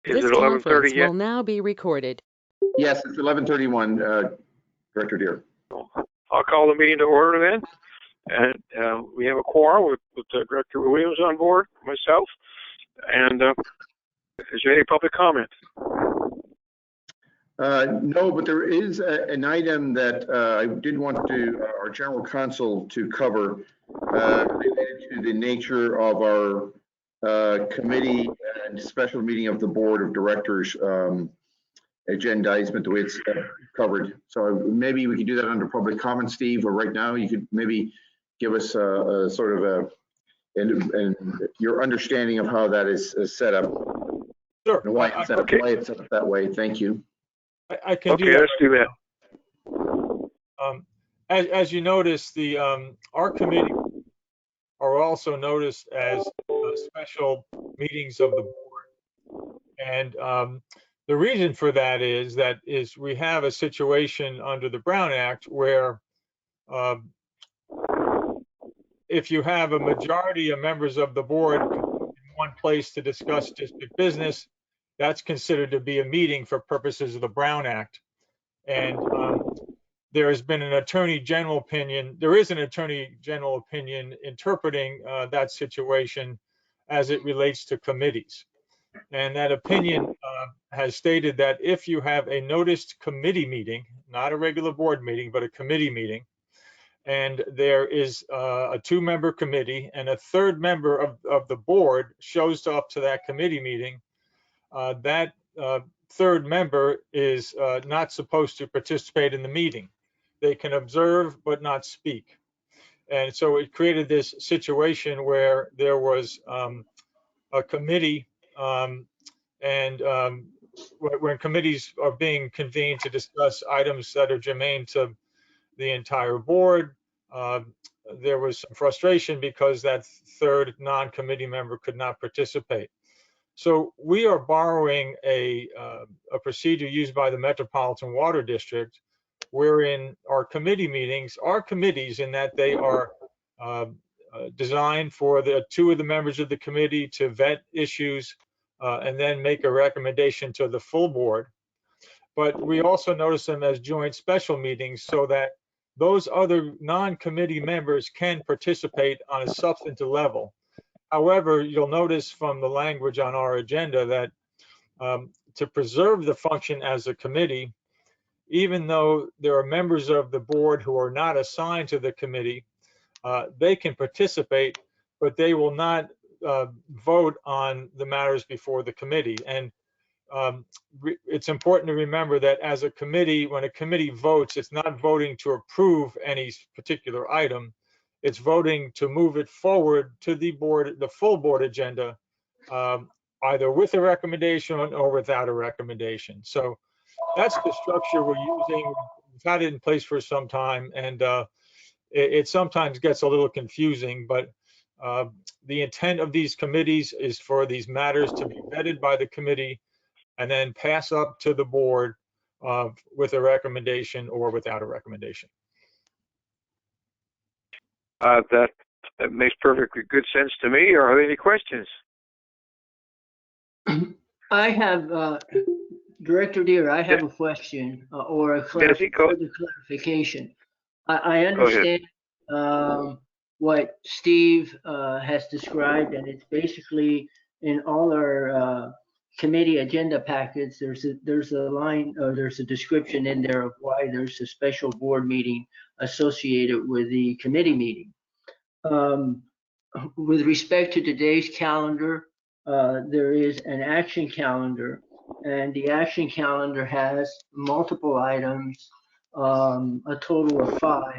Is it 11:30 yet? Will now be recorded. Yes, it's 11:31, Director Deere. I'll call the meeting to order then. And we have a quorum with Director Williams on board, myself. And is there any public comment? No, but there is an item that I did want our general counsel to cover related to the nature of our committee and special meeting of the board of directors agendizement, the way it's covered. So maybe we could do that under public comment, Steve, or right now you could maybe give us a sort of and your understanding of how that is set up. Sure. And why it's set up, why it's set up that way. Thank you. I can do that. Okay, let's do that. As you notice, our committee are also noticed as special meetings of the board. And the reason for that is we have a situation under the Brown Act where if you have a majority of members of the board in one place to discuss district business, that's considered to be a meeting for purposes of the Brown Act. And there has been an attorney general opinion. There is an attorney general opinion interpreting that situation as it relates to committees. And that opinion has stated that if you have a noticed committee meeting, not a regular board meeting, but a committee meeting, and there is a two-member committee and a third member of the board shows up to that committee meeting, that third member is not supposed to participate in the meeting. They can observe but not speak. And so it created this situation where there was a committee when committees are being convened to discuss items that are germane to the entire board, there was some frustration because that third non-committee member could not participate. So we are borrowing a procedure used by the Metropolitan Water District, wherein our committee meetings are committees in that they are designed for the two of the members of the committee to vet issues and then make a recommendation to the full board. But we also notice them as joint special meetings so that those other non-committee members can participate on a substantive level. However, you'll notice from the language on our agenda that to preserve the function as a committee, even though there are members of the board who are not assigned to the committee, they can participate, but they will not vote on the matters before the committee. And it's important to remember that as a committee, when a committee votes, it's not voting to approve any particular item. It's voting to move it forward to the board, the full board agenda, either with a recommendation or without a recommendation. So that's the structure we're using. We've had it in place for some time, and it sometimes gets a little confusing, but the intent of these committees is for these matters to be vetted by the committee and then pass up to the board with a recommendation or without a recommendation. That makes perfectly good sense to me. Are there any questions? I have, Director Deere, I have a question or a clarification. I understand what Steve has described, and it's basically in all our committee agenda packets, there's a line or there's a description in there of why there's a special board meeting associated with the committee meeting. With respect to today's calendar, there is an action calendar, and the action calendar has multiple items, a total of 5,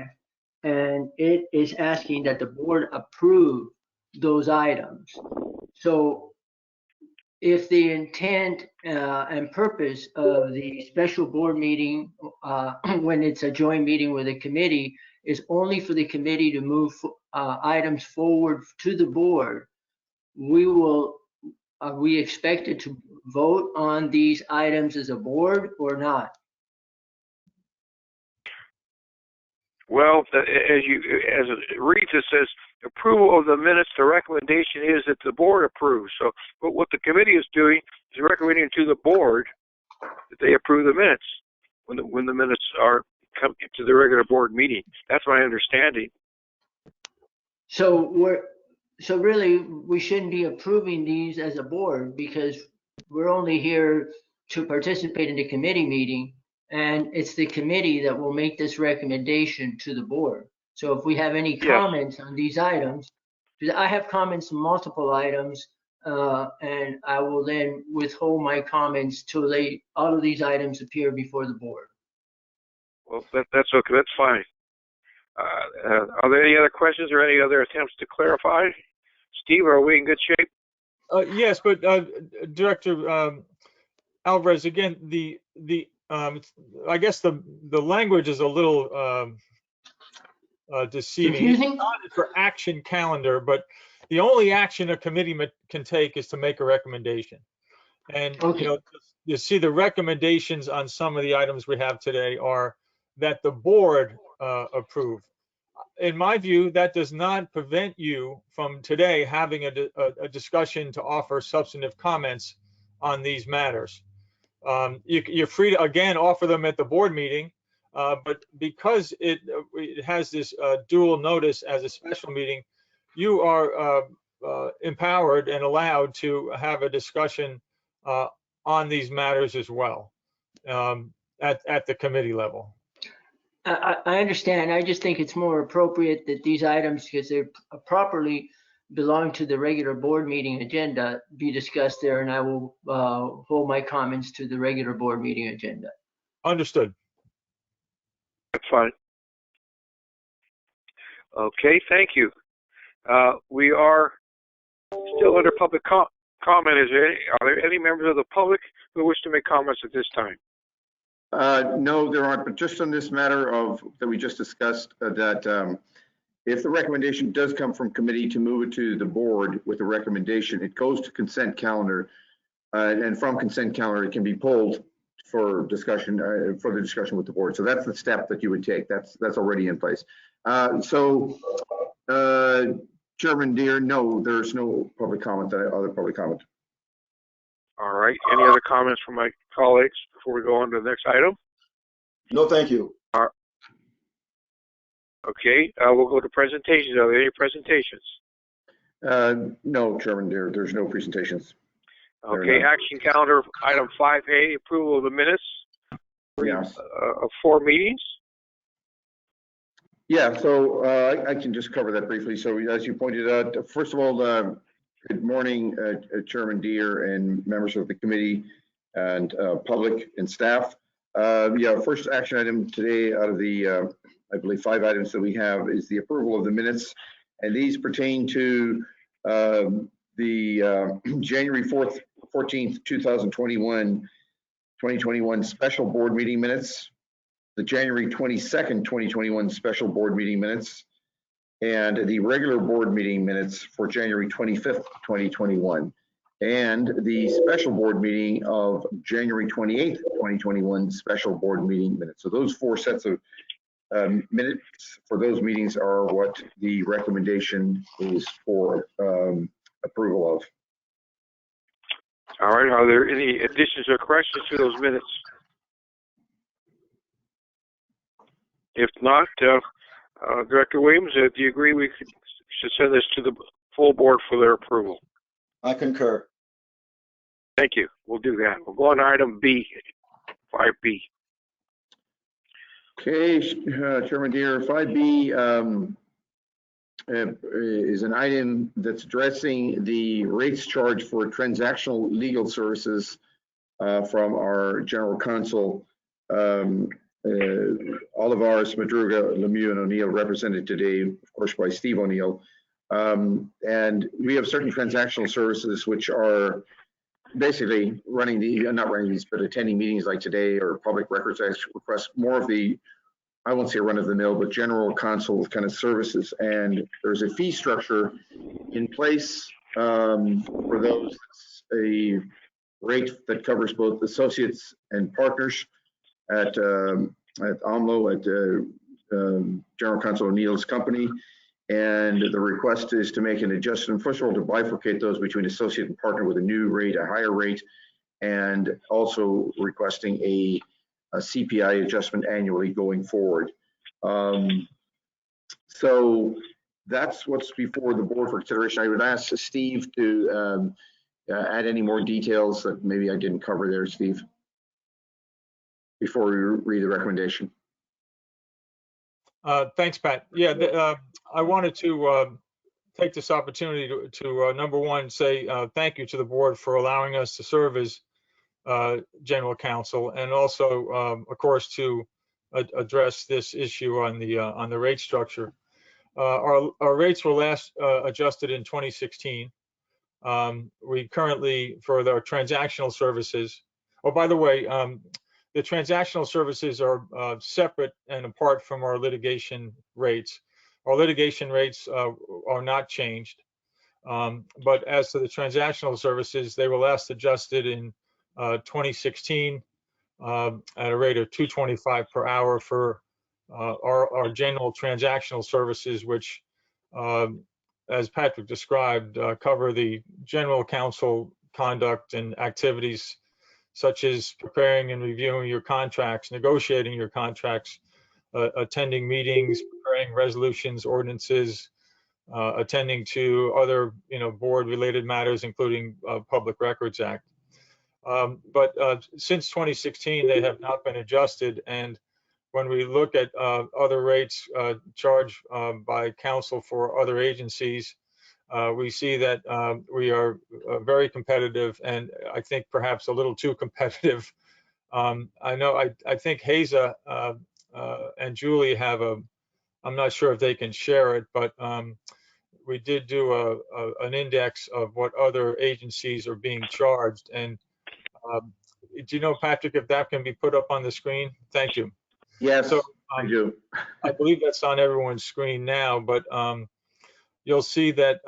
and it is asking that the board approve those items. So if the intent and purpose of the special board meeting, when it's a joint meeting with a committee, is only for the committee to move items forward to the board, are we expected to vote on these items as a board or not? Well, as it reads, it says approval of the minutes. The recommendation is that the board approves. So, but what the committee is doing is recommending to the board that they approve the minutes when the minutes are come to the regular board meeting. That's my understanding. So really, we shouldn't be approving these as a board because we're only here to participate in the committee meeting, and it's the committee that will make this recommendation to the board. So if we have any comments on these items, because I have comments on multiple items, and I will then withhold my comments till all of these items appear before the board. Well, that's okay. That's fine. Are there any other questions or any other attempts to clarify? Steve, are we in good shape? Yes, but Director Alvarez, again, I guess the language is a little deceiving. Confusing? It's not for action calendar, but the only action a committee can take is to make a recommendation. And Okay. You see the recommendations on some of the items we have today are that the board approve. In my view, that does not prevent you from today having a discussion to offer substantive comments on these matters. You're free to, again, offer them at the board meeting, but because it has this dual notice as a special meeting, you are empowered and allowed to have a discussion on these matters as well at the committee level. I understand. I just think it's more appropriate that these items, because they properly belong to the regular board meeting agenda, be discussed there, and I will hold my comments to the regular board meeting agenda. Understood. That's fine. Okay, thank you. We are still under public comment. Are there any members of the public who wish to make comments at this time? No, there aren't, but just on this matter that we just discussed, that if the recommendation does come from committee to move it to the board with a recommendation, it goes to consent calendar, and from consent calendar, it can be pulled for discussion, for the discussion with the board. So that's the step that you would take. That's already in place. Chairman Deere, no, there's no public comment, other public comment. All right. Any other comments from my colleagues before we go on to the next item? No, thank you. Okay. We'll go to presentations. Are there any presentations? No, Chairman Deere, there's no presentations. Okay. Action calendar item 5A, approval of the minutes. Yes. Of 4 meetings. Yeah, so I can just cover that briefly. So as you pointed out, first of all, good morning, Chairman Deere and members of the committee and public and staff. First action item today out of the, I believe, 5 items that we have is the approval of the minutes. And these pertain to the January 14th, 2021 special board meeting minutes, the January 22nd, 2021 special board meeting minutes, and the regular board meeting minutes for January 25th, 2021, and the special board meeting of January 28th, 2021 special board meeting minutes. So those 4 sets of minutes for those meetings are what the recommendation is for approval of. All right. Are there any additions or corrections to those minutes? If not, Director Williams, do you agree we should send this to the full board for their approval? I concur. Thank you. We'll do that. We'll go on to item B, 5B. Okay, Chairman Deere, 5B is an item that's addressing the rates charged for transactional legal services from our general counsel, Olivares, Madruga, Lemieux, and O'Neill, represented today, of course, by Steve O'Neill. And we have certain transactional services which are basically running not running these, but attending meetings like today or public records requests, more of the, I won't say run of the mill, but general counsel kind of services. And there's a fee structure in place for those, a rate that covers both associates and partners at AMLO, at General Counsel O'Neill's company. And the request is to make an adjustment, first of all, to bifurcate those between associate and partner with a new rate, a higher rate, and also requesting a CPI adjustment annually going forward. So that's what's before the board for consideration. I would ask Steve to add any more details that maybe I didn't cover there, Steve, before we read the recommendation. Thanks, Pat. Yeah, I wanted to take this opportunity to number one, say thank you to the board for allowing us to serve as general counsel, and also, of course, to address this issue on the rate structure. Our rates were last adjusted in 2016. We currently, for our transactional services, oh, by the way, the transactional services are separate and apart from our litigation rates. Our litigation rates are not changed. But as to the transactional services, they were last adjusted in 2016 at a rate of $2.25 per hour for our general transactional services, which, as Patrick described, cover the general counsel conduct and activities such as preparing and reviewing your contracts, negotiating your contracts, attending meetings, preparing resolutions, ordinances, attending to other, board-related matters, including Public Records Act. But since 2016, they have not been adjusted. And when we look at other rates charged by counsel for other agencies, we see that we are very competitive, and I think perhaps a little too competitive. I think Haza and Julie have I'm not sure if they can share it, but we did do an index of what other agencies are being charged. And do you know, Patrick, if that can be put up on the screen? Thank you. Yes, so, I do. I believe that's on everyone's screen now, but you'll see that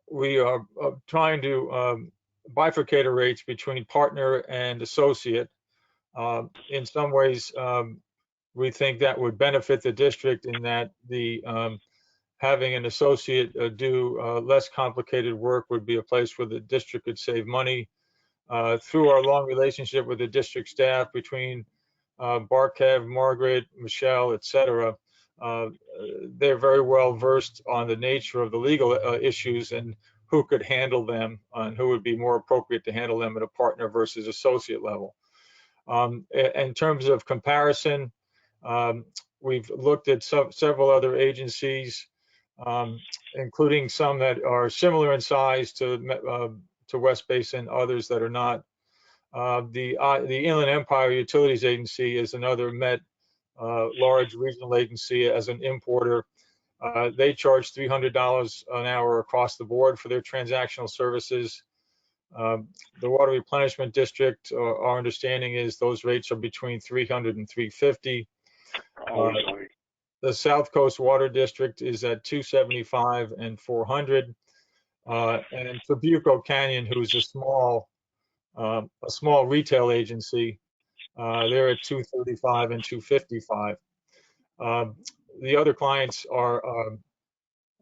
we are trying to bifurcate our rates between partner and associate. In some ways, we think that would benefit the district in that the having an associate do less complicated work would be a place where the district could save money. Through our long relationship with the district staff between Barkev, Margaret, Michelle, etc., they're very well versed on the nature of the legal issues and who could handle them and who would be more appropriate to handle them at a partner versus associate level. In terms of comparison, we've looked at several other agencies, including some that are similar in size to West Basin, others that are not. The Inland Empire Utilities Agency is another large regional agency as an importer. They charge $300 an hour across the board for their transactional services. The Water Replenishment District, our understanding is those rates are between $300 and $350. The South Coast Water District is at $275 and $400. And Trabuco Canyon, who's a small retail agency, they're at $235 and $255. The other clients are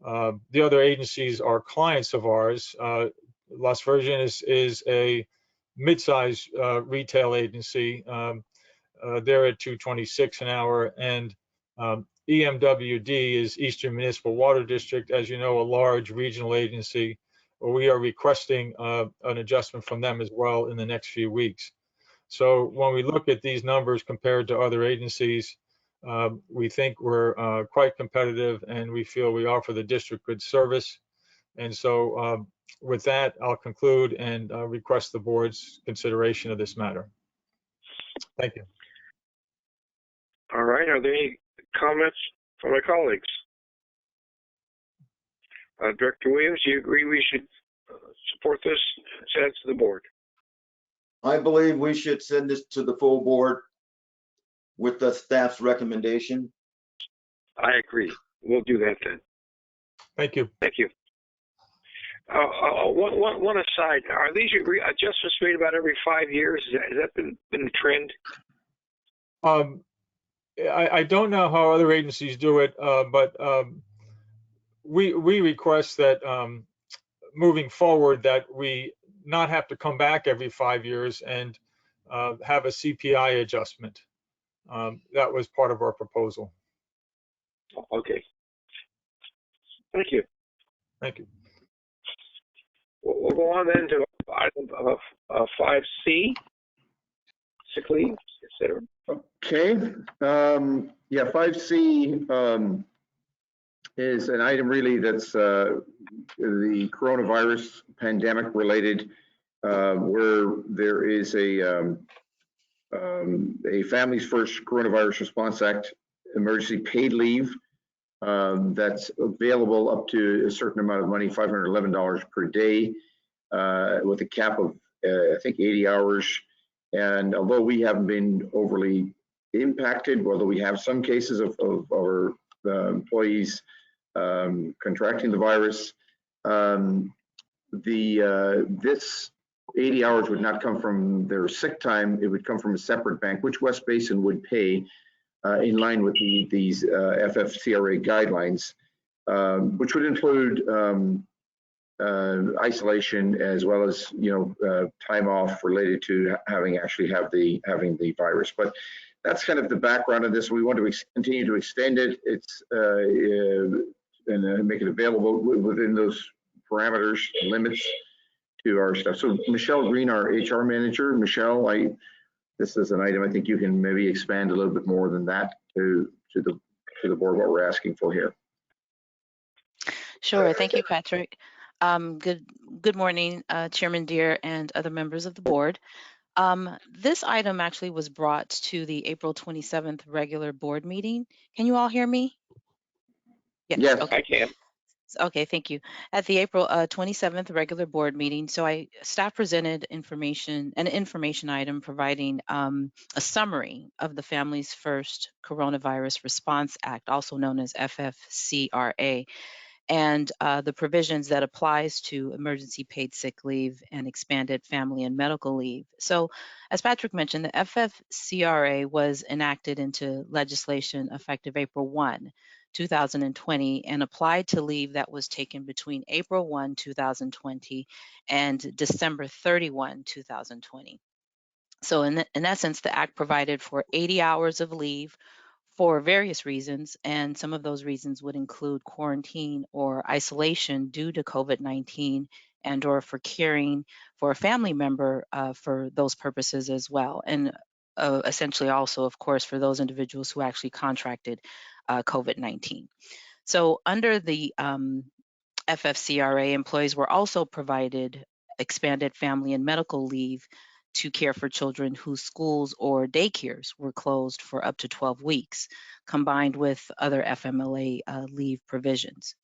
the other agencies are clients of ours. Las Virgenes is a mid-size retail agency. They're at $226 an hour, and EMWD is Eastern Municipal Water District, as you know, a large regional agency. We are requesting an adjustment from them as well in the next few weeks. So when we look at these numbers compared to other agencies, we think we're quite competitive, and we feel we offer the district good service. And so with that, I'll conclude and request the board's consideration of this matter. Thank you. All right. Are there any comments from my colleagues? Director Williams, do you agree we should support this? Send it to the board. I believe we should send this to the full board with the staff's recommendation. I agree. We'll do that then. Thank you. Thank you. One aside, are these adjustments made about every 5 years? Has that been the trend? I don't know how other agencies do it, but we request that moving forward that we not have to come back every 5 years and have a CPI adjustment. That was part of our proposal. Okay. Thank you. Thank you. We'll go on then to item 5C, sick leave, etc. Okay, yeah, 5C is an item really that's the coronavirus pandemic related, where there is a Families First Coronavirus Response Act emergency paid leave that's available up to a certain amount of money, $511 per day, with a cap of I think 80 hours. And although we haven't been overly impacted, although we have some cases of our employees contracting the virus, this 80 hours would not come from their sick time. It would come from a separate bank, which West Basin would pay in line with these FFCRA guidelines, which would include isolation as well as time off related to having the virus. But that's kind of the background of this. We want to continue to extend it. It's and make it available within those parameters, limits to our stuff. So Michelle Green, our HR manager. Michelle, this is an item I think you can maybe expand a little bit more than that to the board what we're asking for here. Sure. Thank you, Patrick. Good morning, Chairman Deere and other members of the board. This item actually was brought to the April 27th regular board meeting. Can you all hear me? Yes. Okay. I can. Okay, thank you. At the April 27th regular board meeting, staff presented an information item providing a summary of the Families First Coronavirus Response Act, also known as FFCRA, and the provisions that applies to emergency paid sick leave and expanded family and medical leave. So, as Patrick mentioned, the FFCRA was enacted into legislation effective April 1, 2020, and applied to leave that was taken between April 1, 2020 and December 31, 2020. So in essence, the Act provided for 80 hours of leave for various reasons, and some of those reasons would include quarantine or isolation due to COVID-19 and or for caring for a family member for those purposes as well. And essentially also, of course, for those individuals who actually contracted COVID-19. So under the FFCRA, employees were also provided expanded family and medical leave to care for children whose schools or daycares were closed for up to 12 weeks, combined with other FMLA leave provisions.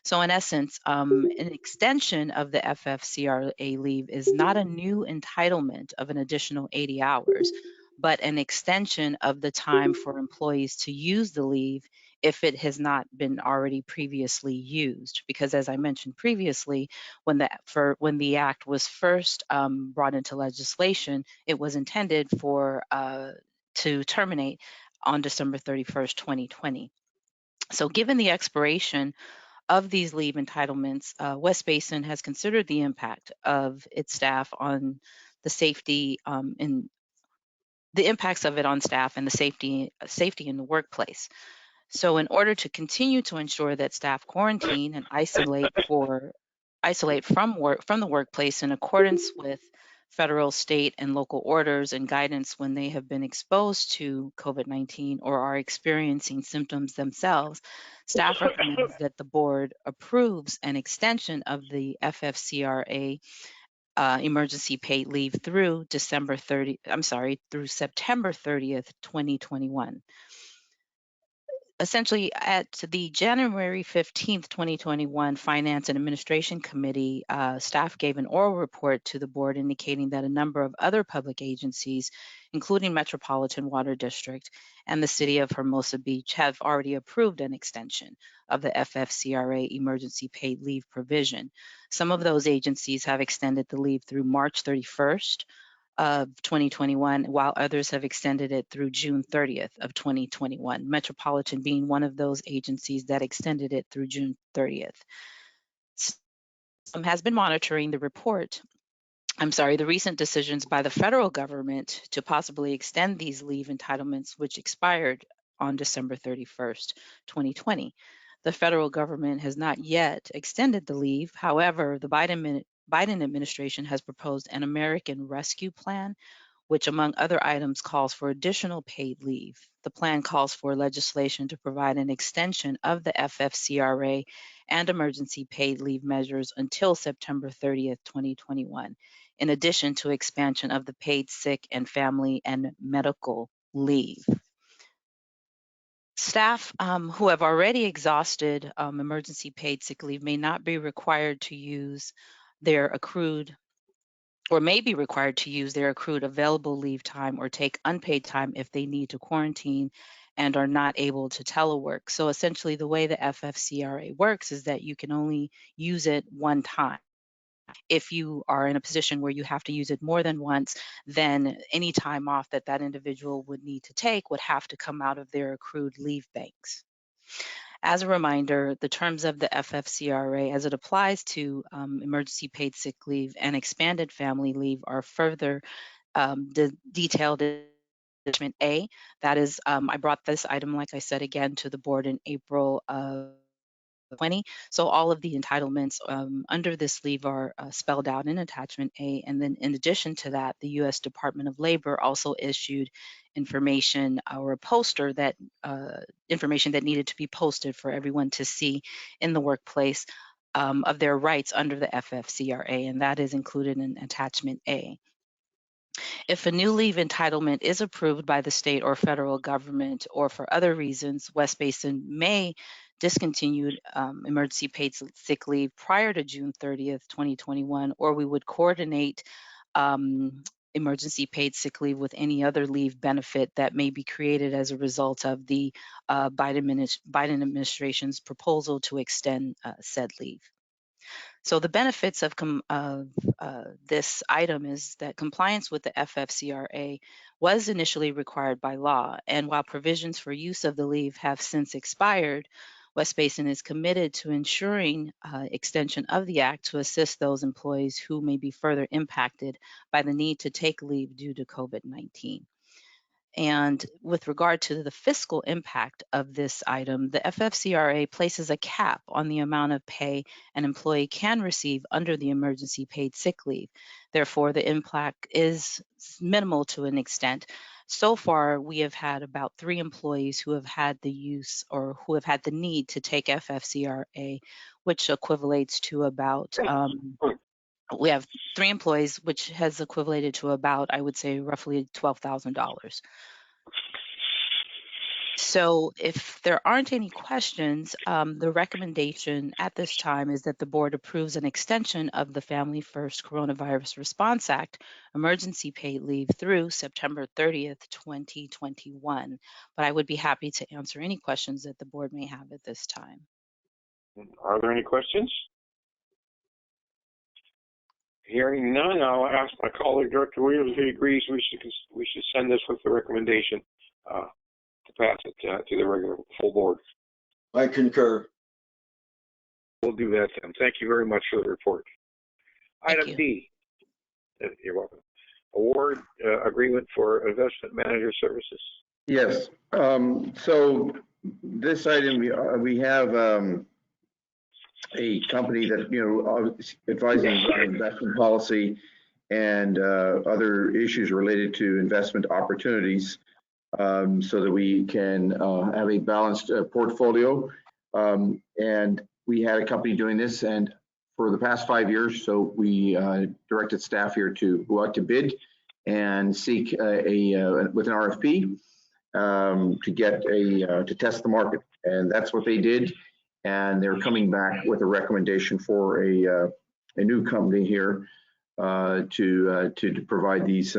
So in essence, an extension of the FFCRA leave is not a new entitlement of an additional 80 hours, but an extension of the time for employees to use the leave if it has not been already previously used. Because as I mentioned previously, when the act was first brought into legislation, it was intended to terminate on December 31st, 2020. So given the expiration of these leave entitlements, West Basin has considered the impact of its staff on the safety and the impacts of it on staff and the safety in the workplace. So in order to continue to ensure that staff quarantine and isolate from the workplace in accordance with federal, state, and local orders and guidance when they have been exposed to COVID-19 or are experiencing symptoms themselves, staff recommends that the board approves an extension of the FFCRA emergency paid leave through September 30th, 2021. Essentially, at the January 15th, 2021 Finance and Administration Committee, staff gave an oral report to the board indicating that a number of other public agencies, including Metropolitan Water District and the City of Hermosa Beach, have already approved an extension of the FFCRA emergency paid leave provision. Some of those agencies have extended the leave through March 31st. Of 2021, while others have extended it through June 30th of 2021, Metropolitan being one of those agencies that extended it through June 30th. Has been monitoring the report the recent decisions by the federal government to possibly extend these leave entitlements, which expired on December 31st, 2020. The federal government has not yet extended the leave. However, the Biden administration has proposed an American Rescue Plan, which among other items calls for additional paid leave. The plan calls for legislation to provide an extension of the FFCRA and emergency paid leave measures until September 30th, 2021, in addition to expansion of the paid sick and family and medical leave. Staff who have already exhausted emergency paid sick leave may not be required to use their accrued or may be required to use their accrued available leave time or take unpaid time if they need to quarantine and are not able to telework. So essentially the way the FFCRA works is that you can only use it one time. If you are in a position where you have to use it more than once, then any time off that that individual would need to take would have to come out of their accrued leave banks. As a reminder, the terms of the FFCRA as it applies to emergency paid sick leave and expanded family leave are further detailed in Attachment A. That is, I brought this item, like I said, again to the board in April of 2020. So all of the entitlements under this leave are spelled out in Attachment A. And then in addition to that, the U.S. Department of Labor also issued information or a poster that information that needed to be posted for everyone to see in the workplace of their rights under the FFCRA, and that is included in Attachment A. If a new leave entitlement is approved by the state or federal government, or for other reasons, West Basin may discontinue emergency paid sick leave prior to June 30th, 2021, or we would coordinate emergency paid sick leave with any other leave benefit that may be created as a result of the Biden administration's proposal to extend said leave. So the benefits of this item is that compliance with the FFCRA was initially required by law, and while provisions for use of the leave have since expired, West Basin is committed to ensuring extension of the act to assist those employees who may be further impacted by the need to take leave due to COVID-19. And with regard to the fiscal impact of this item, the FFCRA places a cap on the amount of pay an employee can receive under the emergency paid sick leave. Therefore, the impact is minimal to an extent. So far, we have had about 3 employees who have had the use or who have had the need to take FFCRA, which equivalates to about we have 3 employees, which has equivalated to about, I would say, roughly $12,000. So if there aren't any questions, the recommendation at this time is that the board approves an extension of the Family First Coronavirus Response Act emergency paid leave through September 30th, 2021. But I would be happy to answer any questions that the board may have at this time. Are there any questions? Hearing none, I'll ask my colleague, Director Williams, if he agrees we should send this with the recommendation to pass it to the regular full board. I concur. We'll do that then. Thank you very much for the report. Item D. You're welcome. Award agreement for investment manager services. Yes. So this item, we have a company that advises on investment policy and other issues related to investment opportunities, so that we can have a balanced portfolio. And we had a company doing this, and for the past 5 years, so we directed staff here to go out to bid and seek with an RFP to test the market, and that's what they did. And they're coming back with a recommendation for a new company here to provide these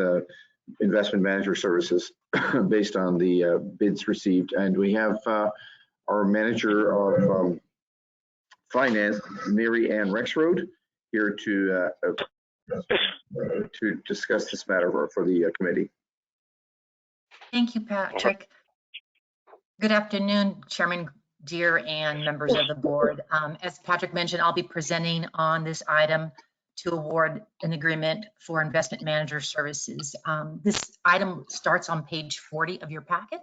investment manager services based on the bids received. And we have our manager of finance, Mary Ann Rexroad, here to discuss this matter for the committee. Thank you, Patrick. Good afternoon, Chairman Deere and members of the board. As Patrick mentioned, I'll be presenting on this item to award an agreement for investment manager services. This item starts on page 40 of your packet.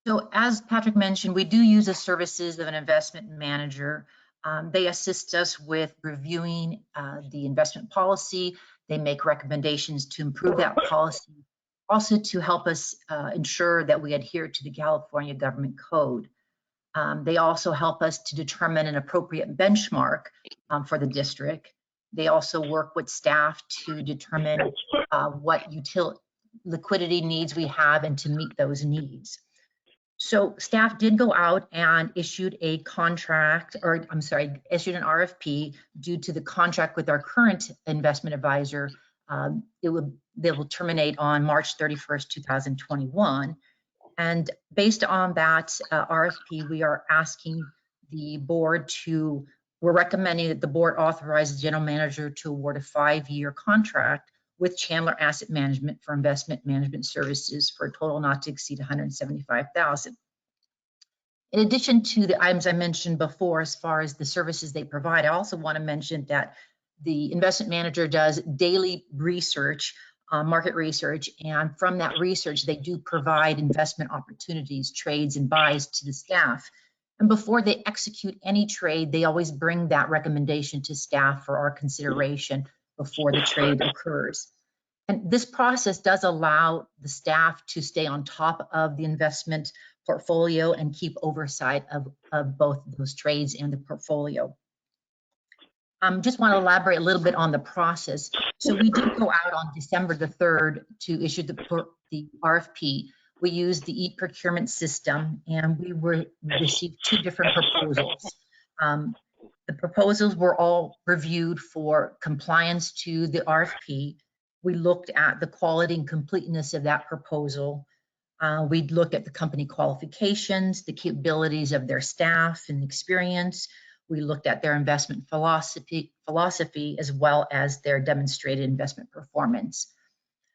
So as Patrick mentioned, we do use the services of an investment manager. They assist us with reviewing the investment policy. They make recommendations to improve that policy, also to help us ensure that we adhere to the California Government Code. They also help us to determine an appropriate benchmark for the district. They also work with staff to determine what liquidity needs we have and to meet those needs. So staff did go out and issued a contract, or I'm sorry, issued an RFP due to the contract with our current investment advisor. They will terminate on March 31st, 2021. And based on that RFP, we are asking the board we're recommending that the board authorize the general manager to award a 5-year contract with Chandler Asset Management for investment management services for a total not to exceed $175,000. In addition to the items I mentioned before, as far as the services they provide, I also want to mention that the investment manager does daily research, market research, and from that research, they do provide investment opportunities, trades, and buys to the staff. And before they execute any trade, they always bring that recommendation to staff for our consideration before the trade occurs. And this process does allow the staff to stay on top of the investment portfolio and keep oversight of both those trades and the portfolio. Just want to elaborate a little bit on the process. So we did go out on December the 3rd to issue the RFP. We used the e-procurement system, and we received 2 different proposals. The proposals were all reviewed for compliance to the RFP. We looked at the quality and completeness of that proposal. We looked at the company qualifications, the capabilities of their staff and experience. We looked at their investment philosophy as well as their demonstrated investment performance.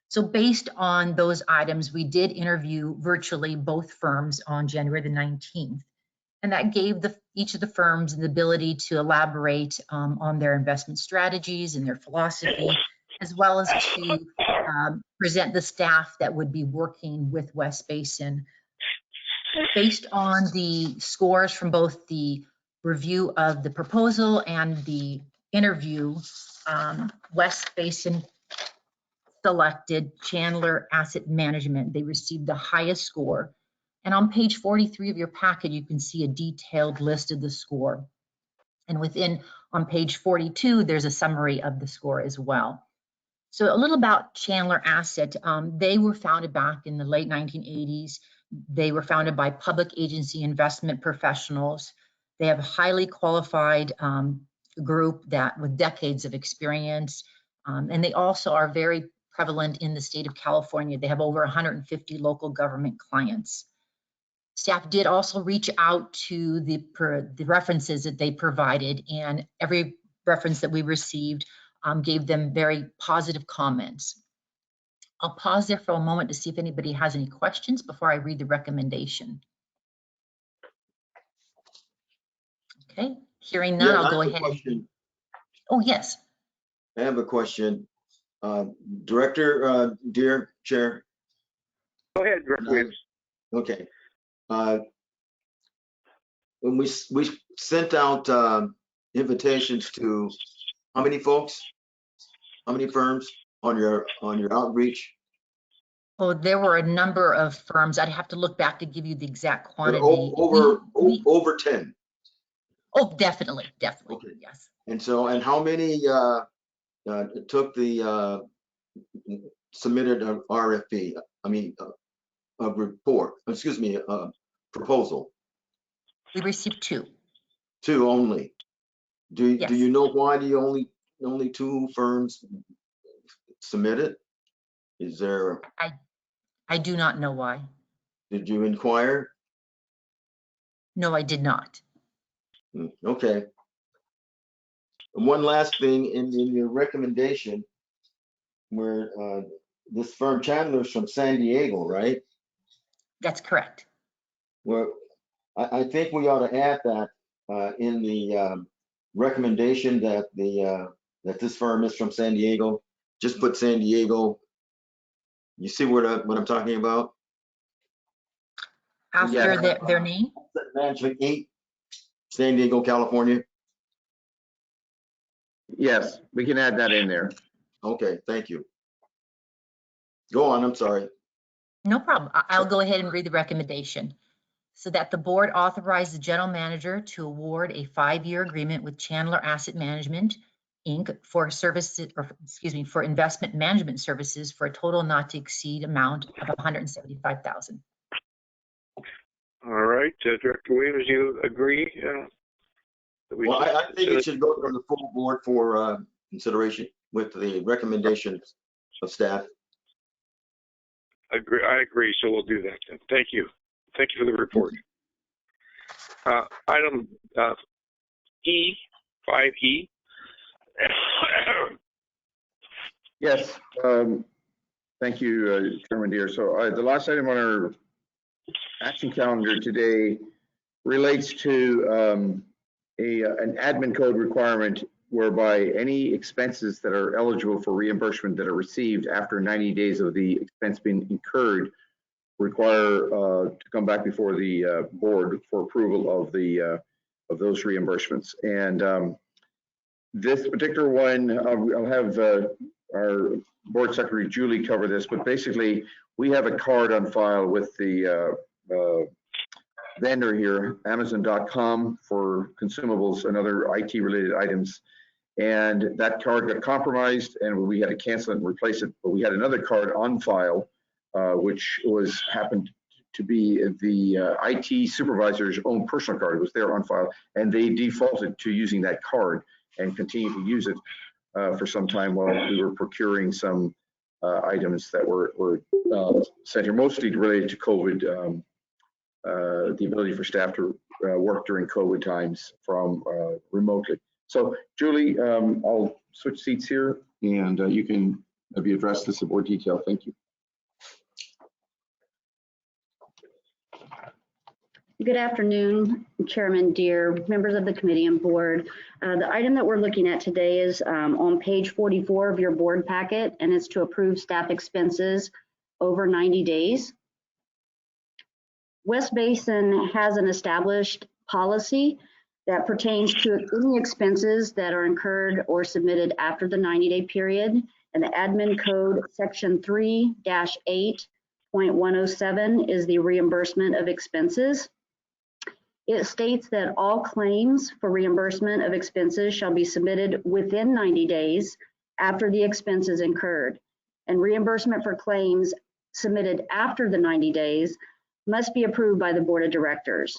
So based on those items, we did interview virtually both firms on January the 19th. And that gave each of the firms the ability to elaborate on their investment strategies and their philosophy, as well as to present the staff that would be working with West Basin. Based on the scores from both the review of the proposal and the interview, West Basin selected Chandler Asset Management. They received the highest score. And on page 43 of your packet, you can see a detailed list of the score. And on page 42, there's a summary of the score as well. So a little about Chandler Asset. They were founded back in the late 1980s. They were founded by public agency investment professionals. They have a highly qualified group with decades of experience. And they also are very prevalent in the state of California. They have over 150 local government clients. Staff did also reach out to the references that they provided, and every reference that we received gave them very positive comments. I'll pause there for a moment to see if anybody has any questions before I read the recommendation. Okay, hearing none, I'll go ahead. Oh, yes. I have a question. Director, dear Chair. Go ahead, Director Williams. Okay. When we sent out invitations to how many folks, how many firms on your outreach? Oh, there were a number of firms. I'd have to look back to give you the exact quantity. Over 10. Oh, definitely, okay. Yes. And how many took the submitted an RFP? I mean, a report. Excuse me, a proposal. We received 2. 2 only. Yes. Do you know why the only 2 firms submitted? Is there? I do not know why. Did you inquire? No, I did not. Okay. And one last thing in your recommendation, where this firm Chandler's from San Diego, right? That's correct. Well, I think we ought to add that in the recommendation that that this firm is from San Diego. Just put San Diego. You see what I'm talking about? After their name? Management Inc., San Diego, California. Yes, we can add that in there. Okay, thank you. Go on, I'm sorry. No problem. I'll go ahead and read the recommendation. So that the board authorize the general manager to award a 5-year agreement with Chandler Asset Management, Inc. for services, or excuse me, for investment management services for a total not to exceed amount of $175,000. All right, Director Williams, you agree? Well, I think it should go to the full board for consideration with the recommendations of staff. I agree. So we'll do that then. Thank you. Thank you for the report. Item E, 5E. Yes, thank you, Chairman Deere. So the last item on our action calendar today relates to an admin code requirement whereby any expenses that are eligible for reimbursement that are received after 90 days of the expense being incurred require to come back before the board for approval of those reimbursements. And this particular one, I'll have our board secretary Julie cover this, but basically we have a card on file with the vendor here, Amazon.com, for consumables and other IT related items. And that card got compromised and we had to cancel it and replace it. But we had another card on file, which happened to be the IT supervisor's own personal card. It was there on file, and they defaulted to using that card and continued to use it for some time while we were procuring some items that were sent here, mostly related to COVID, the ability for staff to work during COVID times from remotely. So Julie, I'll switch seats here and you can maybe address this in more detail. Thank you. Good afternoon, Chairman Deere, members of the committee and board. The item that we're looking at today is on page 44 of your board packet, and it's to approve staff expenses over 90 days. West Basin has an established policy that pertains to any expenses that are incurred or submitted after the 90-day period, and the admin code section 3-8.107 is the reimbursement of expenses. It states that all claims for reimbursement of expenses shall be submitted within 90 days after the expense is incurred, and reimbursement for claims submitted after the 90 days must be approved by the board of directors.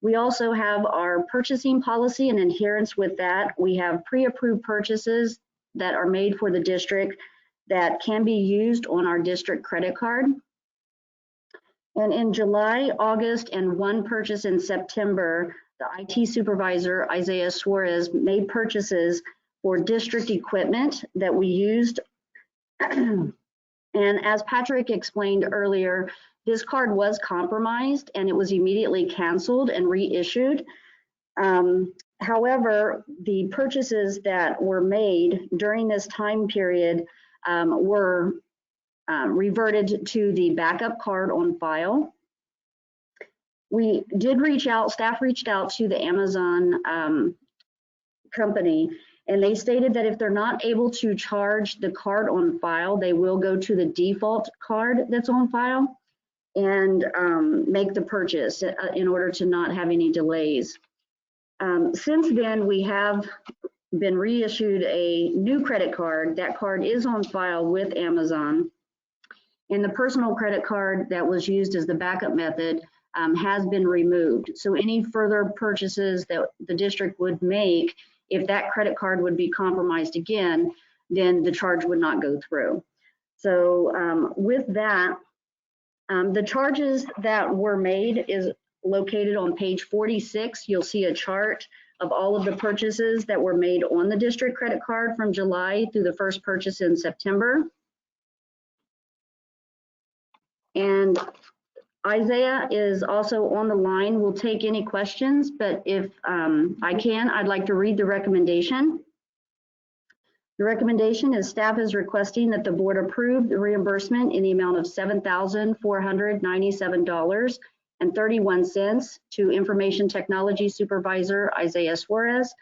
We also have our purchasing policy, and in adherence with that, we have pre-approved purchases that are made for the district that can be used on our district credit card. And in July, August, and one purchase in September, the IT supervisor, Isaiah Suarez, made purchases for district equipment that we used. And as Patrick explained earlier, this card was compromised and it was immediately canceled and reissued. However, the purchases that were made during this time period were reverted to the backup card on file. We did reach out, staff reached out to the Amazon company, and they stated that if they're not able to charge the card on file, they will go to the default card that's on file and make the purchase in order to not have any delays. Since then, we have been reissued a new credit card. That card is on file with Amazon. And the personal credit card that was used as the backup method has been removed. So any further purchases that the district would make, if that credit card would be compromised again, then the charge would not go through. So with that, the charges that were made is located on page 46. You'll see a chart of all of the purchases that were made on the district credit card from July through the first purchase in September. And Isaiah is also on the line. We'll take any questions, but if I can, I'd like to read the recommendation. The recommendation is staff is requesting that the board approve the reimbursement in the amount of $7,497.31 to Information Technology Supervisor Isaiah Suarez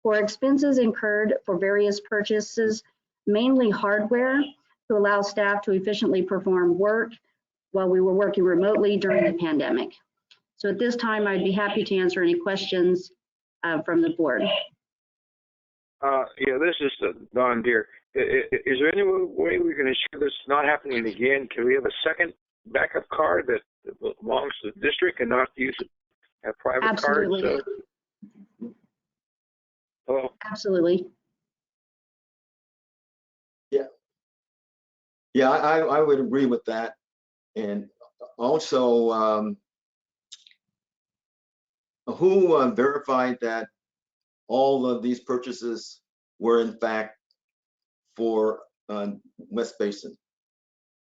for expenses incurred for various purchases, mainly hardware, to allow staff to efficiently perform work while we were working remotely during the pandemic. So at this time, I'd be happy to answer any questions from the board. Yeah, this is Don Deere. Is there any way we can ensure this not happening again? Can we have a second backup card that belongs to the district and not use a private Absolutely. card? Hello? Absolutely. Yeah, I would agree with that. And also, who verified that all of these purchases were in fact for West Basin?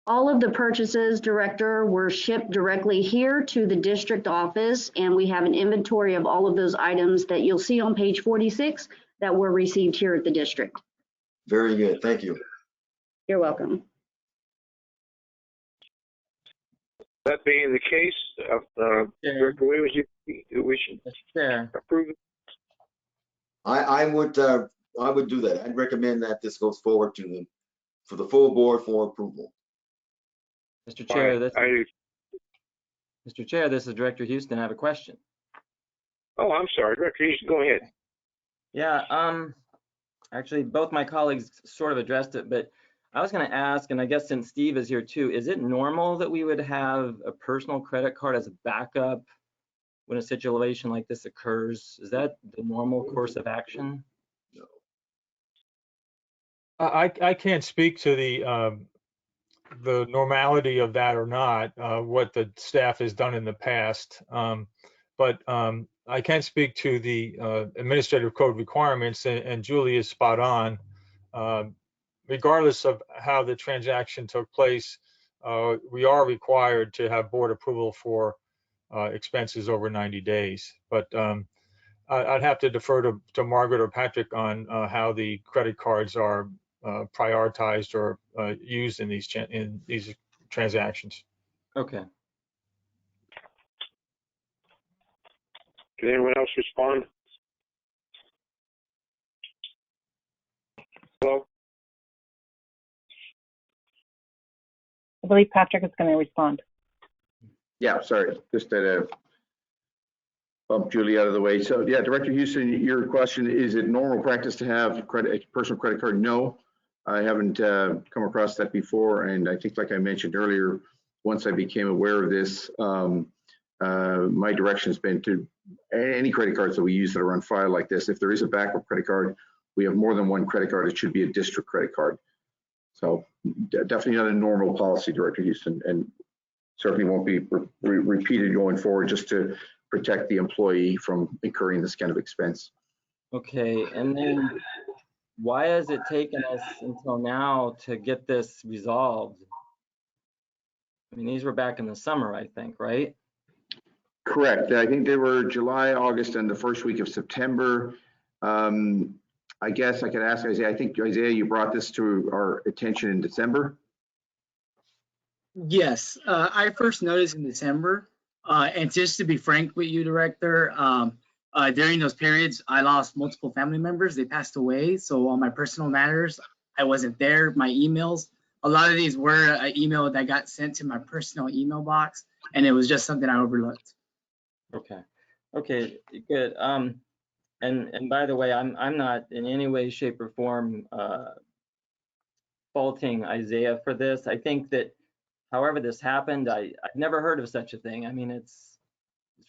All of the purchases, Director, were shipped directly here to the district office, and we have an inventory of all of those items that you'll see on page 46 that were received here at the district. Very good, thank you. You're welcome. That being the case, Director Williams, we should approve it. I would do that. I'd recommend that this goes forward to for the full board for approval. Mr. Chair, Mr. Chair, this is Director Houston. I have a question. Oh, I'm sorry, Director Houston, go ahead. Yeah, actually, both my colleagues sort of addressed it, but I was going to ask, and I guess since Steve is here too, is it normal that we would have a personal credit card as a backup when a situation like this occurs? Is that the normal course of action? No. I can't speak to the normality of that or not, what the staff has done in the past. But I can speak to the administrative code requirements, and Julie is spot on. Regardless of how the transaction took place, we are required to have board approval for expenses over 90 days. But I'd have to defer to Margaret or Patrick on how the credit cards are prioritized or used in these transactions. Okay. Did anyone else respond? Hello? I believe Patrick is going to respond. Yeah, sorry, just to bump Julie out of the way. So yeah, Director Houston, your question, is it normal practice to have a personal credit card? No, I haven't come across that before. And I think, like I mentioned earlier, once I became aware of this, my direction has been to any credit cards that we use that are on file like this. If there is a backup credit card, we have more than one credit card, it should be a district credit card. So definitely not a normal policy, Director Houston, and certainly won't be repeated going forward, just to protect the employee from incurring this kind of expense. Okay, and then why has it taken us until now to get this resolved? I mean, these were back in the summer, I think, right? Correct. I think they were July, August, and the first week of September. I guess I could ask Isaiah. I think, Isaiah, you brought this to our attention in December. Yes, I first noticed in December. And just to be frank with you, Director, during those periods, I lost multiple family members. They passed away. So on my personal matters, I wasn't there. My emails, a lot of these were an email that got sent to my personal email box, and it was just something I overlooked. Okay. Okay, good. And by the way, I'm not in any way, shape, or form faulting Isaiah for this. I think that however this happened, I've never heard of such a thing. I mean, it's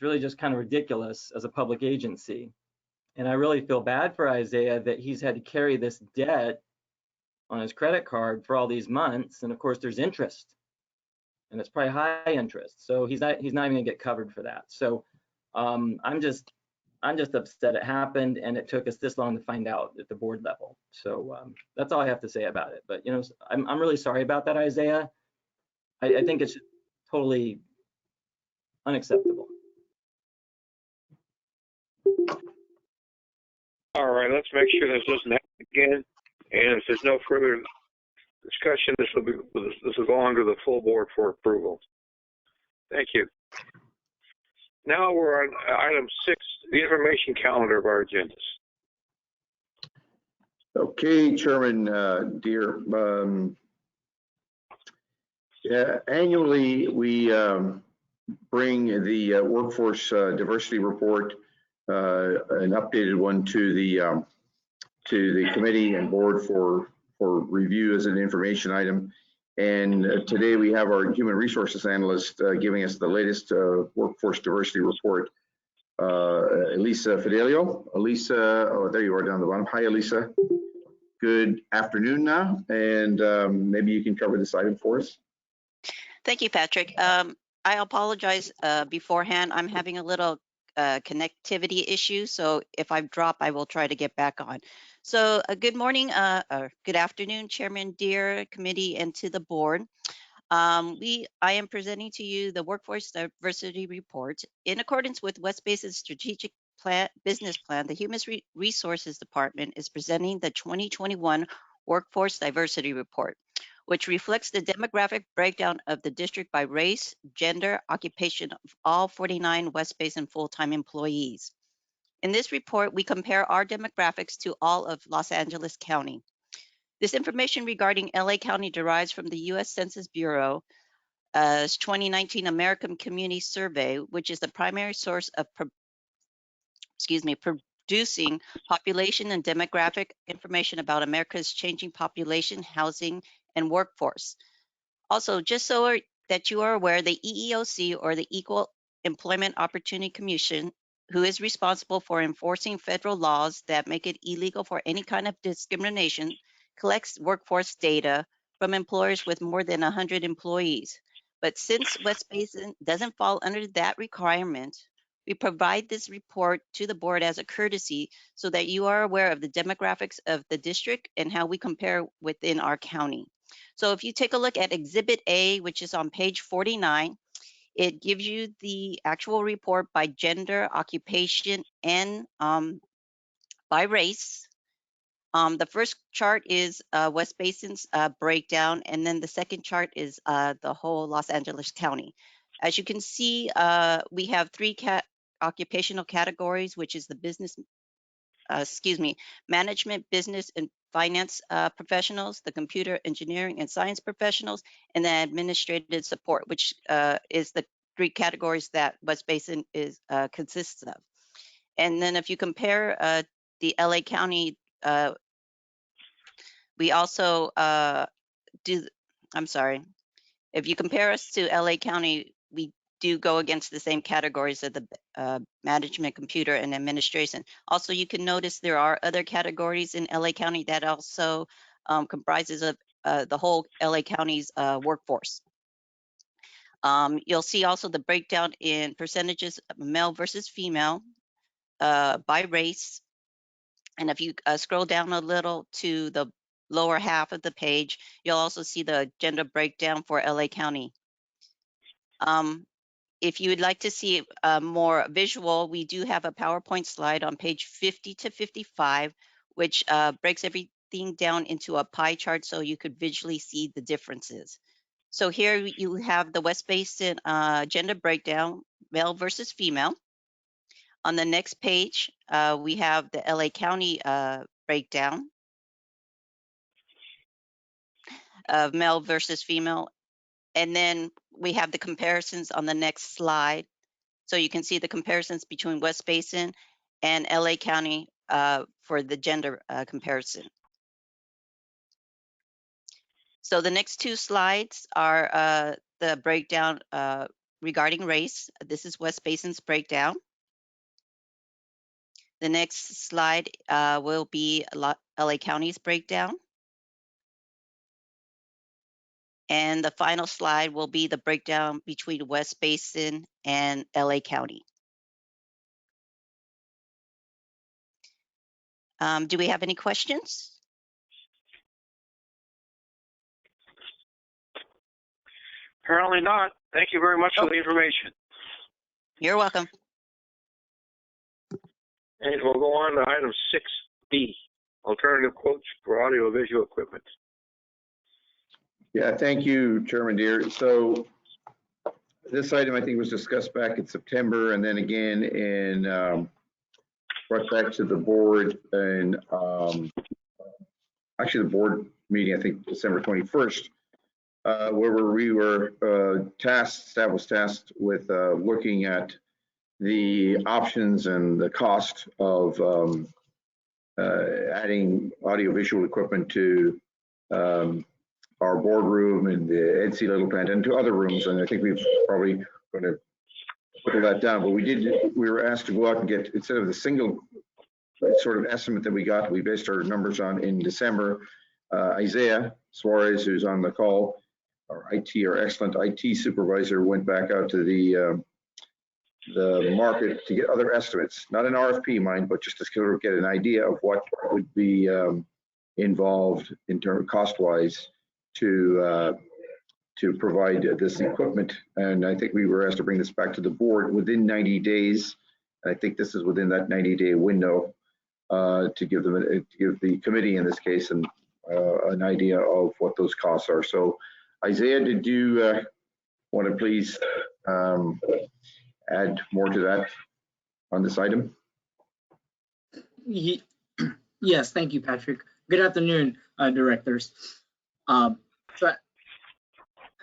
really just kind of ridiculous as a public agency. And I really feel bad for Isaiah that he's had to carry this debt on his credit card for all these months. And of course, there's interest, and it's probably high interest. So he's not even gonna get covered for that. So I'm just upset it happened, and it took us this long to find out at the board level. So that's all I have to say about it. But you know, I'm really sorry about that, Isaiah. I think it's totally unacceptable. All right, let's make sure this doesn't happen again. And if there's no further discussion, this will go on to the full board for approval. Thank you. Now we're on item 6, the information calendar of our agendas. Okay, Chairman Deere. Annually, we bring the workforce diversity report, an updated one, to the committee and board for review as an information item. And today we have our human resources analyst giving us the latest workforce diversity report. Elisa Fidelio. Elisa, oh, there you are down the bottom. Hi, Elisa. Good afternoon now, and maybe you can cover this item for us. Thank you, Patrick. I apologize beforehand. I'm having a little connectivity issue, so if I drop, I will try to get back on. So good morning, or good afternoon, Chairman Deere, committee, and to the board. I am presenting to you the Workforce Diversity Report. In accordance with West Basin's strategic business plan, the Human Resources Department is presenting the 2021 Workforce Diversity Report, which reflects the demographic breakdown of the district by race, gender, occupation of all 49 West Basin full-time employees. In this report, we compare our demographics to all of Los Angeles County. This information regarding LA County derives from the U.S. Census Bureau's 2019 American Community Survey, which is the primary source of producing population and demographic information about America's changing population, housing, and workforce. Also, just so that you are aware, the EEOC, or the Equal Employment Opportunity Commission, who is responsible for enforcing federal laws that make it illegal for any kind of discrimination, collects workforce data from employers with more than 100 employees. But since West Basin doesn't fall under that requirement, we provide this report to the board as a courtesy so that you are aware of the demographics of the district and how we compare within our county. So if you take a look at Exhibit A, which is on page 49, it gives you the actual report by gender, occupation, and by race. The first chart is West Basin's breakdown, and then the second chart is the whole Los Angeles County. As you can see, we have 3 occupational categories, which is the management, business, and finance professionals, the computer engineering and science professionals, and the administrative support, which is the 3 categories that West Basin consists of. And then if you compare the LA County, we also if you compare us to LA County, we do go against the same categories of the management, computer, and administration. Also, you can notice there are other categories in LA County that also comprises of the whole LA County's workforce. You'll see also the breakdown in percentages of male versus female by race. And if you scroll down a little to the lower half of the page, you'll also see the gender breakdown for LA County. If you would like to see more visual, we do have a PowerPoint slide on page 50 to 55, which breaks everything down into a pie chart so you could visually see the differences. So here you have the West Basin gender breakdown, male versus female. On the next page, we have the LA County breakdown of male versus female. And then we have the comparisons on the next slide. So you can see the comparisons between West Basin and LA County for the gender comparison. So the next 2 slides are the breakdown regarding race. This is West Basin's breakdown. The next slide will be LA County's breakdown. And the final slide will be the breakdown between West Basin and LA County. Do we have any questions? Apparently not. Thank you very much for the information. You're welcome. And we'll go on to item 6B, alternative quotes for audiovisual equipment. Yeah, thank you, Chairman Deere. So this item, I think, was discussed back in September and then again in brought back to the board and actually the board meeting, I think December 21st, where we were staff was tasked with looking at the options and the cost of adding audiovisual equipment to our boardroom and the Ed C. Little Plant and to other rooms. And I think we've probably going to whittle that down. But we were asked to go out and get, instead of the single sort of estimate that we got, we based our numbers on in December. Isaiah Suarez, who's on the call, our excellent IT supervisor, went back out to the market to get other estimates, not an RFP, mind, but just to sort of get an idea of what would be involved in terms of cost-wise to provide this equipment. And I think we were asked to bring this back to the board within 90 days. I think this is within that 90-day window to give the committee in this case an idea of what those costs are. So, Isaiah, did you want to please add more to that on this item? Yes, thank you, Patrick. Good afternoon, directors. So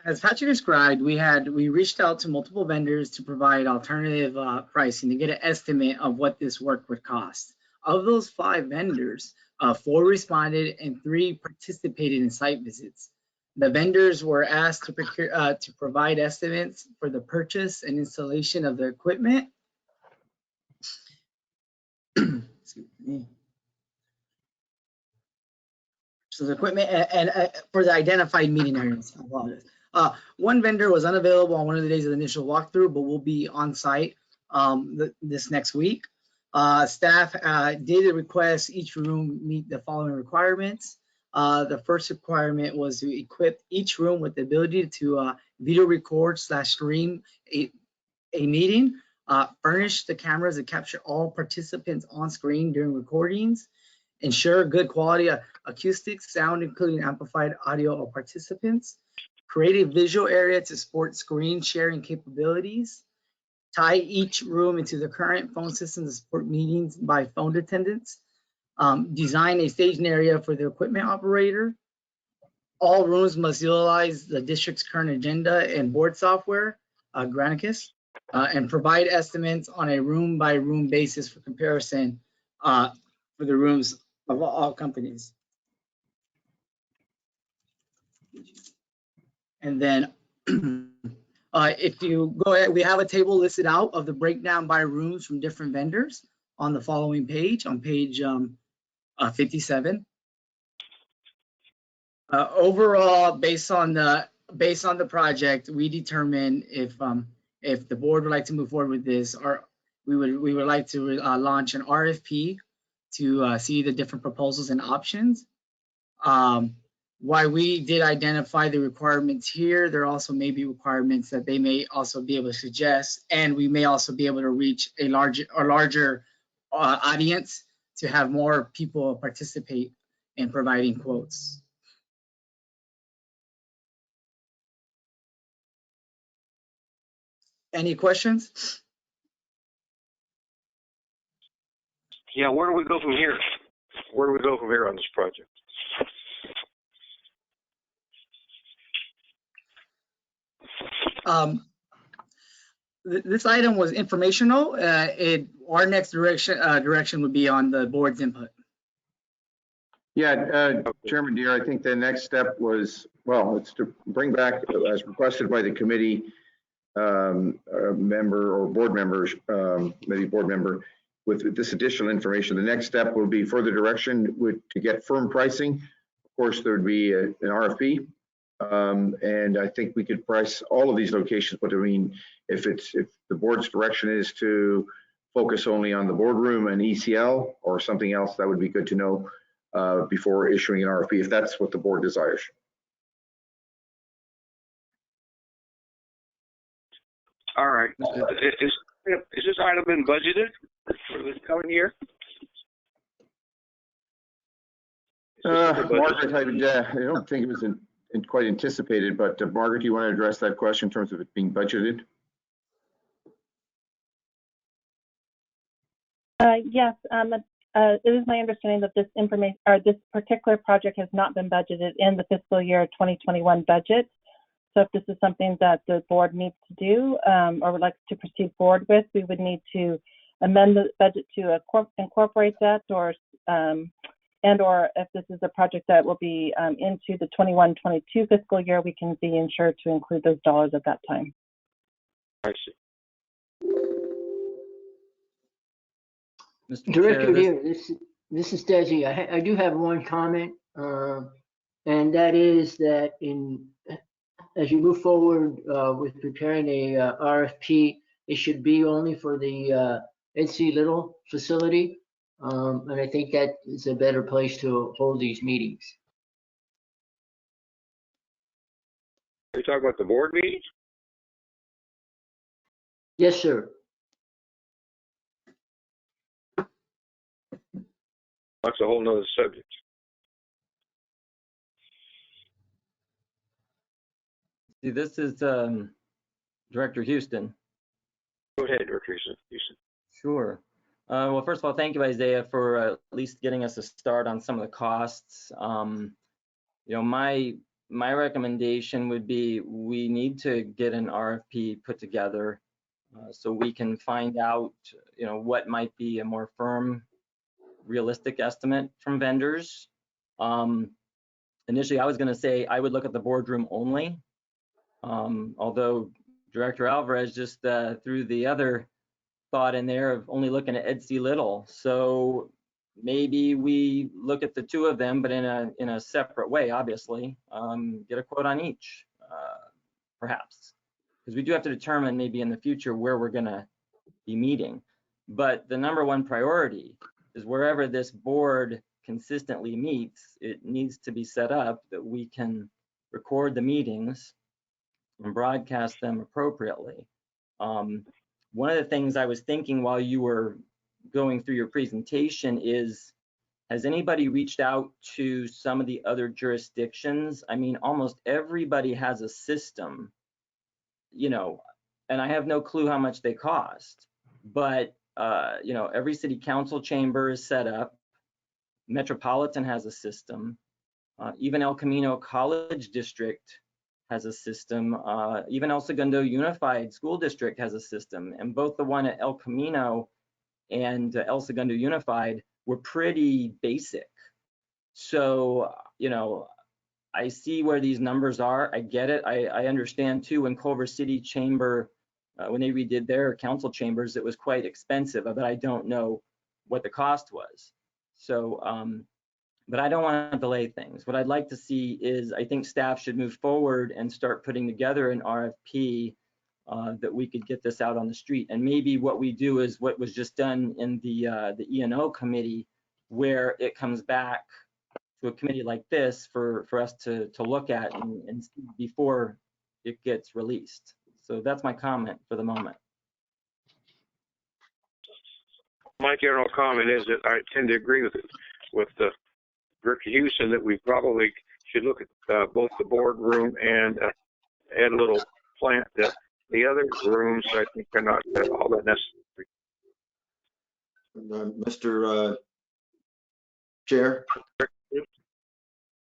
as Patrick described, we reached out to multiple vendors to provide alternative pricing to get an estimate of what this work would cost. Of those 5 vendors, 4 responded and 3 participated in site visits. The vendors were asked to provide estimates for the purchase and installation of the equipment. Excuse me. So the equipment and for the identified meeting areas. One vendor was unavailable on one of the days of the initial walkthrough, but will be on site this next week. Staff did request each room meet the following requirements. The first requirement was to equip each room with the ability to video record / stream a meeting, furnish the cameras that capture all participants on screen during recordings, ensure good quality acoustics, sound, including amplified audio of participants, create a visual area to support screen sharing capabilities, tie each room into the current phone system to support meetings by phone attendants, design a staging area for the equipment operator. All rooms must utilize the district's current agenda and board software, Granicus, and provide estimates on a room-by-room basis for comparison for the rooms of all companies. And then if you go ahead, we have a table listed out of the breakdown by rooms from different vendors on the following page, on page 57. Overall, based on the project, we determine if the board would like to move forward with this, or we would like to launch an RFP to see the different proposals and options. Why we did identify the requirements here, there also may be requirements that they may also be able to suggest, and we may also be able to reach a larger audience to have more people participate in providing quotes. Any questions? Yeah, where do we go from here? Where do we go from here on this project? This item was informational. Our next direction would be on the board's input. Yeah, Chairman Deere, I think the next step was, well, it's to bring back, as requested by the committee, a member or board members, maybe board member, with this additional information. The next step will be further direction to get firm pricing. Of course, there would be an RFP. And I think we could price all of these locations, but I mean, if the board's direction is to focus only on the boardroom and ECL or something else, that would be good to know before issuing an RFP, if that's what the board desires. All right. Is this item been budgeted for this coming year? Margaret, I don't think it was quite anticipated, but Margaret, do you want to address that question in terms of it being budgeted? Yes, it is my understanding that this information or this particular project has not been budgeted in the fiscal year 2021 budget. So if this is something that the board needs to do or would like to proceed forward with, we would need to amend the budget to incorporate that, or and/or if this is a project that will be into the 21-22 fiscal year, we can be ensured to include those dollars at that time. I see. Mr. Director Chair, Deere, this is Desi. I do have one comment, and that is that as you move forward with preparing a RFP, it should be only for the Ed C. Little facility, and I think that is a better place to hold these meetings. Are you talking about the board meeting? Yes, sir. That's a whole nother subject. see, this is Director Houston. Go ahead, Director Houston. Sure. Well, first of all, thank you, Isaiah, for at least getting us a start on some of the costs. My recommendation would be we need to get an RFP put together so we can find out, what might be a more firm, realistic estimate from vendors. Initially, I was going to say I would look at the boardroom only, although Director Alvarez just threw the other thought in there of only looking at Ed C. Little. So maybe we look at the two of them, but in a separate way, obviously. Get a quote on each, perhaps, because we do have to determine maybe in the future where we're going to be meeting. But the number one priority is wherever this board consistently meets, it needs to be set up that we can record the meetings and broadcast them appropriately. One of the things I was thinking while you were going through your presentation is, has anybody reached out to some of the other jurisdictions? I mean, almost everybody has a system, and I have no clue how much they cost, but every city council chamber is set up. Metropolitan has a system. Even El Camino College District has a system. Even El Segundo Unified School District has a system. And both the one at El Camino and El Segundo Unified were pretty basic. So, I see where these numbers are. I get it. I understand too, when Culver City Chamber, when they redid their council chambers, it was quite expensive, but I don't know what the cost was. So, but I don't want to delay things. What I'd like to see is, I think staff should move forward and start putting together an RFP that we could get this out on the street. And maybe what we do is what was just done in the E&O committee, where it comes back to a committee like this for us to look at and before it gets released. So that's my comment for the moment. My general comment is that I tend to agree with Director Houston that we probably should look at both the boardroom and add a little plant. The other rooms, I think, are not all that necessary. Mr. Chair,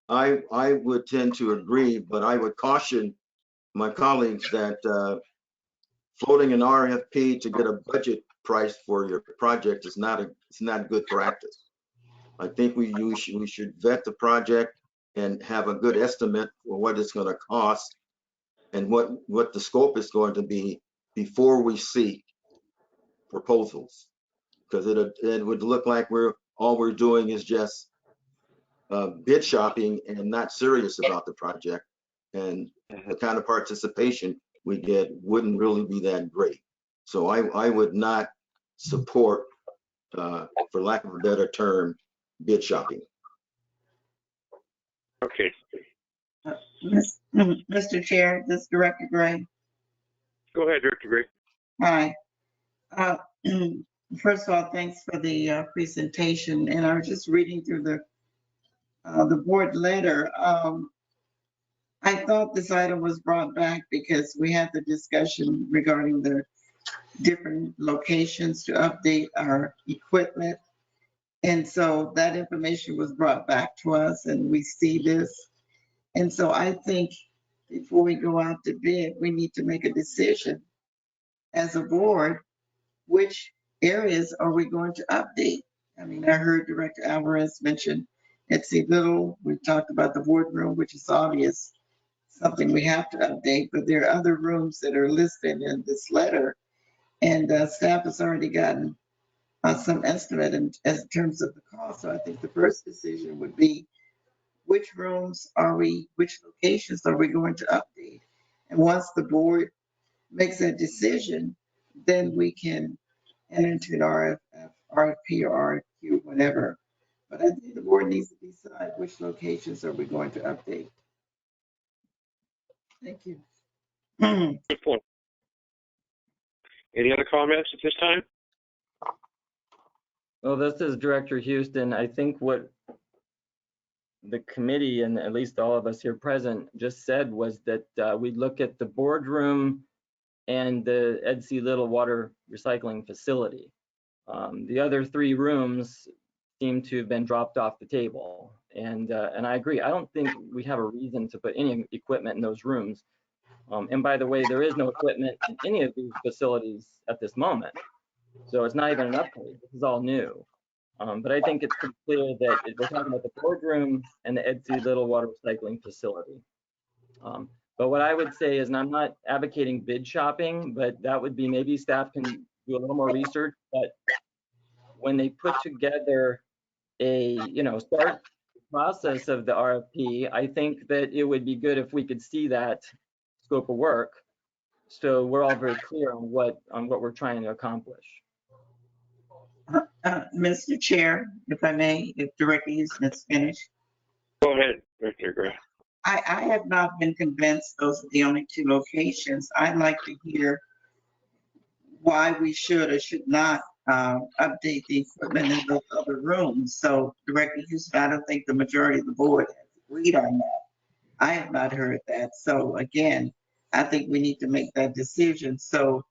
I would tend to agree, but I would caution my colleagues that floating an RFP to get a budget price for your project is not good practice. I think we should vet the project and have a good estimate for what it's going to cost and what the scope is going to be before we seek proposals, because it would look like all we're doing is just bid shopping and not serious about the project, and the kind of participation we get wouldn't really be that great. So I would not support, for lack of a better term, bid shopping. Okay. Mr. Chair, this is Director Gray. Go ahead, Director Gray. Hi. Uh, First of all, thanks for the presentation. And I was just reading through the board letter. I thought this item was brought back because we had the discussion regarding the different locations to update our equipment. And so that information was brought back to us and we see this. And so I think before we go out to bid, we need to make a decision as a board, which areas are we going to update? I mean, I heard Director Alvarez mention Etsy Little. We've talked about the boardroom, which is obvious, something we have to update, but there are other rooms that are listed in this letter. And staff has already gotten some estimate as in terms of the cost. So I think the first decision would be which locations are we going to update? And once the board makes that decision, then we can enter into an RFP or RFQ, whatever. But I think the board needs to decide which locations are we going to update. Thank you. Good point. Any other comments at this time? Well, this is Director Houston. I think what the committee and at least all of us here present just said was that we'd look at the boardroom and the Ed C. Little water recycling facility. The other three rooms seem to have been dropped off the table. And I agree. I don't think we have a reason to put any equipment in those rooms. And by the way, there is no equipment in any of these facilities at this moment. So it's not even an upgrade. This is all new. But I think it's pretty clear that we're talking about the boardroom and the Ed C. Little water recycling facility. But what I would say is, and I'm not advocating bid shopping, but that would be maybe staff can do a little more research. But when they put together a, start the process of the RFP, I think that it would be good if we could see that scope of work, so we're all very clear on what we're trying to accomplish. Mr. Chair, if I may, if Director Houston is finished. Go ahead, Director Gray. I have not been convinced those are the only two locations. I'd like to hear why we should or should not update the equipment in those other rooms. So Director Houston, I don't think the majority of the board has agreed on that. I have not heard that. So again, I think we need to make that decision. So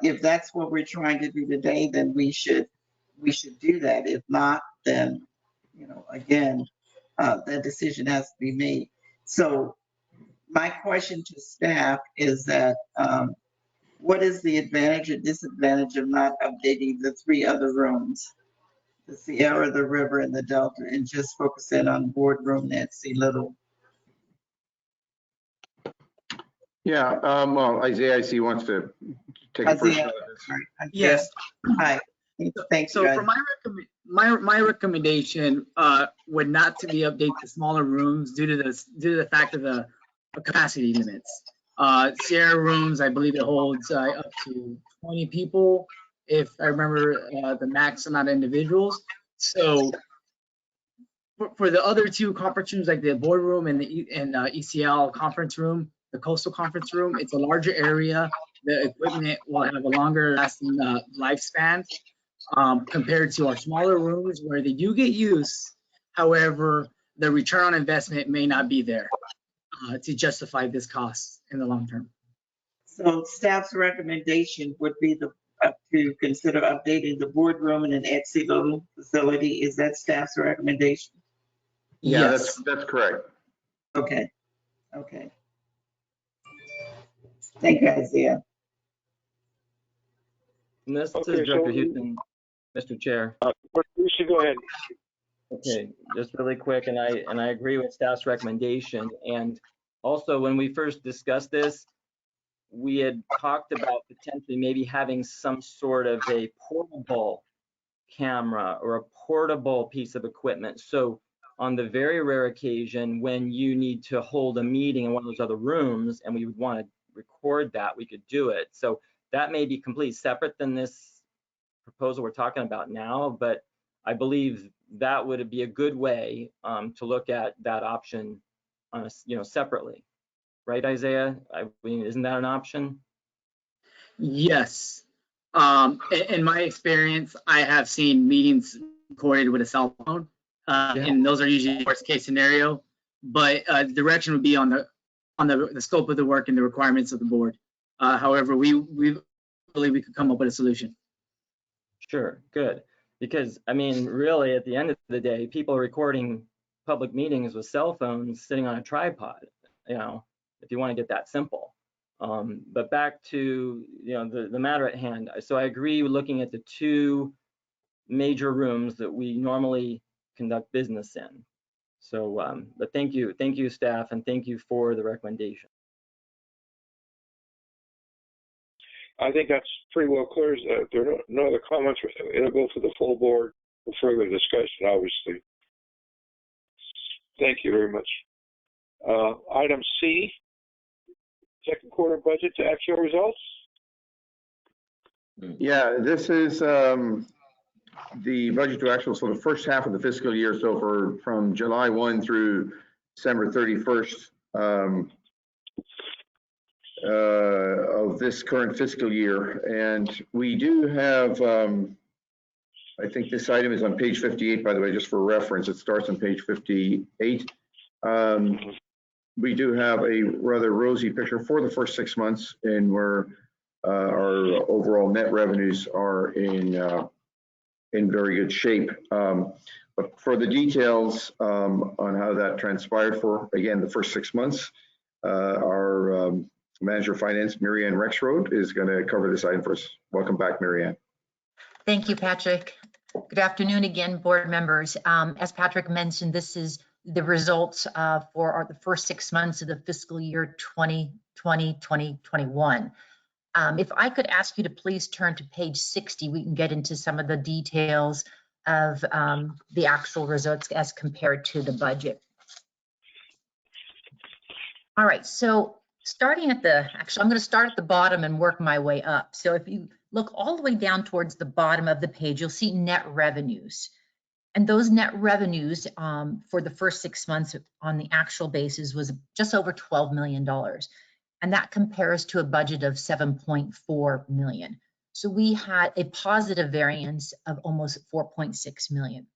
if that's what we're trying to do today, then we should do that. If not, then, again, that decision has to be made. So my question to staff is that what is the advantage or disadvantage of not updating the three other rooms, the Sierra, the River, and the Delta, and just focusing on boardroom at Sea Little? Yeah, well, Isaiah, I see wants to take a first shot at this. Yes. Hi. Thanks, So for my recommendation would not to be update the smaller rooms due to the fact of the capacity limits. Sierra rooms, I believe it holds up to 20 people, if I remember the max amount of individuals. So for the other two conference rooms, like the boardroom and the ECL conference room, the coastal conference room, it's a larger area. The equipment will have a longer lasting lifespan compared to our smaller rooms where they do get use. However, the return on investment may not be there to justify this cost in the long term. So staff's recommendation would be to consider updating the boardroom in an Etsy Little facility. Is that staff's recommendation? Yeah, Yes. that's correct. Okay. Thank you, Isaiah. And this Okay, is Director so- Houston, Mr. Chair. You should go ahead. Okay, just really quick, and I agree with staff's recommendation. And also, when we first discussed this, we had talked about potentially maybe having some sort of a portable camera or a portable piece of equipment. So on the very rare occasion when you need to hold a meeting in one of those other rooms and we would want to record that, we could do it. So that may be completely separate than this proposal we're talking about now, but I believe that would be a good way to look at that option on separately. Right, Isaiah? I mean, isn't that an option? Yes. In my experience, I have seen meetings recorded with a cell phone, and those are usually worst case scenario. But direction would be on the scope of the work and the requirements of the board. However, we believe we could come up with a solution. Sure, good. Because I mean, really, at the end of the day, people are recording public meetings with cell phones sitting on a tripod, you know, if you want to get that simple. But back to, you know, the matter at hand. So I agree with looking at the two major rooms that we normally conduct business in. So, but thank you, staff, and thank you for the recommendation. I think that's pretty well clear. If there are no other comments, it'll go to the full board for further discussion, obviously. Thank you very much. Item C, second quarter budget to actual results. Yeah, this is the budget to actuals for the first half of the fiscal year. So from July 1 through December 31st of this current fiscal year. And we do have, I think this item is on page 58, by the way, just for reference. It starts on page 58. We do have a rather rosy picture for the first 6 months, and where our overall net revenues are in very good shape. But for the details on how that transpired for, again, the first 6 months, our Manager of Finance, Marianne Rexroad, is going to cover this item for us. Welcome back, Marianne. Thank you, Patrick. Good afternoon again, board members. As Patrick mentioned, this is the results for the first 6 months of the fiscal year 2020-2021. If I could ask you to please turn to page 60, we can get into some of the details of the actual results as compared to the budget. All right, so starting at actually, I'm going to start at the bottom and work my way up. So if you look all the way down towards the bottom of the page, you'll see net revenues. And those net revenues for the first 6 months on the actual basis was just over $12 million. And that compares to a budget of $7.4 million. So we had a positive variance of almost $4.6 million.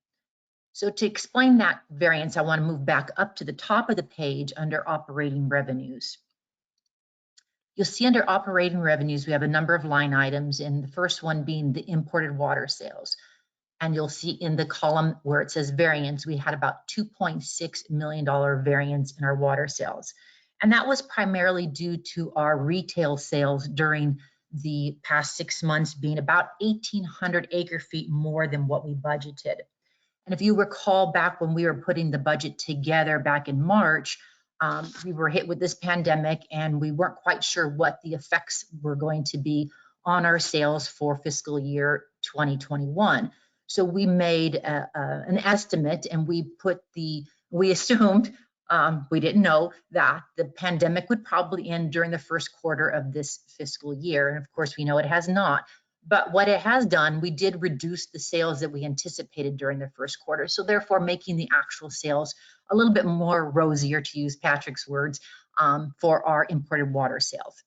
So to explain that variance, I want to move back up to the top of the page under operating revenues. You'll see under operating revenues, we have a number of line items, and the first one being the imported water sales. And you'll see in the column where it says variance, we had about $2.6 million variance in our water sales. And that was primarily due to our retail sales during the past 6 months being about 1,800 acre feet more than what we budgeted. And if you recall back when we were putting the budget together back in March, we were hit with this pandemic and we weren't quite sure what the effects were going to be on our sales for fiscal year 2021. So we made an estimate, and we assumed, we didn't know that the pandemic would probably end during the first quarter of this fiscal year. And of course, we know it has not. But what it has done, we did reduce the sales that we anticipated during the first quarter. So therefore, making the actual sales a little bit more rosier, to use Patrick's words, for our imported water sales.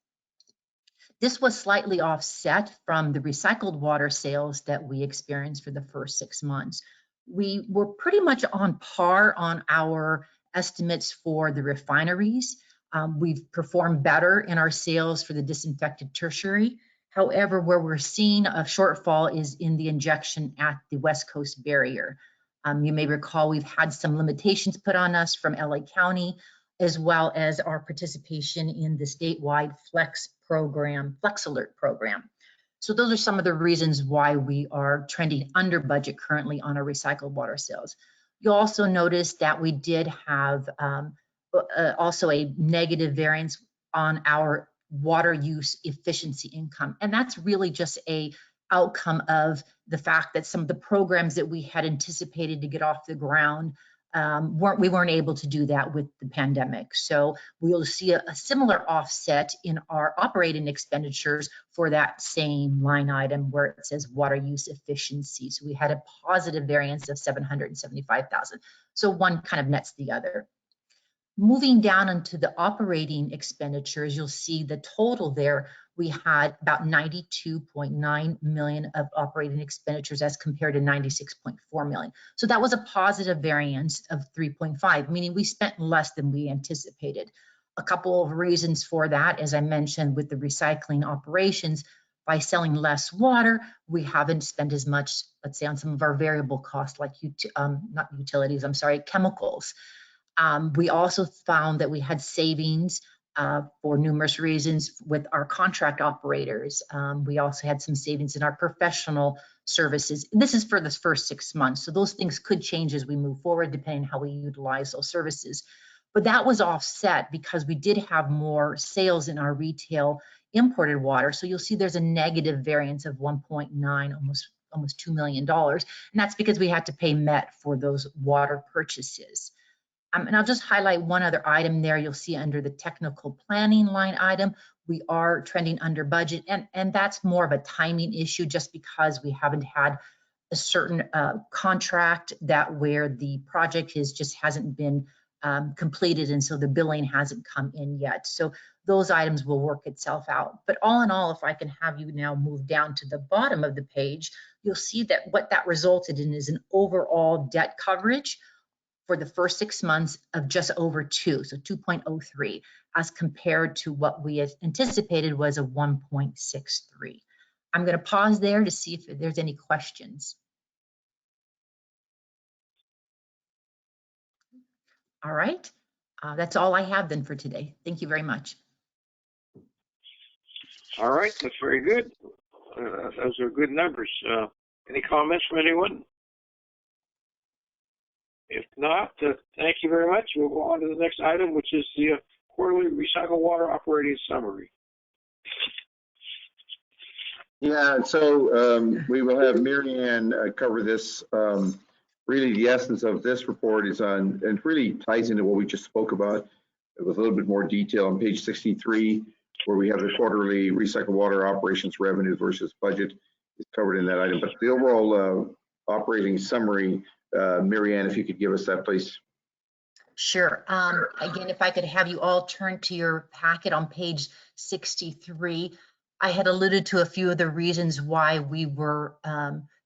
This was slightly offset from the recycled water sales that we experienced for the first 6 months. We were pretty much on par on our estimates for the refineries. We've performed better in our sales for the disinfected tertiary. However, where we're seeing a shortfall is in the injection at the West Coast barrier. You may recall we've had some limitations put on us from LA County, as well as our participation in the statewide Flex Alert program. So those are some of the reasons why we are trending under budget currently on our recycled water sales. You'll also notice that we did have also a negative variance on our water use efficiency income. And that's really just a outcome of the fact that some of the programs that we had anticipated to get off the ground, we weren't able to do that with the pandemic. So we'll see a similar offset in our operating expenditures for that same line item where it says water use efficiency. So we had a positive variance of $775,000. So one kind of nets the other. Moving down into the operating expenditures, you'll see the total there. We had about 92.9 million of operating expenditures as compared to 96.4 million. So that was a positive variance of 3.5, meaning we spent less than we anticipated. A couple of reasons for that, as I mentioned, with the recycling operations, by selling less water, we haven't spent as much, let's say, on some of our variable costs, like not utilities, I'm sorry, chemicals. We also found that we had savings for numerous reasons with our contract operators. We also had some savings in our professional services. This is for the first 6 months, so those things could change as we move forward, depending on how we utilize those services. But that was offset because we did have more sales in our retail imported water. So you'll see there's a negative variance of 1.9, almost $2 million. And that's because we had to pay MET for those water purchases. And I'll just highlight one other item there. You'll see under the technical planning line item, we are trending under budget. And that's more of a timing issue just because we haven't had a certain contract that where the project hasn't been completed. And so the billing hasn't come in yet. So those items will work itself out. But all in all, if I can have you now move down to the bottom of the page, you'll see that what that resulted in is an overall debt coverage for the first 6 months of just over 2, so 2.03, as compared to what we had anticipated was a 1.63. I'm going to pause there to see if there's any questions. All right, that's all I have then for today. Thank you very much. All right, that's very good. Those are good numbers. Any comments from anyone? If not, thank you very much. We'll go on to the next item, which is the quarterly recycled water operating summary. Yeah, so we will have Mary Ann cover this. Really, the essence of this report is on, and really ties into what we just spoke about with a little bit more detail on page 63, where we have the quarterly recycled water operations revenue versus budget is covered in that item. But the overall operating summary, Mary Ann, if you could give us that, please. Sure. Again, if I could have you all turn to your packet on page 63, I had alluded to a few of the reasons why we were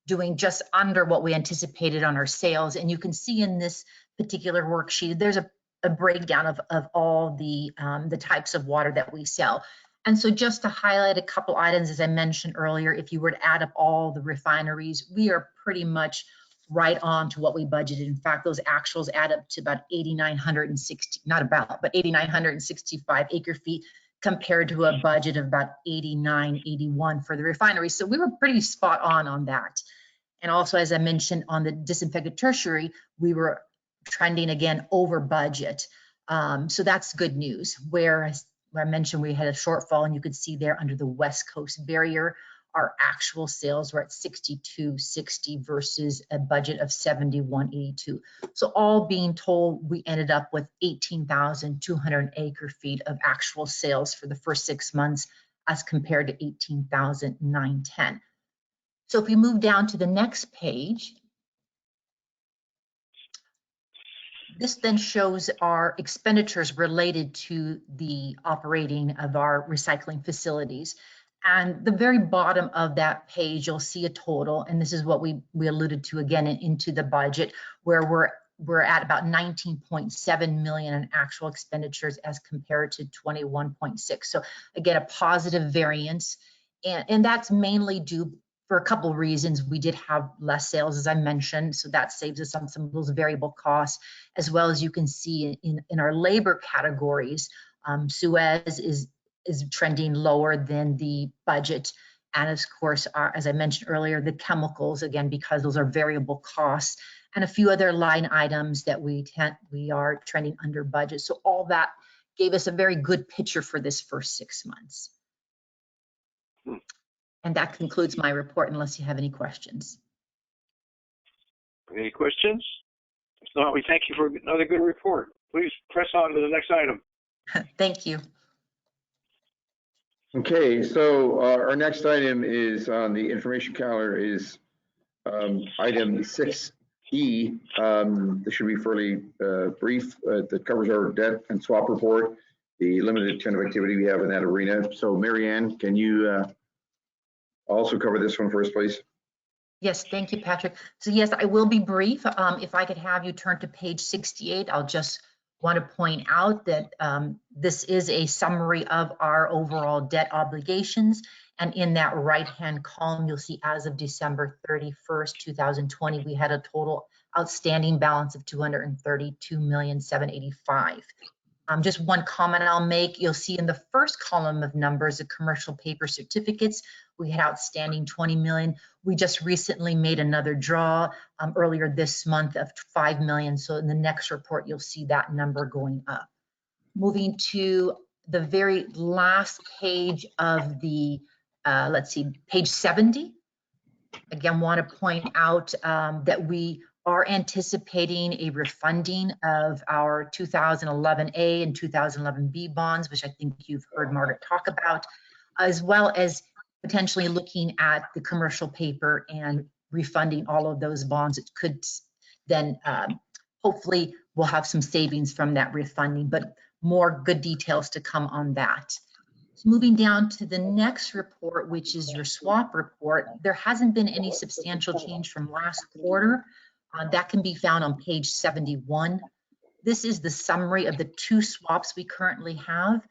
doing just under what we anticipated on our sales. And you can see in this particular worksheet, there's a breakdown of all the types of water that we sell. And so just to highlight a couple items, as I mentioned earlier, if you were to add up all the refineries, we are pretty much right on to what we budgeted. In fact, those actuals add up to about 8,960, not about, but 8,965 acre feet compared to a budget of about 8,981 for the refinery. So we were pretty spot on that. And also, as I mentioned, on the disinfected tertiary, we were trending again over budget. So that's good news. Whereas I mentioned we had a shortfall, and you could see there under the West Coast barrier, our actual sales were at 62.60 versus a budget of 71.82. So all being told, we ended up with 18,200 acre feet of actual sales for the first 6 months as compared to 18,910. So if we move down to the next page, this then shows our expenditures related to the operating of our recycling facilities. And the very bottom of that page, you'll see a total, and this is what we alluded to again into the budget, where we're at about 19.7 million in actual expenditures as compared to 21.6. So again, a positive variance, and that's mainly due for a couple of reasons. We did have less sales, as I mentioned, so that saves us on some of those variable costs, as well as you can see in our labor categories. Suez is trending lower than the budget. And of course, as I mentioned earlier, the chemicals, again, because those are variable costs, and a few other line items that we are trending under budget. So all that gave us a very good picture for this first 6 months. And that concludes my report, unless you have any questions. Any questions? If not, we thank you for another good report. Please press on to the next item. Thank you. Okay, so our next item is on the information calendar is item 6 E, this should be fairly brief. That covers our debt and swap report, the limited kind of activity we have in that arena. So Marianne, can you also cover this one for us, please? Yes, thank you, Patrick. So yes, I will be brief. If I could have you turn to page 68, I'll just want to point out that this is a summary of our overall debt obligations. And in that right-hand column, you'll see as of December 31st, 2020, we had a total outstanding balance of $232,785,000. Just one comment I'll make, you'll see in the first column of numbers, the commercial paper certificates, we had outstanding 20 million. We just recently made another draw earlier this month of 5 million. So in the next report, you'll see that number going up. Moving to the very last page of the, let's see, page 70. Again, want to point out that we are anticipating a refunding of our 2011A and 2011B bonds, which I think you've heard Margaret talk about, as well as potentially looking at the commercial paper and refunding all of those bonds. It could then hopefully we'll have some savings from that refunding, but more good details to come on that. So moving down to the next report, which is your swap report, there hasn't been any substantial change from last quarter. That can be found on page 71. This is the summary of the 2 swaps we currently have.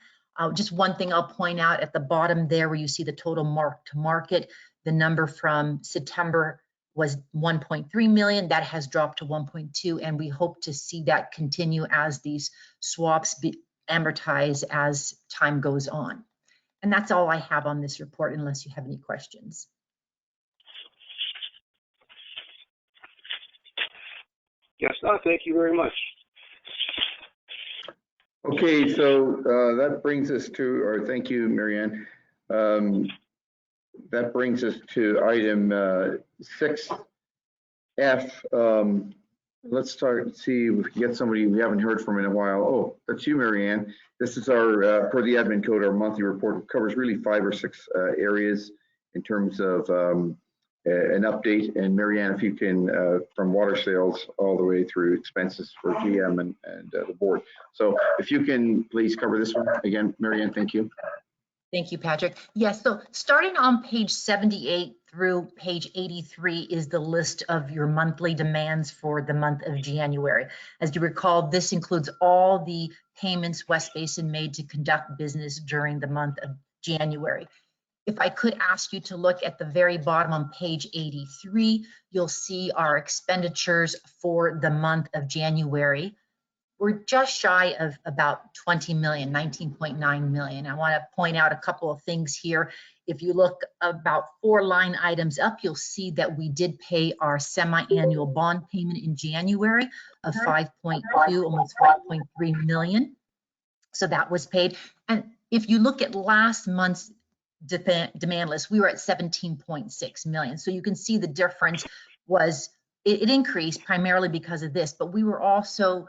Just one thing I'll point out at the bottom there where you see the total mark to market, the number from September was 1.3 million. That has dropped to 1.2, and we hope to see that continue as these swaps be amortized as time goes on. And that's all I have on this report, unless you have any questions. Yes, no, thank you very much. Okay, so that brings us to, or thank you, Marianne. That brings us to item 6F. Let's start, see if we can get somebody we haven't heard from in a while. Oh, that's you, Marianne. This is our, per the admin code, our monthly report. It covers really 5 or 6 areas in terms of an update. And Marianne, if you can, from water sales all the way through expenses for GM and the board. So if you can please cover this one again, Marianne, thank you. Thank you, Patrick. Yes, so starting on page 78 through page 83 is the list of your monthly demands for the month of January. As you recall, this includes all the payments West Basin made to conduct business during the month of January. If I could ask you to look at the very bottom on page 83, you'll see our expenditures for the month of January. We're just shy of about 20 million, 19.9 million. I want to point out a couple of things here. If you look about 4 line items up, you'll see that we did pay our semi-annual bond payment in January of 5.2, almost 5.3 million. So that was paid. And if you look at last month's demand list, we were at 17.6 million. So you can see the difference was, it increased primarily because of this, but we were also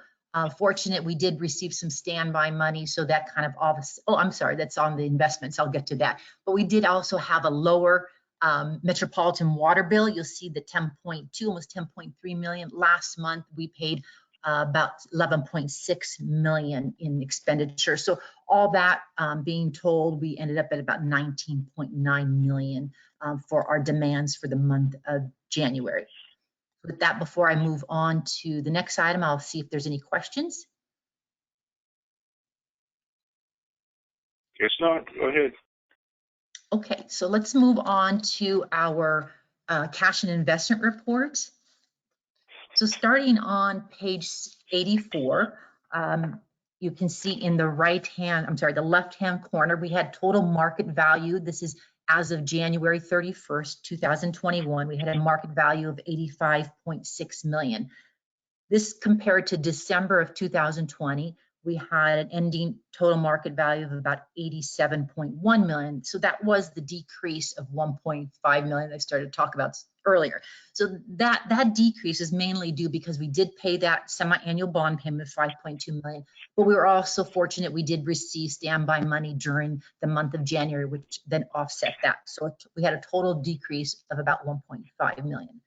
fortunate we did receive some standby money, so that kind of obvious. Oh, I'm sorry, that's on the investments. I'll get to that. But we did also have a lower metropolitan water bill. You'll see the 10.2, almost 10.3 million. Last month we paid about 11.6 million in expenditure. So all that being told, we ended up at about 19.9 million for our demands for the month of January. With that, before I move on to the next item, I'll see if there's any questions. Guess not. Go ahead. Okay, so let's move on to our cash and investment report. So starting on page 84, you can see in the the left-hand corner, we had total market value. This is as of January 31st, 2021, we had a market value of 85.6 million. This compared to December of 2020, we had an ending total market value of about 87.1 million. So that was the decrease of 1.5 million I started to talk about earlier. So that decrease is mainly due because we did pay that semi-annual bond payment of 5.2 million, but we were also fortunate we did receive standby money during the month of January, which then offset that. So we had a total decrease of about 1.5 million.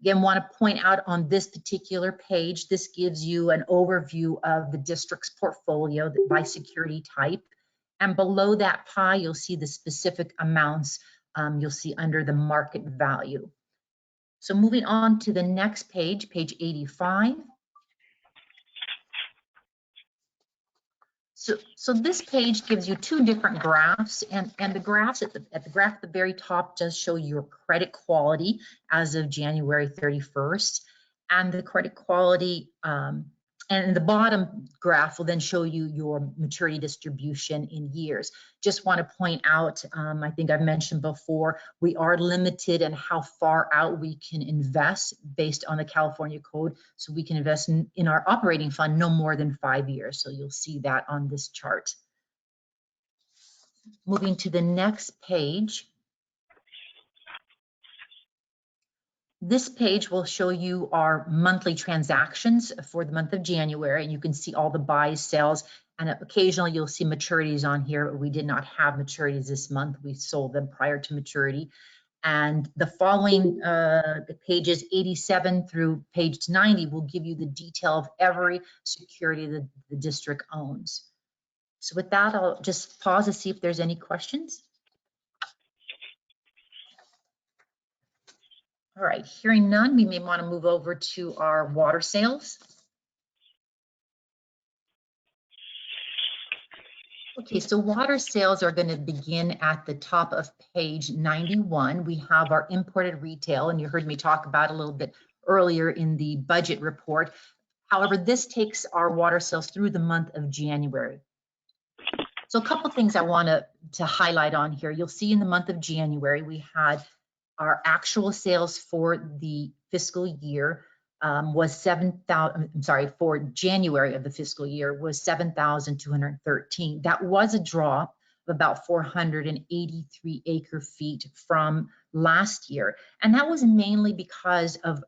Again, want to point out on this particular page, this gives you an overview of the district's portfolio by security type. And below that pie, you'll see the specific amounts you'll see under the market value. So moving on to the next page, page 85. So this page gives you two different graphs, and the graphs at the graph at the very top does show your credit quality as of January 31st, and the credit quality and the bottom graph will then show you your maturity distribution in years. Just want to point out, I think I've mentioned before, we are limited in how far out we can invest based on the California code. So we can invest in our operating fund no more than 5 years. So you'll see that on this chart. Moving to the next page. This page will show you our monthly transactions for the month of January, and you can see all the buys, sales, and occasionally you'll see maturities on here. We did not have maturities this month. We sold them prior to maturity. And the following pages 87 through page 90 will give you the detail of every security that the district owns. So with that, I'll just pause to see if there's any questions. All right, hearing none, we may want to move over to our water sales. Okay, so water sales are going to begin at the top of page 91. We have our imported retail, and you heard me talk about it a little bit earlier in the budget report. However, this takes our water sales through the month of January. So a couple things I want to highlight on here. You'll see in the month of January, we had our actual sales for the fiscal year was 7,000, I'm sorry, for January of the fiscal year was 7,213. That was a drop of about 483 acre feet from last year. And that was mainly because of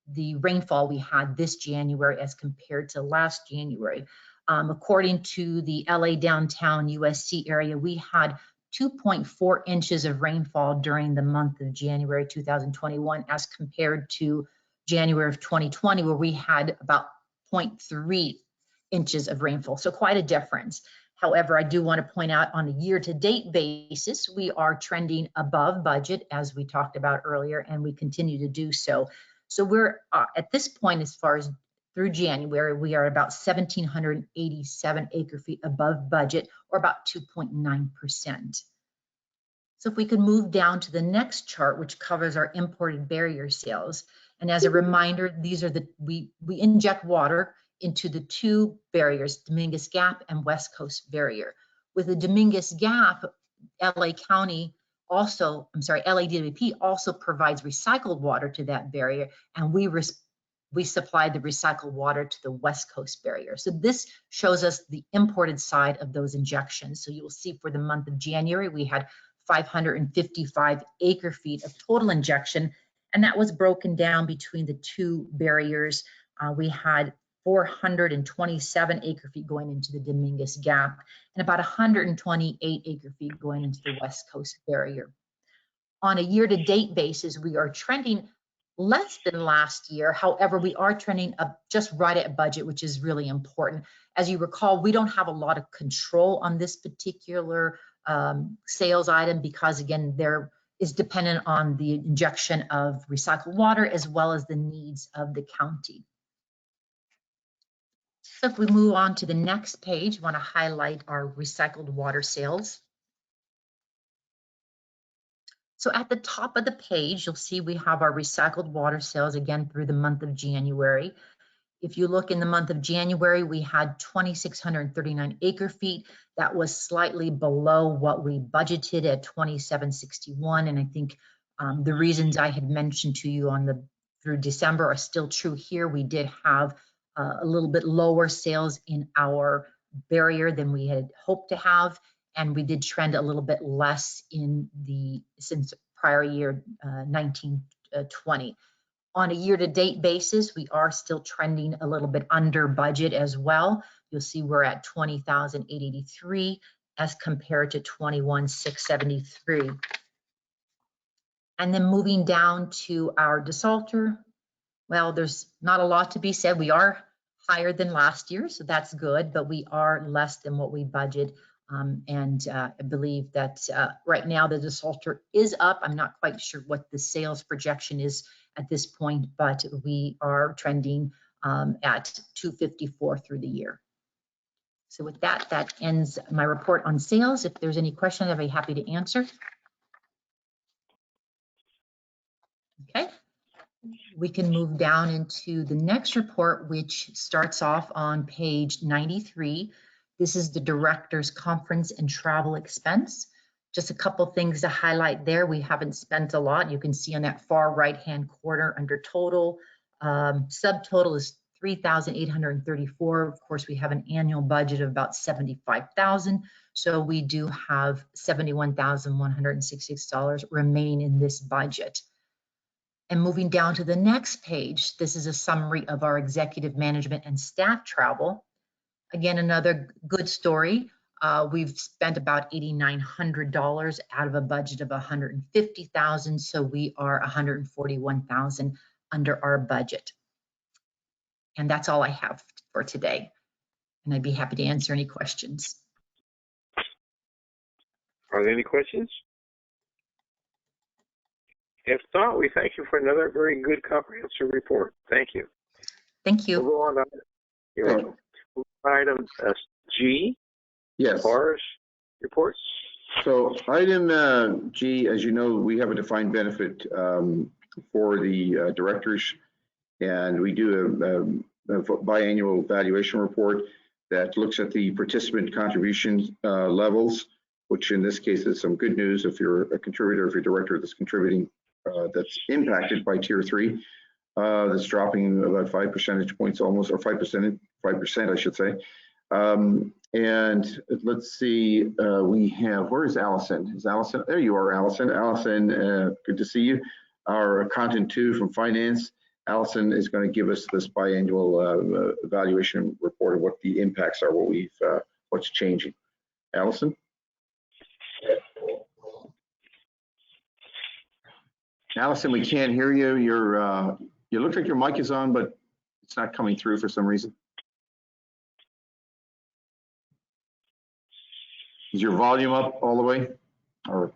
the rainfall we had this January as compared to last January. According to the LA downtown USC area, we had 2.4 inches of rainfall during the month of January 2021 as compared to January of 2020, where we had about 0.3 inches of rainfall. So quite a difference. However, I do want to point out on a year-to-date basis, we are trending above budget, as we talked about earlier, and we continue to do so. So we're at this point, as far as through January, we are about 1,787 acre feet above budget, or about 2.9%. So if we could move down to the next chart, which covers our imported barrier sales. And as a reminder, these are we inject water into the two barriers, Dominguez Gap and West Coast Barrier. With the Dominguez Gap, LA County also, LADWP also provides recycled water to that barrier, and we supply the recycled water to the West Coast Barrier. So this shows us the imported side of those injections. So you will see for the month of January, we had 555 acre feet of total injection, and that was broken down between the two barriers. We had 427 acre feet going into the Dominguez Gap and about 128 acre feet going into the West Coast Barrier. On a year-to-date basis, we are trending less than last year. However, we are trending up just right at budget, which is really important. As you recall, we don't have a lot of control on this particular sales item because, again, there is dependent on the injection of recycled water as well as the needs of the county. So if we move on to the next page, I want to highlight our recycled water sales. So at the top of the page, you'll see we have our recycled water sales again through the month of January. If you look in the month of January, we had 2,639 acre feet. That was slightly below what we budgeted at 2,761. And I think the reasons I had mentioned to you through December are still true here. We did have a little bit lower sales in our barrier than we had hoped to have. And we did trend a little bit less since prior year 1920. On a year-to-date basis, we are still trending a little bit under budget as well. You'll see we're at 20,883 as compared to 21,673. And then moving down to our desalter, well, there's not a lot to be said. We are higher than last year, so that's good, but we are less than what we budget. I believe that right now the desalter is up. I'm not quite sure what the sales projection is at this point, but we are trending at 254 through the year. So with that, that ends my report on sales. If there's any questions, I'd be happy to answer. Okay. We can move down into the next report, which starts off on page 93. This is the director's conference and travel expense. Just a couple things to highlight there. We haven't spent a lot. You can see on that far right-hand corner under total, subtotal is 3,834. Of course, we have an annual budget of about 75,000. So we do have $71,166 remaining in this budget. And moving down to the next page, this is a summary of our executive management and staff travel. Again, another good story. We've spent about $8,900 out of a budget of $150,000, so we are $141,000 under our budget. And that's all I have for today. And I'd be happy to answer any questions. Are there any questions? If not, we thank you for another very good comprehensive report. Thank you. Thank you. We'll go on to, you're welcome. Item G. Yes. PARS reports. So item G, as you know, we have a defined benefit for the directors, and we do a biannual valuation report that looks at the participant contribution levels, which in this case is some good news if you're a contributor, if you're a director that's contributing, that's impacted by tier 3. That's dropping about 5 percentage points almost, or 5%, I should say. And let's see, we have, where is Allison? Is Allison, there you are, Allison. Allison, good to see you. Our accountant 2 from finance. Allison is going to give us this biannual evaluation report of what the impacts are, what we've, what's changing. Allison? Allison, we can't hear you. You're, you look like your mic is on, but it's not coming through for some reason. Is your volume up all the way? Or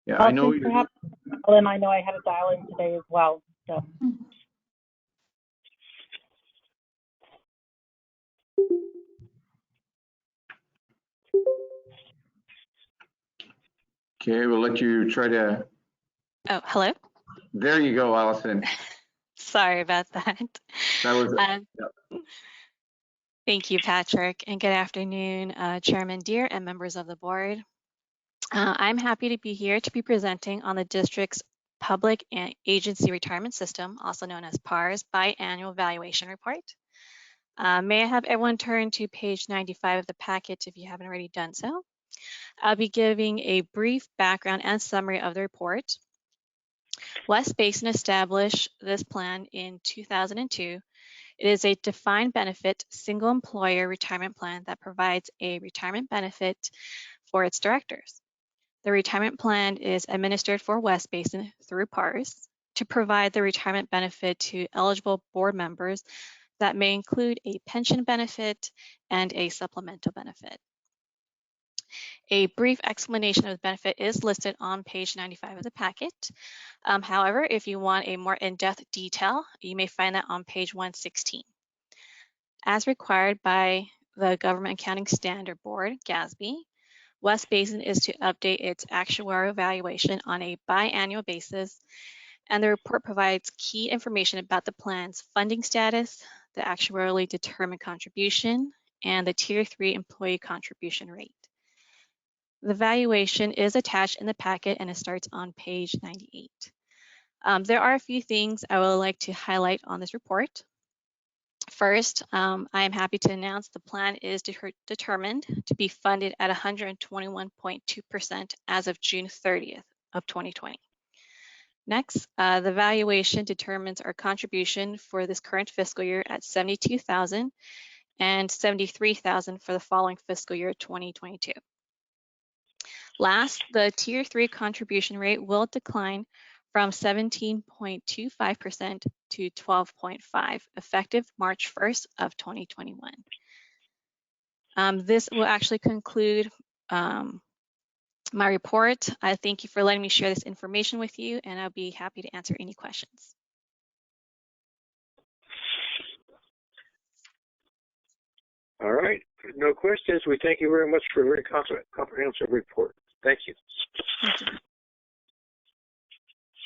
yeah, I know. Perhaps, and I know I had to dial in today as well. So. Okay, we'll let you try to. Oh, hello. There you go, Allison. Sorry about that. That was yeah. Thank you, Patrick, and good afternoon, Chairman Deere and members of the board. I'm happy to be here to be presenting on the district's Public and Agency Retirement System, also known as PARS, biannual valuation report. May I have everyone turn to page 95 of the packet if you haven't already done so. I'll be giving a brief background and summary of the report. West Basin established this plan in 2002. It is a defined benefit single employer retirement plan that provides a retirement benefit for its directors. The retirement plan is administered for West Basin through PARS to provide the retirement benefit to eligible board members that may include a pension benefit and a supplemental benefit. A brief explanation of the benefit is listed on page 95 of the packet. However, if you want a more in-depth detail, you may find that on page 116. As required by the Government Accounting Standard Board, GASB, West Basin is to update its actuarial valuation on a biannual basis, and the report provides key information about the plan's funding status, the actuarially determined contribution, and the Tier 3 employee contribution rate. The valuation is attached in the packet and it starts on page 98. There are a few things I would like to highlight on this report. First, I am happy to announce the plan is determined to be funded at 121.2% as of June 30th of 2020. Next, the valuation determines our contribution for this current fiscal year at $72,000 and $73,000 for the following fiscal year 2022. Last, the Tier 3 contribution rate will decline from 17.25% to 12.5%, effective March 1st of 2021. This will actually conclude my report. I thank you for letting me share this information with you, and I'll be happy to answer any questions. All right. No questions. We thank you very much for a very comprehensive report. Thank you. Thank you.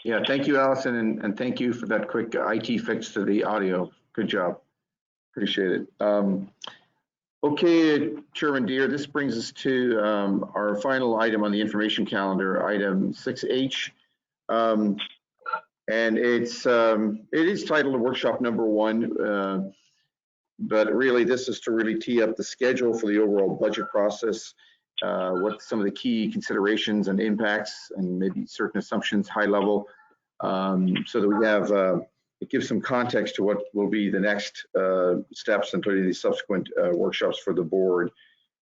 Yeah, thank you, Allison, and thank you for that quick IT fix to the audio. Good job. Appreciate it. Okay, Chairman Deere, this brings us to our final item on the information calendar, item 6H. And it is titled Workshop Number 1, but really this is to really tee up the schedule for the overall budget process, what some of the key considerations and impacts and maybe certain assumptions high level, so that we have, it gives some context to what will be the next steps and the subsequent workshops for the board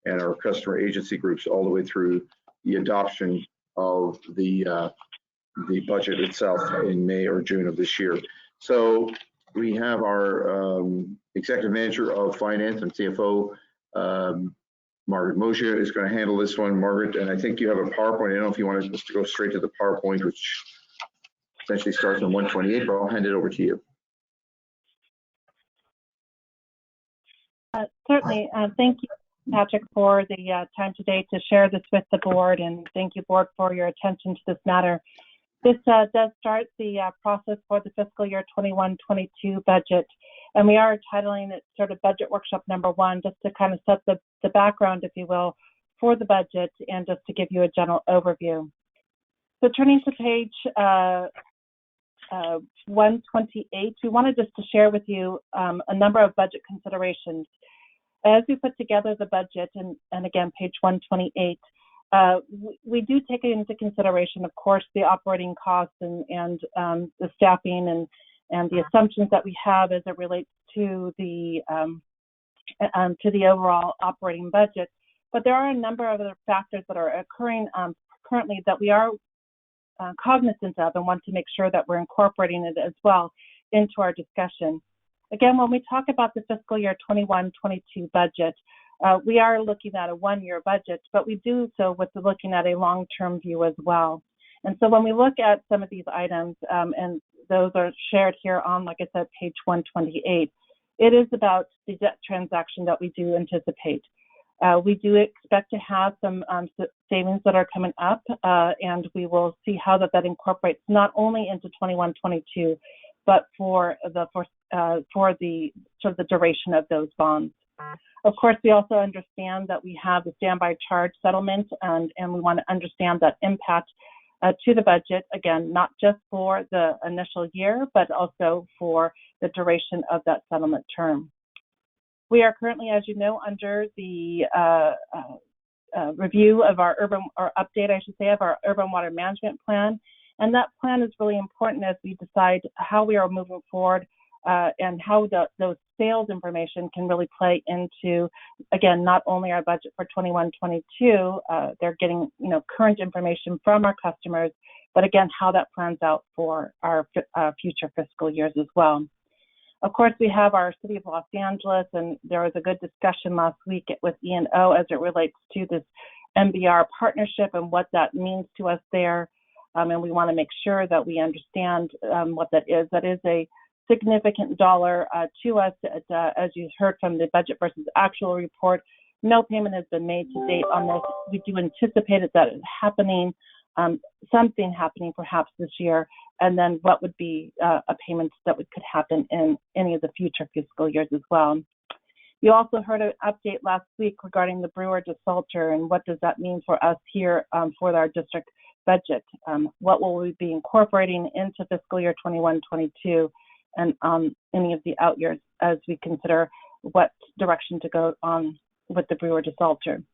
and our customer agency groups all the way through the adoption of the budget itself in May or June of this year. So we have our Executive Manager of Finance and CFO, Margaret Mosier, is going to handle this one. Margaret, and I think you have a PowerPoint. I don't know if you want us to go straight to the PowerPoint, which essentially starts on 128, but I'll hand it over to you. Certainly. Thank you, Patrick, for the time today to share this with the board, and thank you, board, for your attention to this matter. This does start the process for the fiscal year 21-22 budget, and we are titling it sort of Budget Workshop Number 1, just to kind of set the background, if you will, for the budget and just to give you a general overview. So turning to page 128, we wanted just to share with you a number of budget considerations. As we put together the budget, and again, page 128, we do take into consideration, of course, the operating costs and the staffing and the assumptions that we have as it relates to the overall operating budget. But there are a number of other factors that are occurring currently that we are cognizant of and want to make sure that we're incorporating it as well into our discussion. Again, when we talk about the fiscal year 21-22 budget, we are looking at a one-year budget, but we do so with looking at a long-term view as well. And so when we look at some of these items, and those are shared here on, like I said, page 128, it is about the debt transaction that we do anticipate. We do expect to have some savings that are coming up, and we will see how that incorporates not only into 21-22, but for the sort of the duration of those bonds. Of course, we also understand that we have the standby charge settlement, and we want to understand that impact to the budget, again, not just for the initial year, but also for the duration of that settlement term. We are currently, as you know, under the review of our update, I should say, of our urban water management plan. And that plan is really important as we decide how we are moving forward and how those sales information can really play into, again, not only our budget for 21-22, they're getting, current information from our customers, but again, how that plans out for our future fiscal years as well. Of course, we have our City of Los Angeles, and there was a good discussion last week with E&O as it relates to this MBR partnership and what that means to us there. And we want to make sure that we understand what that is. That is a significant dollar to us. As you heard from the budget versus actual report, no payment has been made to date on this. We do anticipate that it's happening, something happening perhaps this year, and then what would be a payment that could happen in any of the future fiscal years as well. You also heard an update last week regarding the brewer desalter and what does that mean for us here for our district budget. What will we be incorporating into fiscal year 21-22 and any of the out years as we consider what direction to go on with the brewer desalter.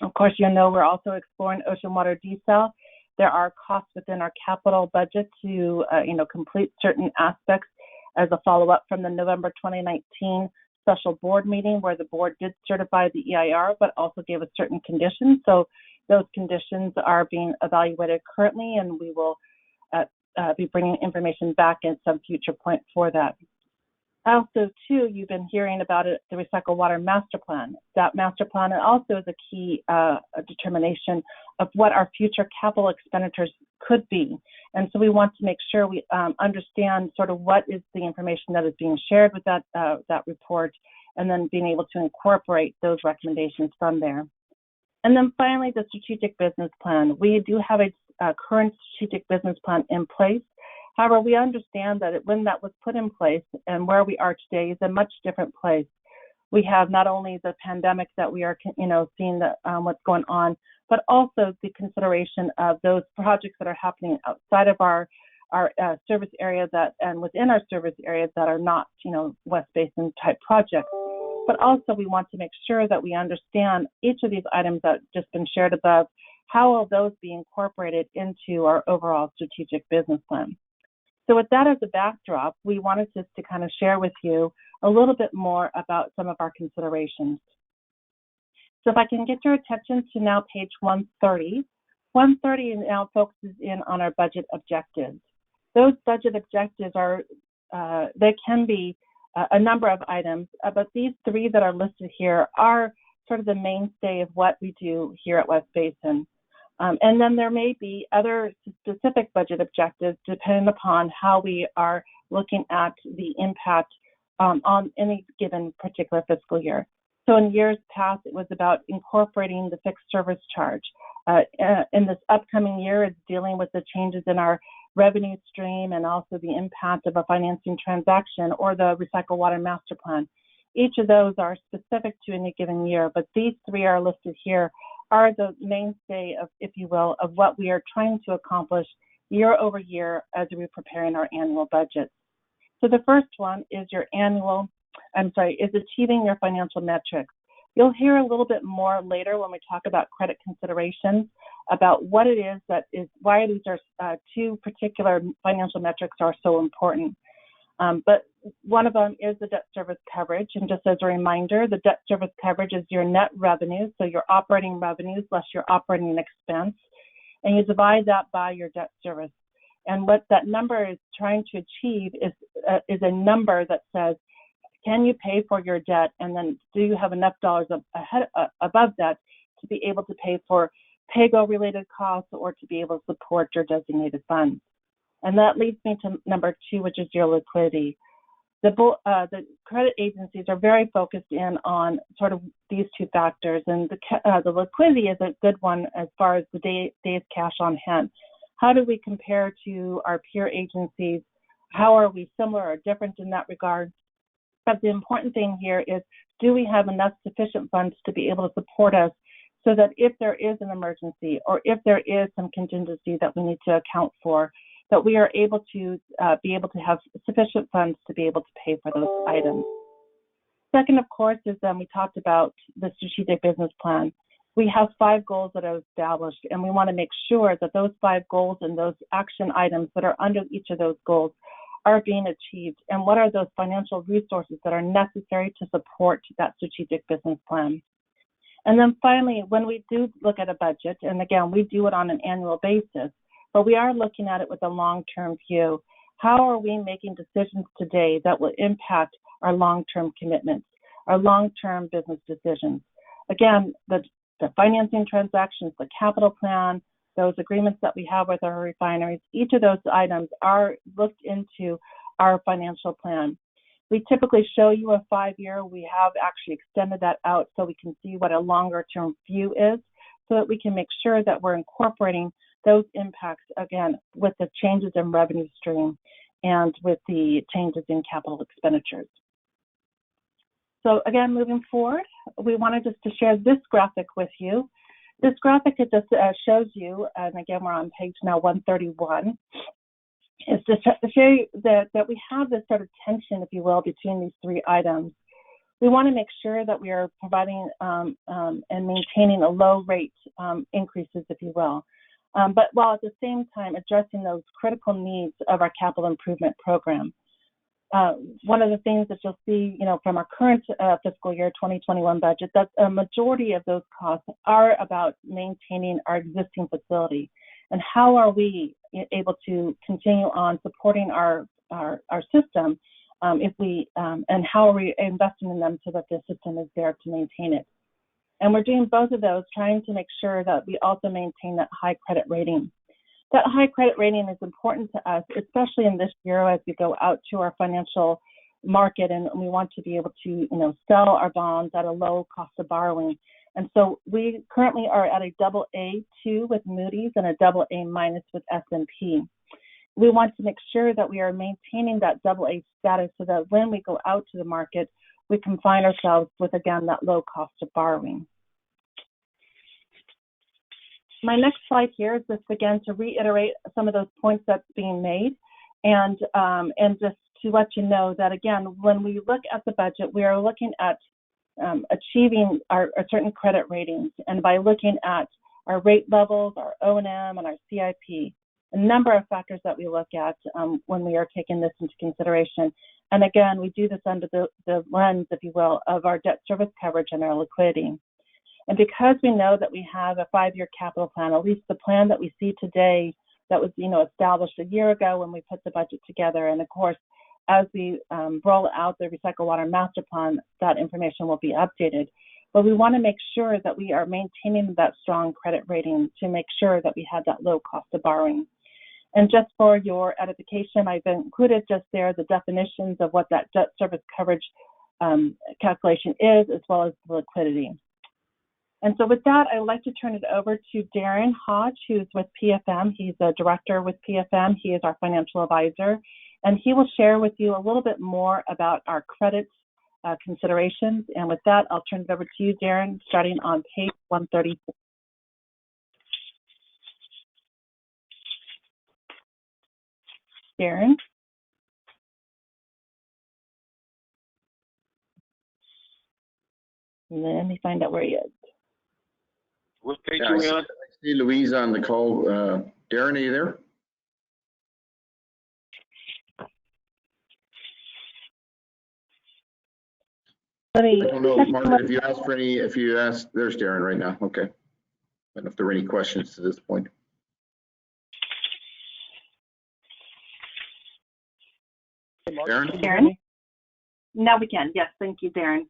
Of course, we're also exploring ocean water desal. There are costs within our capital budget to complete certain aspects as a follow-up from the November 2019 special board meeting where the board did certify the EIR, but also gave us certain conditions. So Those conditions are being evaluated currently, and we will be bringing information back at some future point for that. Also, too, you've been hearing about it, the Recycle Water Master Plan. That master plan also is a key determination of what our future capital expenditures could be. And so we want to make sure we understand sort of what is the information that is being shared with that report, and then being able to incorporate those recommendations from there. And then finally, the strategic business plan. We do have a current strategic business plan in place. However, we understand that when that was put in place and where we are today is a much different place. We have not only the pandemic that we are, seeing that what's going on, but also the consideration of those projects that are happening outside of our service area and within our service areas that are not, West Basin type projects. But also we want to make sure that we understand each of these items that have just been shared above, how will those be incorporated into our overall strategic business plan. So with that as a backdrop, we wanted just to kind of share with you a little bit more about some of our considerations. So if I can get your attention to now page 130. 130 now focuses in on our budget objectives. Those budget objectives are, they can be a number of items, but these three that are listed here are sort of the mainstay of what we do here at West Basin. And then there may be other specific budget objectives depending upon how we are looking at the impact on any given particular fiscal year. So in years past, it was about incorporating the fixed service charge. In this upcoming year, it's dealing with the changes in our revenue stream and also the impact of a financing transaction or the Recycle Water Master Plan. Each of those are specific to any given year, but these three are listed here are the mainstay of, if you will, of what we are trying to accomplish year over year as we're preparing our annual budget. So the first one is is achieving your financial metrics. You'll hear a little bit more later when we talk about credit considerations about what it is that is, why these are two particular financial metrics are so important. But one of them is the debt service coverage. And just as a reminder, the debt service coverage is your net revenue, so your operating revenues less your operating expense. And you divide that by your debt service. And what that number is trying to achieve is a number that says, can you pay for your debt? And then do you have enough dollars above that to be able to pay for Paygo related costs or to be able to support your designated funds? And that leads me to number two, which is your liquidity. The credit agencies are very focused in on sort of these two factors, and the liquidity is a good one as far as the days cash on hand. How do we compare to our peer agencies? How are we similar or different in that regard? But the important thing here is, do we have enough sufficient funds to be able to support us so that if there is an emergency or if there is some contingency that we need to account for, that we are able to have sufficient funds to be able to pay for those items. Second, of course, is we talked about the strategic business plan. We have 5 goals that are established, and we want to make sure that those 5 goals and those action items that are under each of those goals are being achieved, and what are those financial resources that are necessary to support that strategic business plan. And then finally, when we do look at a budget, and again, we do it on an annual basis, but we are looking at it with a long-term view. How are we making decisions today that will impact our long-term commitments, our long-term business decisions? Again, the financing transactions, the capital plan, those agreements that we have with our refineries, each of those items are looked into our financial plan. We typically show you a 5-year. We have actually extended that out so we can see what a longer-term view is, so that we can make sure that we're incorporating those impacts, again, with the changes in revenue stream and with the changes in capital expenditures. So again, moving forward, we wanted just to share this graphic with you. This graphic, it just shows you, and again, we're on page now 131, is to show you that we have this sort of tension, if you will, between these 3 items. We want to make sure that we are providing and maintaining a low rate increases, if you will. But while at the same time addressing those critical needs of our capital improvement program. one of the things that you'll see, from our current fiscal year 2021 budget, that a majority of those costs are about maintaining our existing facility. And how are we able to continue on supporting our system and how are we investing in them so that the system is there to maintain it? And we're doing both of those, trying to make sure that we also maintain that high credit rating. That high credit rating is important to us, especially in this year as we go out to our financial market and we want to be able to, sell our bonds at a low cost of borrowing. And so we currently are at a AA2 with Moody's and a AA- with S&P. We want to make sure that we are maintaining that AA status so that when we go out to the market, we can find ourselves with, again, that low cost of borrowing. My next slide here is just, again, to reiterate some of those points that's being made and just to let you know that, again, when we look at the budget, we are looking at achieving our certain credit ratings. And by looking at our rate levels, our O&M, and our CIP, a number of factors that we look at when we are taking this into consideration. And again, we do this under the lens, if you will, of our debt service coverage and our liquidity. And because we know that we have a 5-year capital plan, at least the plan that we see today that was, established a year ago when we put the budget together. And of course, as we roll out the Recycle Water Master Plan, that information will be updated. But we want to make sure that we are maintaining that strong credit rating to make sure that we have that low cost of borrowing. And just for your edification, I've included just there the definitions of what that debt service coverage calculation is, as well as the liquidity. And so with that, I'd like to turn it over to Darren Hodge, who's with PFM. He's a director with PFM. He is our financial advisor. And he will share with you a little bit more about our credit considerations. And with that, I'll turn it over to you, Darren, starting on page 134. Darren? Let me find out where he is. What page are we on? I see Louise on the call. Darren, are you there? I don't know, Margaret, if you asked, there's Darren right now. Okay. I don't know if there were any questions to this point. Darren? Now we can. Yes, thank you, Darren.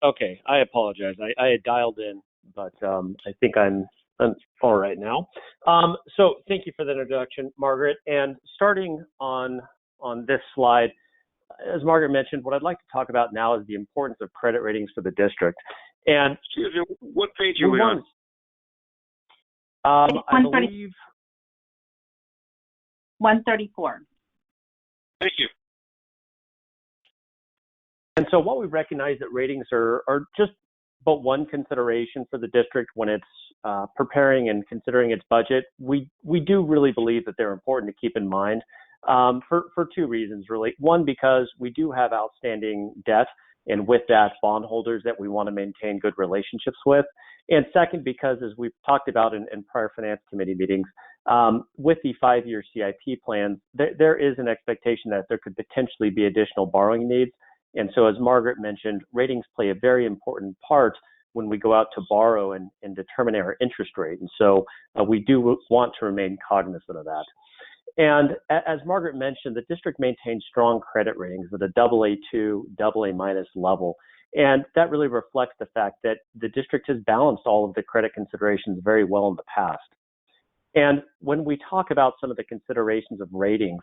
Okay, I apologize. I had dialed in, but I think I'm all right now. So thank you for the introduction, Margaret. And starting on this slide, as Margaret mentioned, what I'd like to talk about now is the importance of credit ratings for the district. And excuse me, what page are we on? I believe 134. Thank you. And so what we recognize that ratings are just but one consideration for the district when it's preparing and considering its budget. We do really believe that they're important to keep in mind for two reasons, really. One, because we do have outstanding debt, and with that, bondholders that we want to maintain good relationships with. And second, because as we've talked about in prior finance committee meetings, with the 5-year CIP plans, there is an expectation that there could potentially be additional borrowing needs. And so as Margaret mentioned, ratings play a very important part when we go out to borrow and determine our interest rate. And so we do want to remain cognizant of that. And as Margaret mentioned, the district maintains strong credit ratings at a AA2, AA- level. And that really reflects the fact that the district has balanced all of the credit considerations very well in the past. And when we talk about some of the considerations of ratings,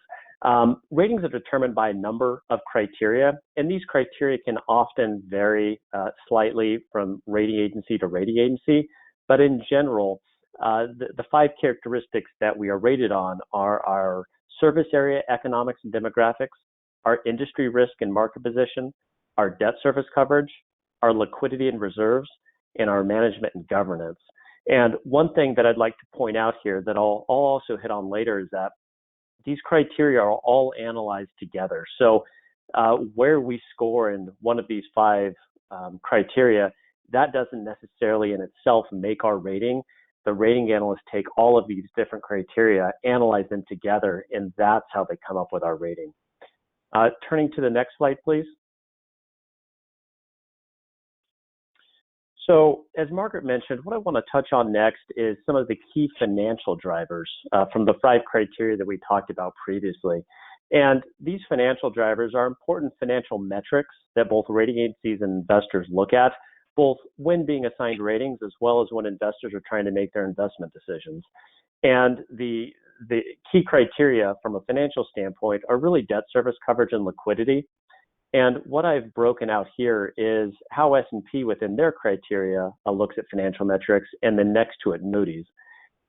ratings are determined by a number of criteria, and these criteria can often vary slightly from rating agency to rating agency. But in general, the 5 characteristics that we are rated on are our service area economics and demographics, our industry risk and market position, our debt service coverage, our liquidity and reserves, and our management and governance. And one thing that I'd like to point out here that I'll also hit on later is that these criteria are all analyzed together. So where we score in one of these 5 criteria, that doesn't necessarily in itself make our rating. The rating analysts take all of these different criteria, analyze them together, and that's how they come up with our rating. Turning to the next slide, please. So as Margaret mentioned, what I want to touch on next is some of the key financial drivers from the 5 criteria that we talked about previously. And these financial drivers are important financial metrics that both rating agencies and investors look at, both when being assigned ratings as well as when investors are trying to make their investment decisions. And the key criteria from a financial standpoint are really debt service coverage and liquidity. And what I've broken out here is how S&P within their criteria looks at financial metrics, and then next to it, Moody's.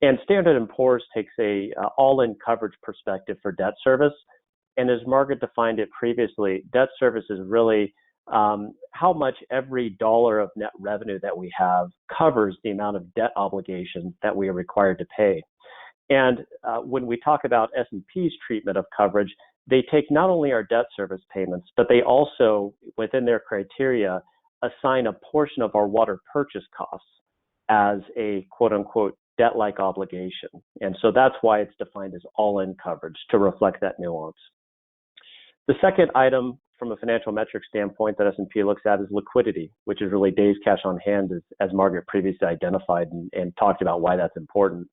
And Standard & Poor's takes a all-in coverage perspective for debt service. And as Margaret defined it previously, debt service is really how much every dollar of net revenue that we have covers the amount of debt obligation that we are required to pay. And when we talk about S&P's treatment of coverage, they take not only our debt service payments, but they also, within their criteria, assign a portion of our water purchase costs as a quote-unquote debt-like obligation. And so that's why it's defined as all-in coverage, to reflect that nuance. The second item from a financial metric standpoint that S&P looks at is liquidity, which is really days cash on hand, as Margaret previously identified and talked about why that's important.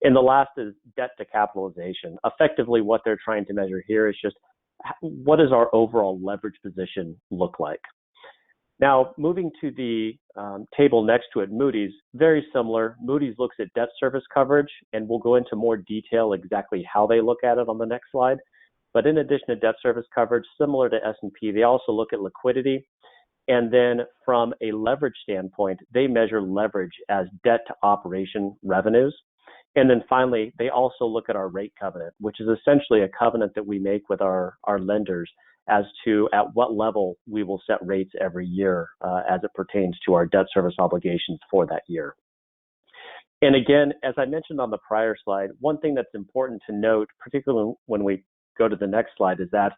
And the last is debt to capitalization. Effectively, what they're trying to measure here is just what does our overall leverage position look like? Now, moving to the table next to it, Moody's, very similar. Moody's looks at debt service coverage, and we'll go into more detail exactly how they look at it on the next slide. But in addition to debt service coverage, similar to S&P, they also look at liquidity. And then from a leverage standpoint, they measure leverage as debt to operation revenues. And then finally, they also look at our rate covenant, which is essentially a covenant that we make with our lenders as to at what level we will set rates every year as it pertains to our debt service obligations for that year. And again, as I mentioned on the prior slide, one thing that's important to note, particularly when we go to the next slide, is that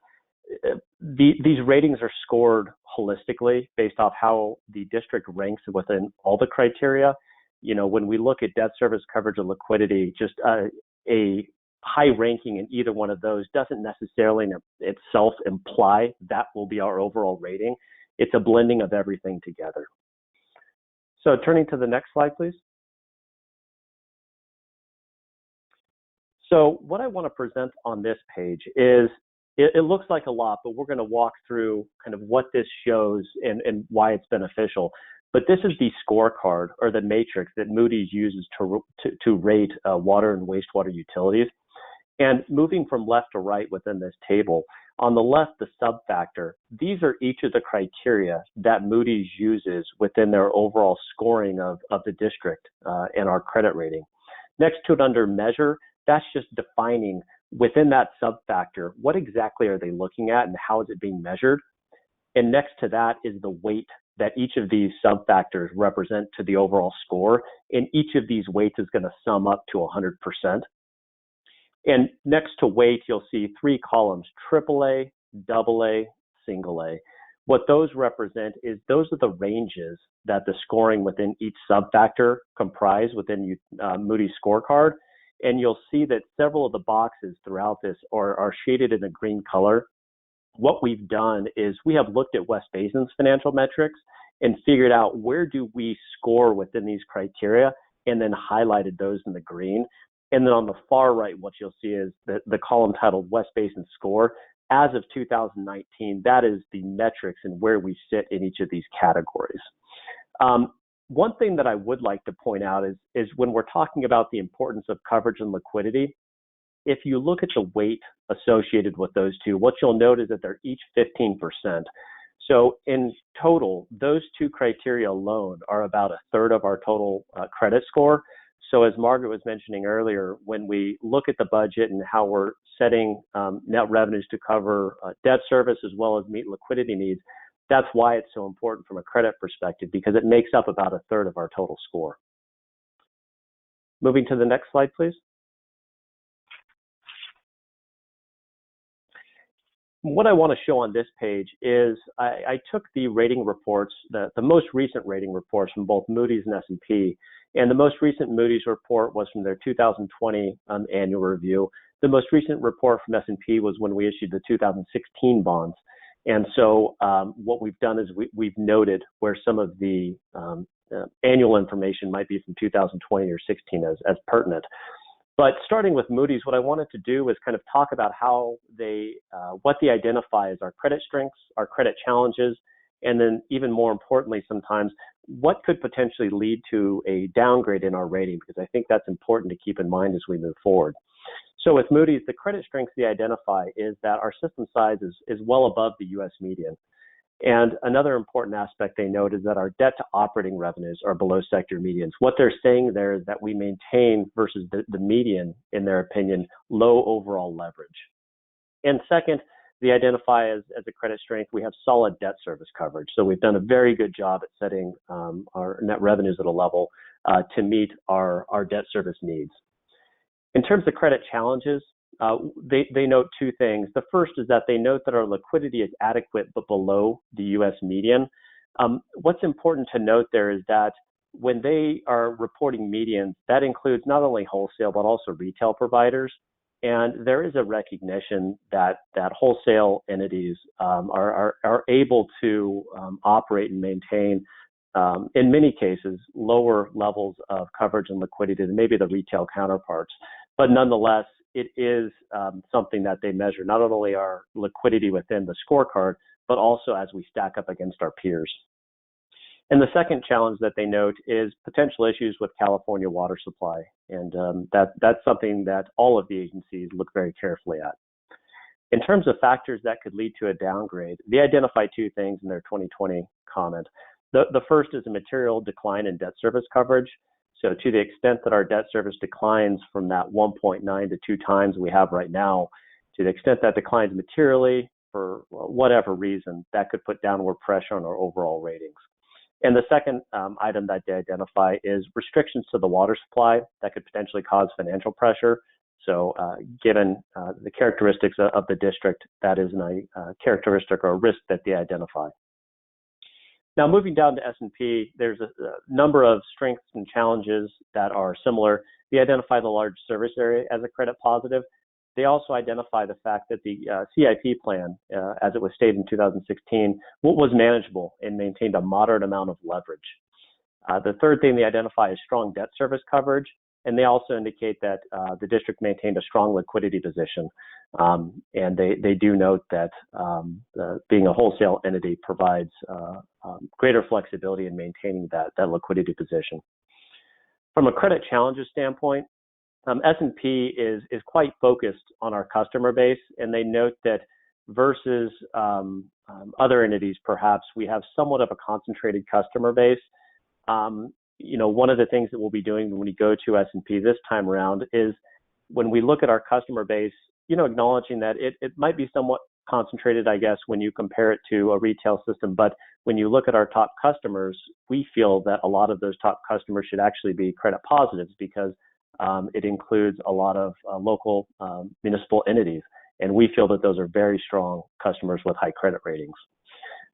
these ratings are scored holistically based off how the district ranks within all the criteria. You know, when we look at debt service coverage and liquidity, just a high ranking in either one of those doesn't necessarily in itself imply that will be our overall rating. It's a blending of everything together. So turning to the next slide, please. So what I want to present on this page is, it looks like a lot, but we're going to walk through kind of what this shows and why it's beneficial. But this is the scorecard or the matrix that Moody's uses to rate water and wastewater utilities. And moving from left to right within this table, on the left, the sub-factor, these are each of the criteria that Moody's uses within their overall scoring of the district and our credit rating. Next to it under measure, that's just defining within that sub-factor, what exactly are they looking at and how is it being measured? And next to that is the weight that each of these sub-factors represent to the overall score. And each of these weights is going to sum up to 100%. And next to weight, you'll see 3 columns, AAA, AA, single A. What those represent is those are the ranges that the scoring within each sub-factor comprise within Moody's scorecard. And you'll see that several of the boxes throughout this are shaded in a green color. What we've done is we have looked at West Basin's financial metrics and figured out where do we score within these criteria and then highlighted those in the green. And then on the far right, what you'll see is the column titled West Basin Score. As of 2019, that is the metrics and where we sit in each of these categories. One thing that I would like to point out is when we're talking about the importance of coverage and liquidity, if you look at the weight associated with those two, what you'll note is that they're each 15%. So in total, those two criteria alone are about 1/3 of our total credit score. So as Margaret was mentioning earlier, when we look at the budget and how we're setting net revenues to cover debt service as well as meet liquidity needs, that's why it's so important from a credit perspective, because it makes up about 1/3 of our total score. Moving to the next slide, please. What I want to show on this page is I took the rating reports, the most recent rating reports from both Moody's and S&P, and the most recent Moody's report was from their 2020 annual review. The most recent report from S&P was when we issued the 2016 bonds. And so what we've done is we've noted where some of the annual information might be from 2020 or 16 as pertinent. But starting with Moody's, what I wanted to do was kind of talk about how what they identify as our credit strengths, our credit challenges, and then even more importantly, sometimes what could potentially lead to a downgrade in our rating, because I think that's important to keep in mind as we move forward. So with Moody's, the credit strengths they identify is that our system size is well above the U.S. median. And another important aspect they note is that our debt to operating revenues are below sector medians. What they're saying there is that we maintain versus the median, in their opinion, low overall leverage. And second, they identify as a credit strength, we have solid debt service coverage. So we've done a very good job at setting our net revenues at a level to meet our debt service needs. In terms of credit challenges, they note two things. The first is that they note that our liquidity is adequate but below the U.S. median. What's important to note there is that when they are reporting medians, that includes not only wholesale but also retail providers. And there is a recognition that wholesale entities are able to operate and maintain, in many cases, lower levels of coverage and liquidity than maybe the retail counterparts. But nonetheless, it is something that they measure, not only our liquidity within the scorecard, but also as we stack up against our peers. And the second challenge that they note is potential issues with California water supply. And that's something that all of the agencies look very carefully at. In terms of factors that could lead to a downgrade, they identify two things in their 2020 comment. The first is a material decline in debt service coverage. So to the extent that our debt service declines from that 1.9 to 2 times we have right now, to the extent that declines materially for whatever reason, that could put downward pressure on our overall ratings. And the second item that they identify is restrictions to the water supply that could potentially cause financial pressure. So given the characteristics of the district, that is a characteristic or a risk that they identify. Now, moving down to S&P, there's a number of strengths and challenges that are similar. They identify the large service area as a credit positive. They also identify the fact that the CIP plan, as it was stated in 2016, was manageable and maintained a moderate amount of leverage. The third thing they identify is strong debt service coverage, and they also indicate that the district maintained a strong liquidity position. And they do note that being a wholesale entity provides greater flexibility in maintaining that liquidity position. From a credit challenges standpoint, S&P is quite focused on our customer base, and they note that versus other entities, perhaps, we have somewhat of a concentrated customer base. One of the things that we'll be doing when we go to S&P this time around is when we look at our customer base, acknowledging that it might be somewhat concentrated, I guess, when you compare it to a retail system. But when you look at our top customers, we feel that a lot of those top customers should actually be credit positives because it includes a lot of local municipal entities. And we feel that those are very strong customers with high credit ratings.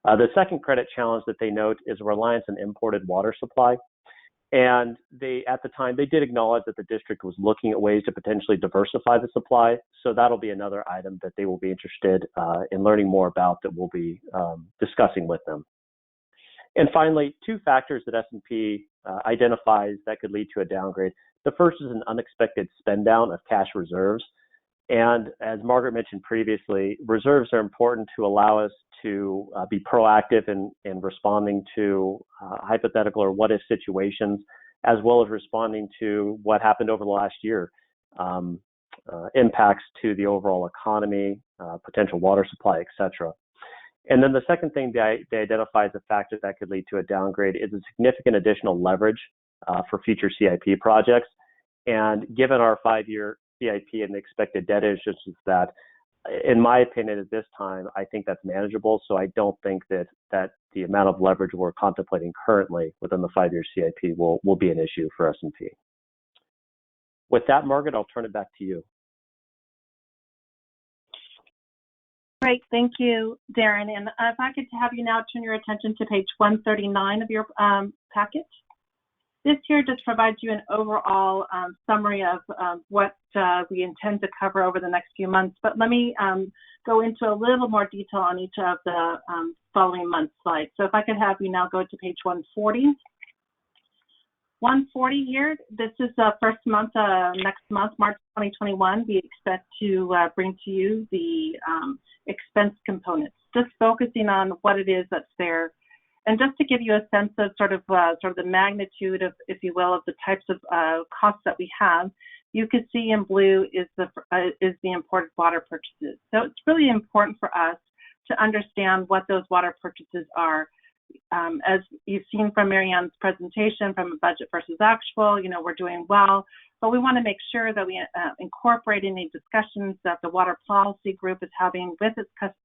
The second credit challenge that they note is a reliance on imported water supply. And at the time, they did acknowledge that the district was looking at ways to potentially diversify the supply. So that'll be another item that they will be interested in learning more about that we'll be discussing with them. And finally, two factors that S&P identifies that could lead to a downgrade. The first is an unexpected spend down of cash reserves. And as Margaret mentioned previously, reserves are important to allow us to be proactive in responding to hypothetical or what-if situations, as well as responding to what happened over the last year, impacts to the overall economy, potential water supply, et cetera. And then the second thing they identify as a factor that could lead to a downgrade is a significant additional leverage for future CIP projects. And given our 5-year CIP and the expected debt issuances, that, in my opinion, at this time, I think that's manageable. So I don't think that the amount of leverage we're contemplating currently within the 5-year CIP will be an issue for S&P. With that, Margaret, I'll turn it back to you. Great, thank you, Darren. And if I could have you now turn your attention to page 139 of your packet. This here just provides you an overall summary of what we intend to cover over the next few months. But let me go into a little more detail on each of the following month slides. So if I could have you now go to page 140. 140 here, this is the first month, next month, March 2021, we expect to bring to you the expense components, just focusing on what it is that's there. And just to give you a sense of sort of the magnitude of, if you will, of the types of costs that we have, you can see in blue is the imported water purchases. So it's really important for us to understand what those water purchases are. As you've seen from Marianne's presentation, from a budget versus actual, you know, we're doing well, but we want to make sure that we incorporate any discussions that the water policy group is having with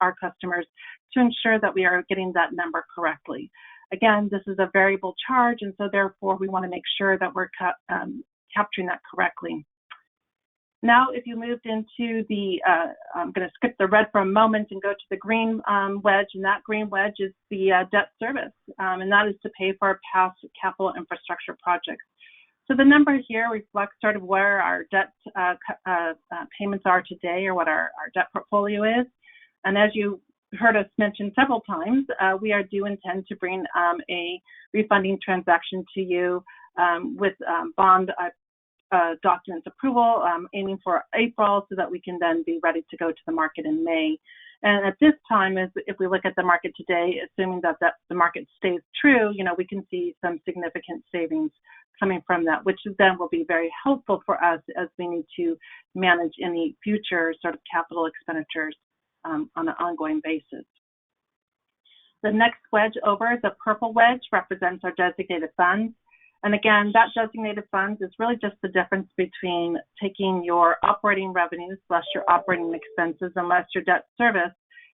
our customers to ensure that we are getting that number correctly. Again, this is a variable charge, and so therefore we want to make sure that we're capturing that correctly. Now, if you moved into the, I'm going to skip the red for a moment and go to the green wedge, and that green wedge is the debt service, and that is to pay for our past capital infrastructure projects. So the number here reflects sort of where our debt payments are today, or what our debt portfolio is. And as you heard us mention several times, we do intend to bring a refunding transaction to you with bond documents approval, aiming for April, so that we can then be ready to go to the market in May. And at this time, if we look at the market today, assuming that the market stays true, you know, we can see some significant savings coming from that, which then will be very helpful for us as we need to manage any future sort of capital expenditures on an ongoing basis. The next wedge over, the purple wedge, represents our designated funds. And again, that designated funds is really just the difference between taking your operating revenues less your operating expenses and less your debt service.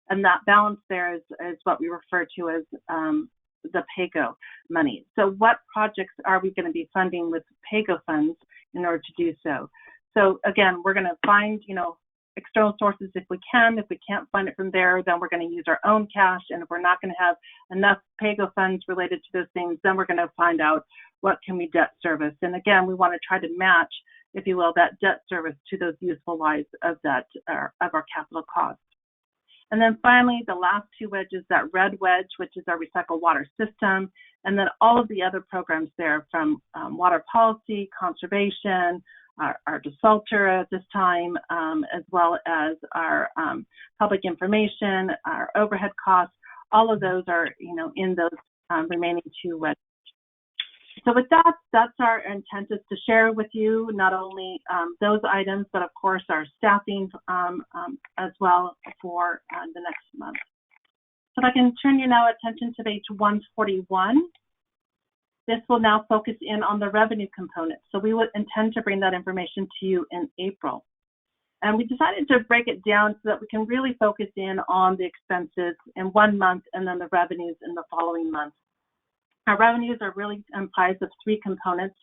And that balance there is what we refer to as the Paygo money. So what projects are we going to be funding with Paygo funds in order to do so? So again, we're going to find, you know, external sources if we can. If we can't find it from there, then we're going to use our own cash. And if we're not going to have enough Paygo funds related to those things, then we're going to find out what can we debt service. And again, we want to try to match, if you will, that debt service to those useful lives of that of our capital costs. And then finally, the last two wedges, that red wedge, which is our recycled water system, and then all of the other programs there, from water policy, conservation, our desalter at this time, as well as our public information, our overhead costs. All of those are, you know, in those remaining two wedges. So with that, that's our intent, is to share with you not only those items, but of course our staffing as well for the next month. So if I can turn your now attention to page 141. This will now focus in on the revenue component. So we would intend to bring that information to you in April. And we decided to break it down so that we can really focus in on the expenses in 1 month and then the revenues in the following month. Our revenues are really comprised of three components.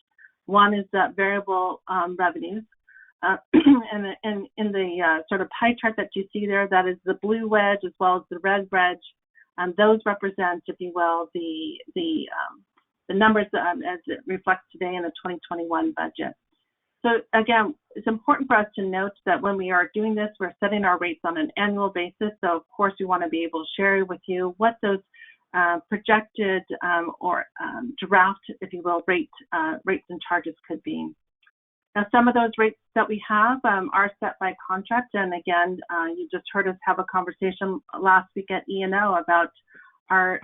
One is that variable revenues. And in the sort of pie chart that you see there, that is the blue wedge as well as the red wedge. Those represent, if you will, the numbers as it reflects today in the 2021 budget. So again, it's important for us to note that when we are doing this, we're setting our rates on an annual basis. So of course, we want to be able to share with you what those projected or draft, if you will, rates and charges could be. Now, some of those rates that we have are set by contract. And again, you just heard us have a conversation last week at E&O about our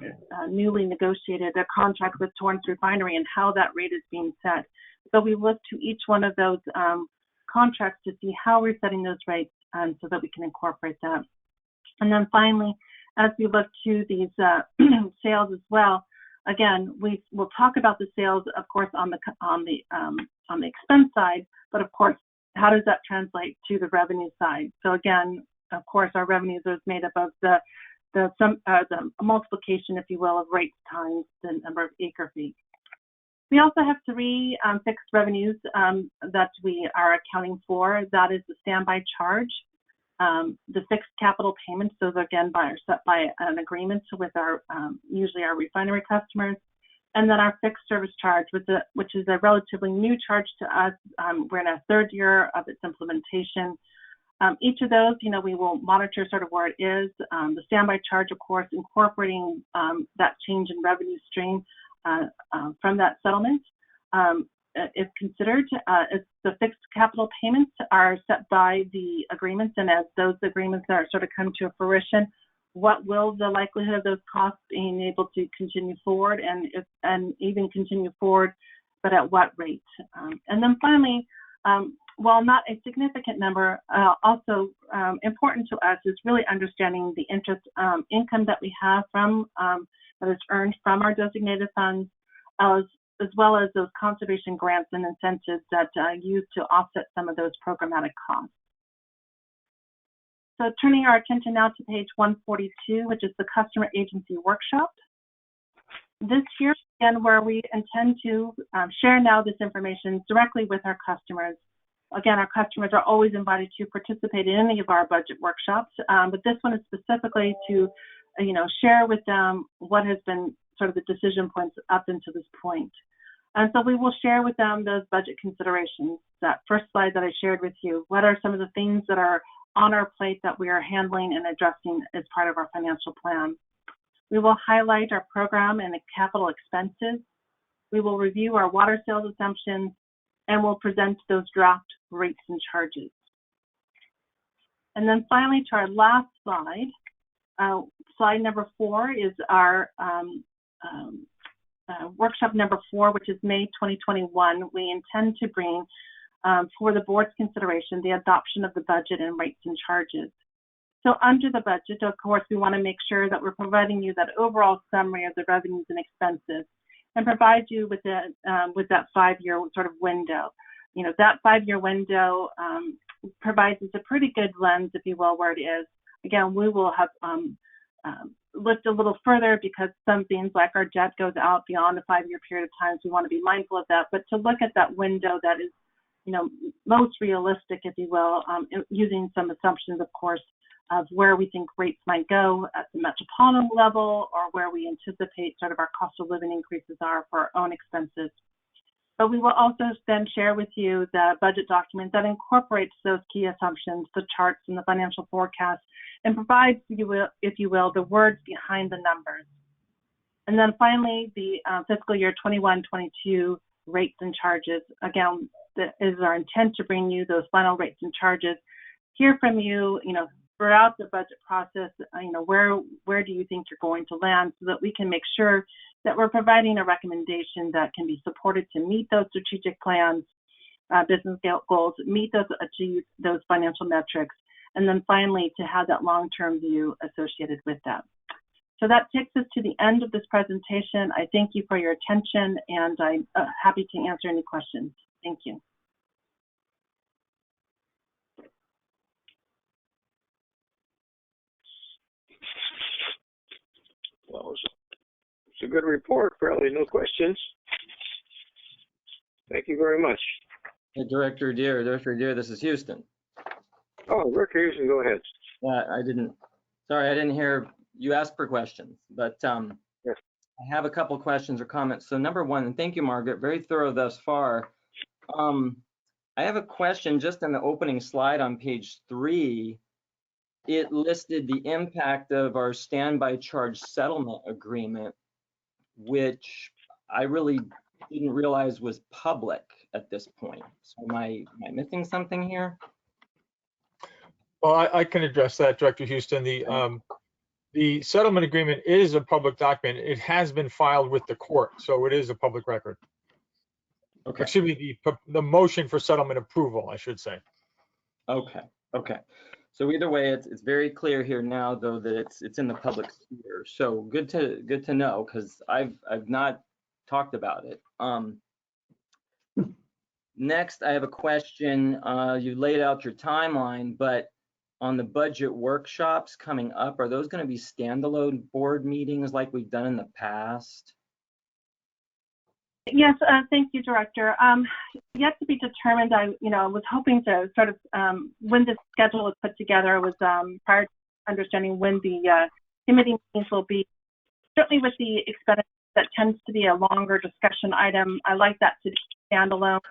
newly negotiated contract with Torrance Refinery and how that rate is being set. So we look to each one of those contracts to see how we're setting those rates so that we can incorporate that. And then finally, as we look to these sales as well, again, we will talk about the sales, of course, on the expense side, but of course, how does that translate to the revenue side? So again, of course, our revenues are made up of the multiplication, if you will, of rates times the number of acre feet. We also have three fixed revenues that we are accounting for. That is the standby charge, the fixed capital payments. Those again are set by an agreement with our usually our refinery customers, And then our fixed service charge, which is a relatively new charge to us. We're in our third year of its implementation. Each of those, we will monitor sort of where it is. The standby charge, of course, incorporating that change in revenue stream from that settlement is considered. As the fixed capital payments are set by the agreements, and as those agreements are sort of come to fruition, what will the likelihood of those costs being able to continue forward and even continue forward, but at what rate? And then finally, while not a significant number, also important to us is really understanding the interest income that we have from that is earned from our designated funds, as well as those conservation grants and incentives that use to offset some of those programmatic costs. So turning our attention now to page 142, which is the Customer Agency Workshop. This year, again, where we intend to share now this information directly with our customers. Again, our customers are always invited to participate in any of our budget workshops, but this one is specifically to, share with them what has been sort of the decision points up until this point. And so we will share with them those budget considerations. That first slide that I shared with you, what are some of the things that are on our plate that we are handling and addressing as part of our financial plan. We will highlight our program and the capital expenses. We will review our water sales assumptions, and we'll present those draft rates and charges. And then finally, to our last slide, slide number 4 is our workshop number 4, which is May 2021. We intend to bring for the board's consideration the adoption of the budget and rates and charges. So under the budget, of course, we want to make sure that we're providing you that overall summary of the revenues and expenses, and provide you with that 5-year sort of window. That 5-year window provides us a pretty good lens, if you will, where it is. Again, we will have looked a little further because some things like our debt goes out beyond a 5-year period of time, so we want to be mindful of that. But to look at that window that is, most realistic, if you will, using some assumptions, of course, of where we think rates might go at the metropolitan level, or where we anticipate sort of our cost of living increases are for our own expenses. But we will also then share with you the budget document that incorporates those key assumptions, the charts and the financial forecast, and provides, if you will, the words behind the numbers. And then finally, the fiscal year 21-22 rates and charges. Again, that is our intent to bring you those final rates and charges, hear from you, throughout the budget process, where do you think you're going to land, so that we can make sure that we're providing a recommendation that can be supported to meet those strategic plans, business goals, achieve those financial metrics, and then finally to have that long-term view associated with that. So that takes us to the end of this presentation. I thank you for your attention, and I'm happy to answer any questions. Thank you. Well, it's a good report. Probably no questions. Thank you very much. Hey, Director Deere, this is Houston. Oh, Rick Houston, go ahead. Yeah, I didn't hear you ask for questions, but yes. I have a couple questions or comments. So number one, and thank you, Margaret, very thorough thus far. I have a question just in the opening slide on page 3. It listed the impact of our standby charge settlement agreement, which I really didn't realize was public at this point. So am I missing something here? Well, I can address that, Director Houston. The settlement agreement is a public document. It has been filed with the court, so it is a public record. Okay. Excuse me, the motion for settlement approval, I should say. Okay. So either way, it's very clear here now, though, that it's in the public sphere. So good to know, because I've not talked about it. Next, I have a question. You laid out your timeline, but on the budget workshops coming up, are those going to be standalone board meetings like we've done in the past? Yes, thank you, Director. Yet to be determined. I was hoping to sort of, when this schedule was put together, was prior to understanding when the committee meetings will be. Certainly with the expenditures that tends to be a longer discussion item. I like that to be standalone.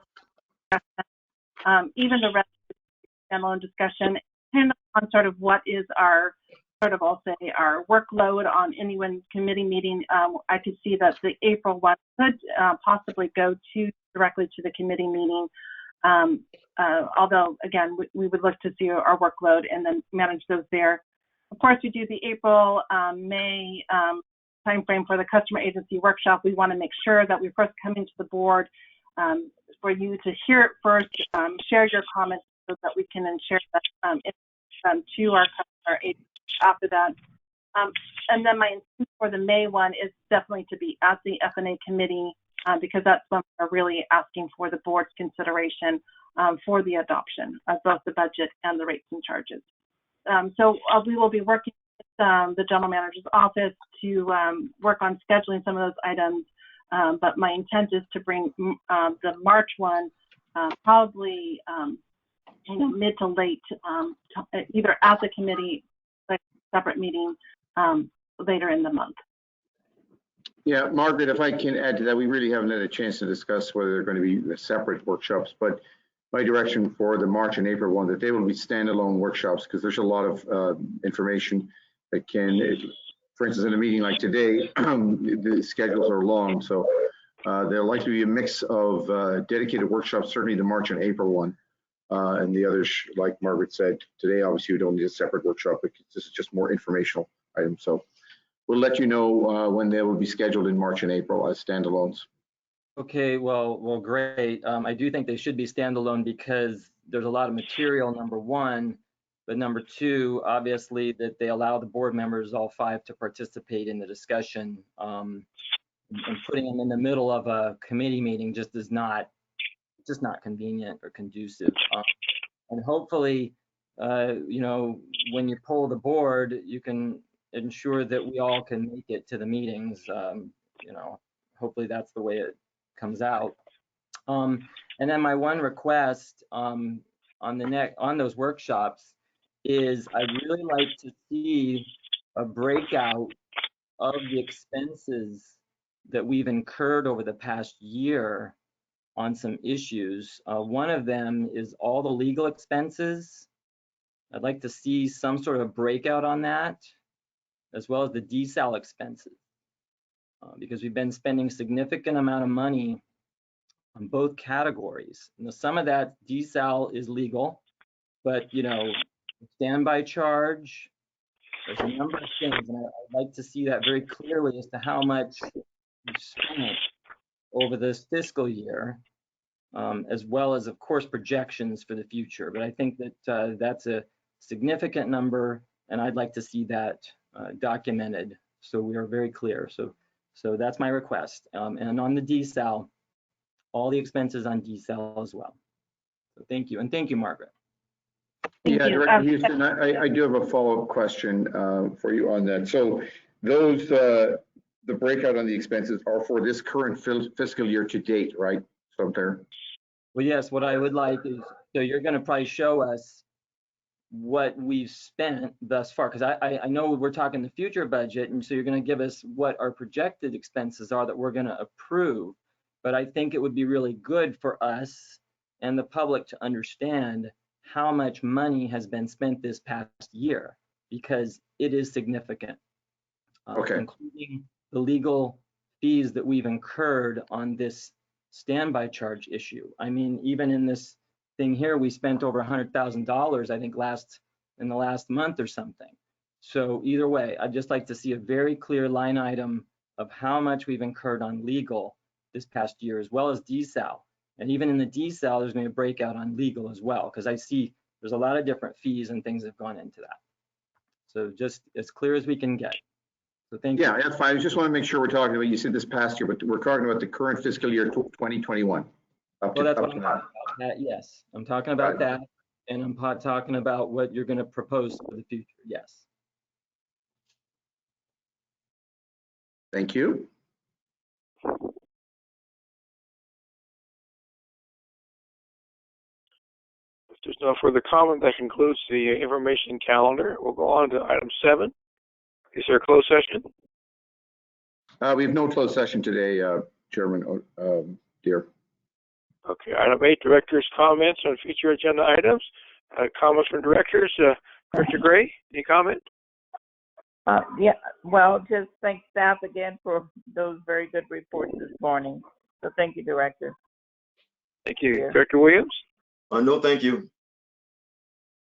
Even the rest of the standalone discussion, depending on sort of what is our sort of, I'll say, our workload on any one committee meeting. I could see that the April one could possibly go directly to the committee meeting. Although, again, we would look to see our workload and then manage those there. Of course, we do the April, May timeframe for the customer agency workshop. We want to make sure that we first come into the board for you to hear it first, share your comments so that we can then share that to our customer agency after that. And then my intent for the May one is definitely to be at the F&A committee because that's when we're really asking for the board's consideration for the adoption of both the budget and the rates and charges. So we will be working with the general manager's office to work on scheduling some of those items. But my intent is to bring the March one probably mid to late, either at the committee, like separate meeting later in the month. Yeah, Margaret, if I can add to that, we really haven't had a chance to discuss whether they're going to be separate workshops, but my direction for the March and April one, that they will be standalone workshops because there's a lot of information that can, for instance, in a meeting like today, the schedules are long. So there'll likely be a mix of dedicated workshops, certainly the March and April one. And the others, like Margaret said, today, obviously, we don't need a separate workshop. This is just more informational items. So we'll let you know when they will be scheduled in March and April as standalones. Okay, well, great. I do think they should be standalone because there's a lot of material, number one, but number two, obviously, that they allow the board members, all 5, to participate in the discussion. And putting them in the middle of a committee meeting just is not convenient or conducive. And hopefully, you know, when you poll the board, you can ensure that we all can make it to the meetings. You know, hopefully that's the way it comes out. And then my one request on those workshops is I'd really like to see a breakout of the expenses that we've incurred over the past year on some issues. One of them is all the legal expenses. I'd like to see some sort of breakout on that, as well as the desal expenses, because we've been spending significant amount of money on both categories. Now, some of that desal is legal, but you know, standby charge, there's a number of things, and I'd like to see that very clearly as to how much we've spent over this fiscal year, as well as, of course, projections for the future. But I think that that's a significant number, and I'd like to see that documented so we are very clear. So that's my request. And on the desal, all the expenses on desal as well. So thank you, and thank you, Margaret. Yeah, Director Houston, I do have a follow-up question for you on that. So those, the breakout on the expenses are for this current fiscal year to date, right? So there. Well, yes, what I would like is, so you're going to probably show us what we've spent thus far, because I know we're talking the future budget, and so you're going to give us what our projected expenses are that we're going to approve. But I think it would be really good for us and the public to understand how much money has been spent this past year, because it is significant, including the legal fees that we've incurred on this standby charge issue. I mean, even in this thing here, we spent over $100,000, I think, in the last month or something. So either way, I'd just like to see a very clear line item of how much we've incurred on legal this past year, as well as desal. And even in the desal, there's going to be a breakout on legal as well, because I see there's a lot of different fees and things that have gone into that. So just as clear as we can get. So thank you. Yeah, that's fine. I just want to make sure we're talking about, you said this past year, but we're talking about the current fiscal year 2021. Well, that's what I'm talking about. Yes, I'm talking about that, and I'm talking about what you're going to propose for the future. Yes. Thank you. If there's no further comment, that concludes the information calendar. We'll go on to item 7. Is there a closed session? We have no closed session today, Chairman Deere. Okay, item 8, director's comments on future agenda items. Comments from directors. Director Gray, any comment? Yeah, well, just thank staff again for those very good reports this morning. So thank you, Director. Thank you. Yeah. Director Williams? No, thank you.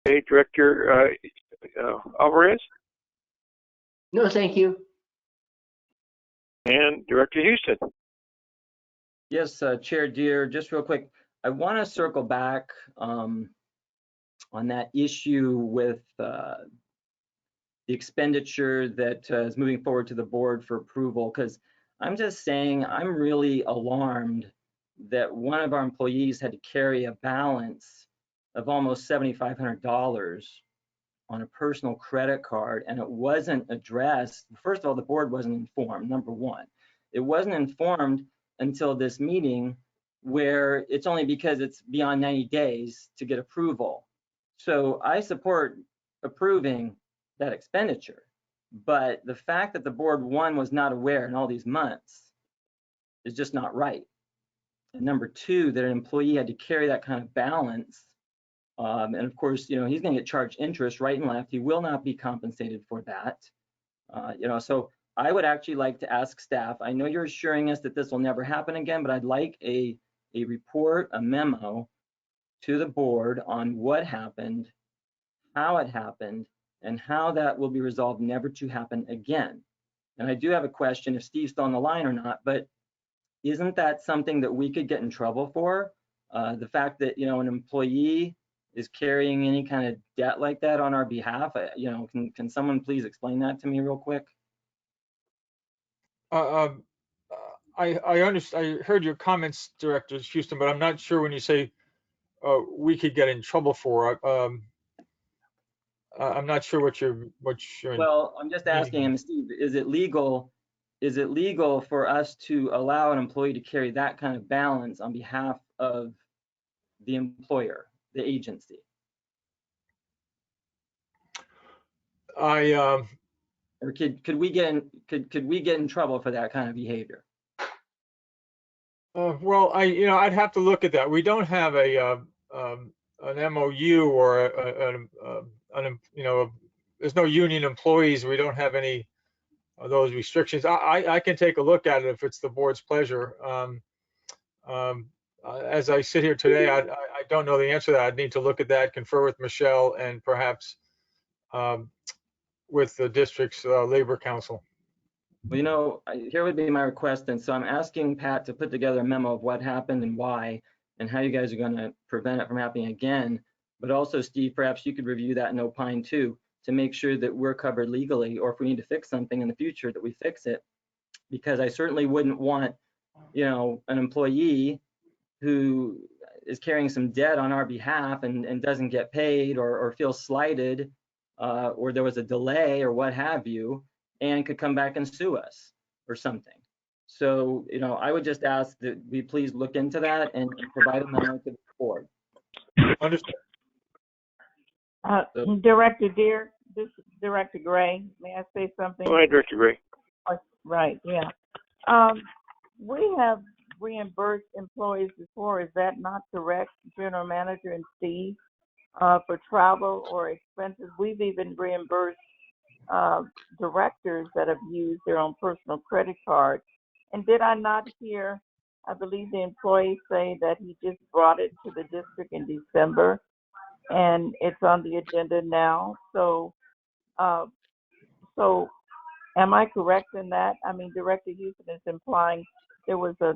Okay, Director Alvarez? No, thank you. And Director Houston? Yes, Chair Deere, just real quick, I want to circle back on that issue with the expenditure that is moving forward to the board for approval, because I'm just saying I'm really alarmed that one of our employees had to carry a balance of almost $7,500 on a personal credit card, and it wasn't addressed. First of all, the board wasn't informed, number one. It wasn't informed until this meeting, where it's only because it's beyond 90 days to get approval. So I support approving that expenditure, but the fact that the board, one, was not aware in all these months is just not right. And number two, that an employee had to carry that kind of balance. And of course, you know, he's going to get charged interest right and left. He will not be compensated for that. You know, so I would actually like to ask staff, I know you're assuring us that this will never happen again, but I'd like a report, a memo to the board on what happened, how it happened, and how that will be resolved never to happen again. And I do have a question, if Steve's still on the line or not, but isn't that something that we could get in trouble for? The fact that, you know, an employee is carrying any kind of debt like that on our behalf, you know, can someone please explain that to me real quick? I understand. I heard your comments, Director Houston, but I'm not sure when you say we could get in trouble for. I'm not sure what you're. Well, I'm just asking him, Steve, is it legal for us to allow an employee to carry that kind of balance on behalf of the employer, the agency? Or could we get in trouble for that kind of behavior? Well, I'd have to look at that. We don't have an MOU or there's no union employees. We don't have any of those restrictions. I can take a look at it if it's the board's pleasure. As I sit here today, I don't know the answer to that. I'd need to look at that, confer with Michelle, and perhaps with the district's labor council. Well, you know, here would be my request. And so I'm asking Pat to put together a memo of what happened and why, and how you guys are going to prevent it from happening again. But also, Steve, perhaps you could review that and opine too, to make sure that we're covered legally, or if we need to fix something in the future, that we fix it. Because I certainly wouldn't want, you know, an employee who is carrying some debt on our behalf and doesn't get paid, or feels slighted, or there was a delay or what have you, and could come back and sue us or something. So, you know, I would just ask that we please look into that and provide a memo to the board. Understood. Director Deere, this is Director Gray. May I say something? Go ahead, Director Gray. Right, yeah. We have reimbursed employees before. Is that not correct, General Manager and Steve, for travel or expenses? We've even reimbursed directors that have used their own personal credit card. And did I not hear, I believe the employee say that he just brought it to the district in December and it's on the agenda now. So am I correct in that? I mean, Director Houston is implying there was a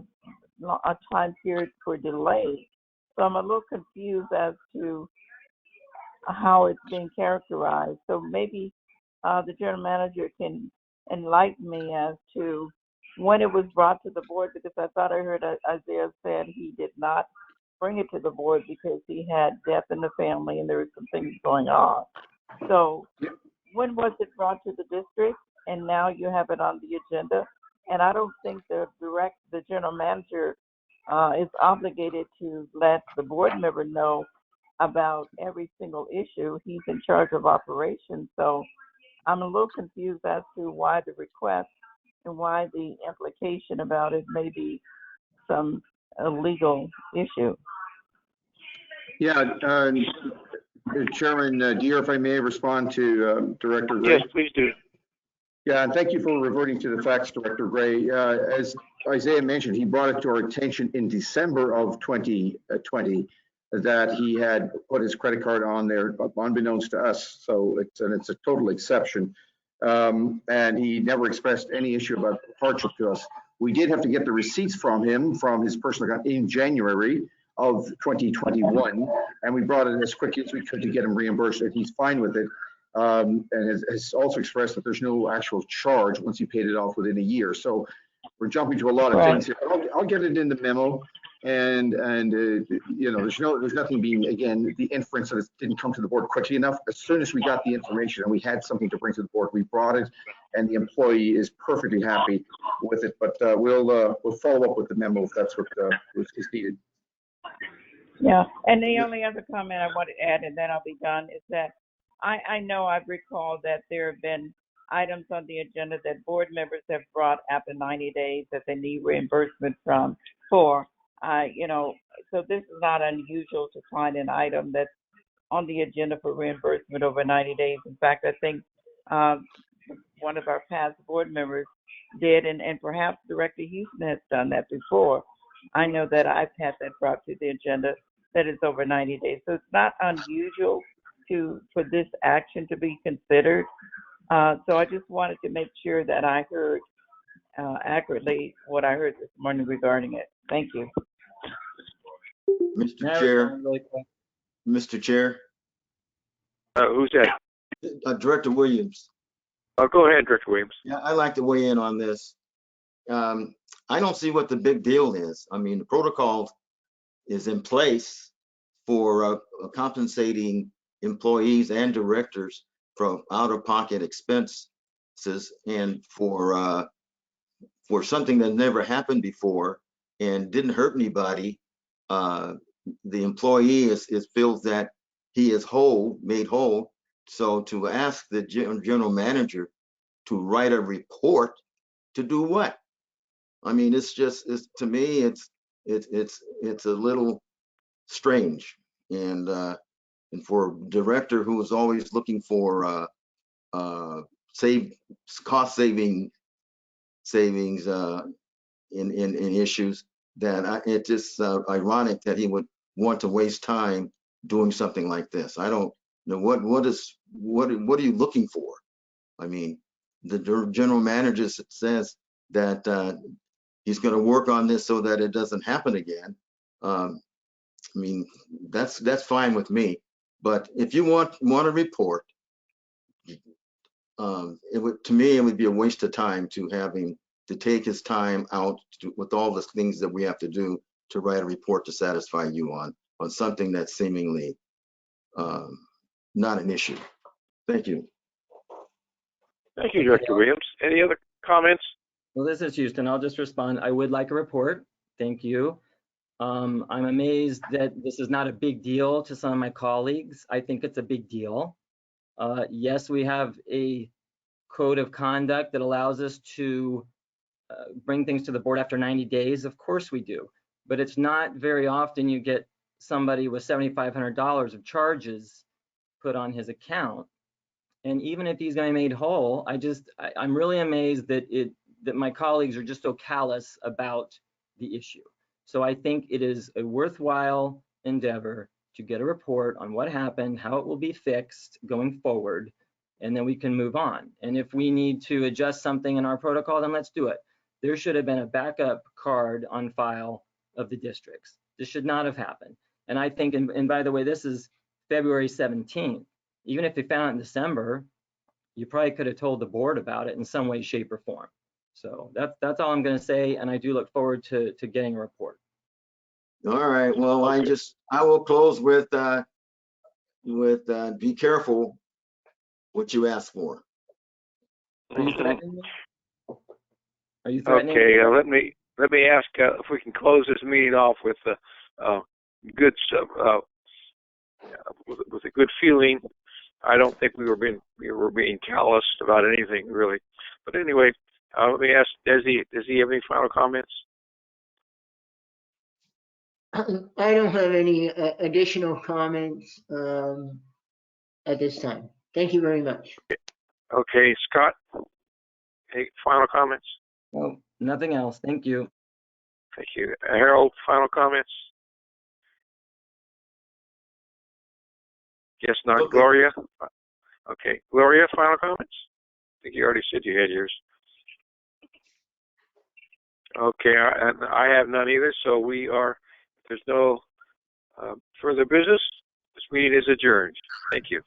time period for delay. So I'm a little confused as to how it's being characterized. So maybe the general manager can enlighten me as to when it was brought to the board, because I thought I heard Isaiah said he did not bring it to the board because he had death in the family and there were some things going on. So when was it brought to the district? And now you have it on the agenda. And I don't think the general manager is obligated to let the board member know about every single issue. He's in charge of operations. So I'm a little confused as to why the request and why the implication about it may be some illegal issue. Yeah, Chairman Deere, if I may respond to Director Gray. Yes, please do. Yeah, and thank you for reverting to the facts, Director Gray. As Isaiah mentioned, he brought it to our attention in December of 2020 that he had put his credit card on there, unbeknownst to us. So it's a total exception. And he never expressed any issue about hardship to us. We did have to get the receipts from him from his personal account in January of 2021, and we brought it as quickly as we could to get him reimbursed, and he's fine with it. And has also expressed that there's no actual charge once you paid it off within a year. So we're jumping to a lot of things here. I'll get it in the memo, and you know, there's nothing being, again, the inference that it didn't come to the board quickly enough. As soon as we got the information and we had something to bring to the board, we brought it, and the employee is perfectly happy with it. But we'll follow up with the memo if that's what is needed. Yeah, and the only other comment I want to add, and then I'll be done, is that I know I've recalled that there have been items on the agenda that board members have brought after 90 days that they need reimbursement for. You know, so this is not unusual to find an item that's on the agenda for reimbursement over 90 days. In fact, I think one of our past board members did, and perhaps Director Houston has done that before. I know that I've had that brought to the agenda that is over 90 days. So it's not unusual for this action to be considered. So I just wanted to make sure that I heard accurately what I heard this morning regarding it. Thank you. Mr. Chair. Mr. Chair. Who's that? Director Williams. Go ahead, Director Williams. Yeah, I'd like to weigh in on this. I don't see what the big deal is. I mean, the protocol is in place for compensating employees and directors from out-of-pocket expenses, and for something that never happened before and didn't hurt anybody. The employee feels that he is made whole. So to ask the general manager to write a report to do what? I mean, to me, it's a little strange, and for a director who is always looking for cost savings in issues, that it's just ironic that he would want to waste time doing something like this. I don't know what are you looking for? I mean, the general manager says that he's going to work on this so that it doesn't happen again. I mean, that's fine with me. But if you want a report, to me, it would be a waste of time to have him to take his time out with all the things that we have to do to write a report to satisfy you on something that's seemingly not an issue. Thank you. Thank you, Director Williams. Any other comments? Well, this is Houston. I'll just respond. I would like a report. Thank you. I'm amazed that this is not a big deal to some of my colleagues. I think it's a big deal. Yes, we have a code of conduct that allows us to bring things to the board after 90 days. Of course we do. But it's not very often you get somebody with $7,500 of charges put on his account. And even if he's going to be made whole, I'm really amazed that my colleagues are just so callous about the issue. So I think it is a worthwhile endeavor to get a report on what happened, how it will be fixed going forward, and then we can move on. And if we need to adjust something in our protocol, then let's do it. There should have been a backup card on file of the districts. This should not have happened. And I think, and by the way, this is February 17th. Even if they found it in December, you probably could have told the board about it in some way, shape, or form. So that's all I'm going to say, and I do look forward to getting a report. All right. Well, I will close with be careful what you ask for. Are you threatening me? Are you threatening Okay. me? Let me ask if we can close this meeting off with good stuff. With a good feeling. I don't think we were being calloused about anything really. But anyway, Let me ask Desi, does he have any final comments? I don't have any additional comments at this time. Thank you very much. Okay, Scott, any final comments? Well, nothing else. Thank you. Thank you. Harold, final comments? Guess not. Okay. Gloria? Okay. Gloria, final comments? I think you already said you had yours. Okay, I have none either, so there's no further business. This meeting is adjourned. Thank you.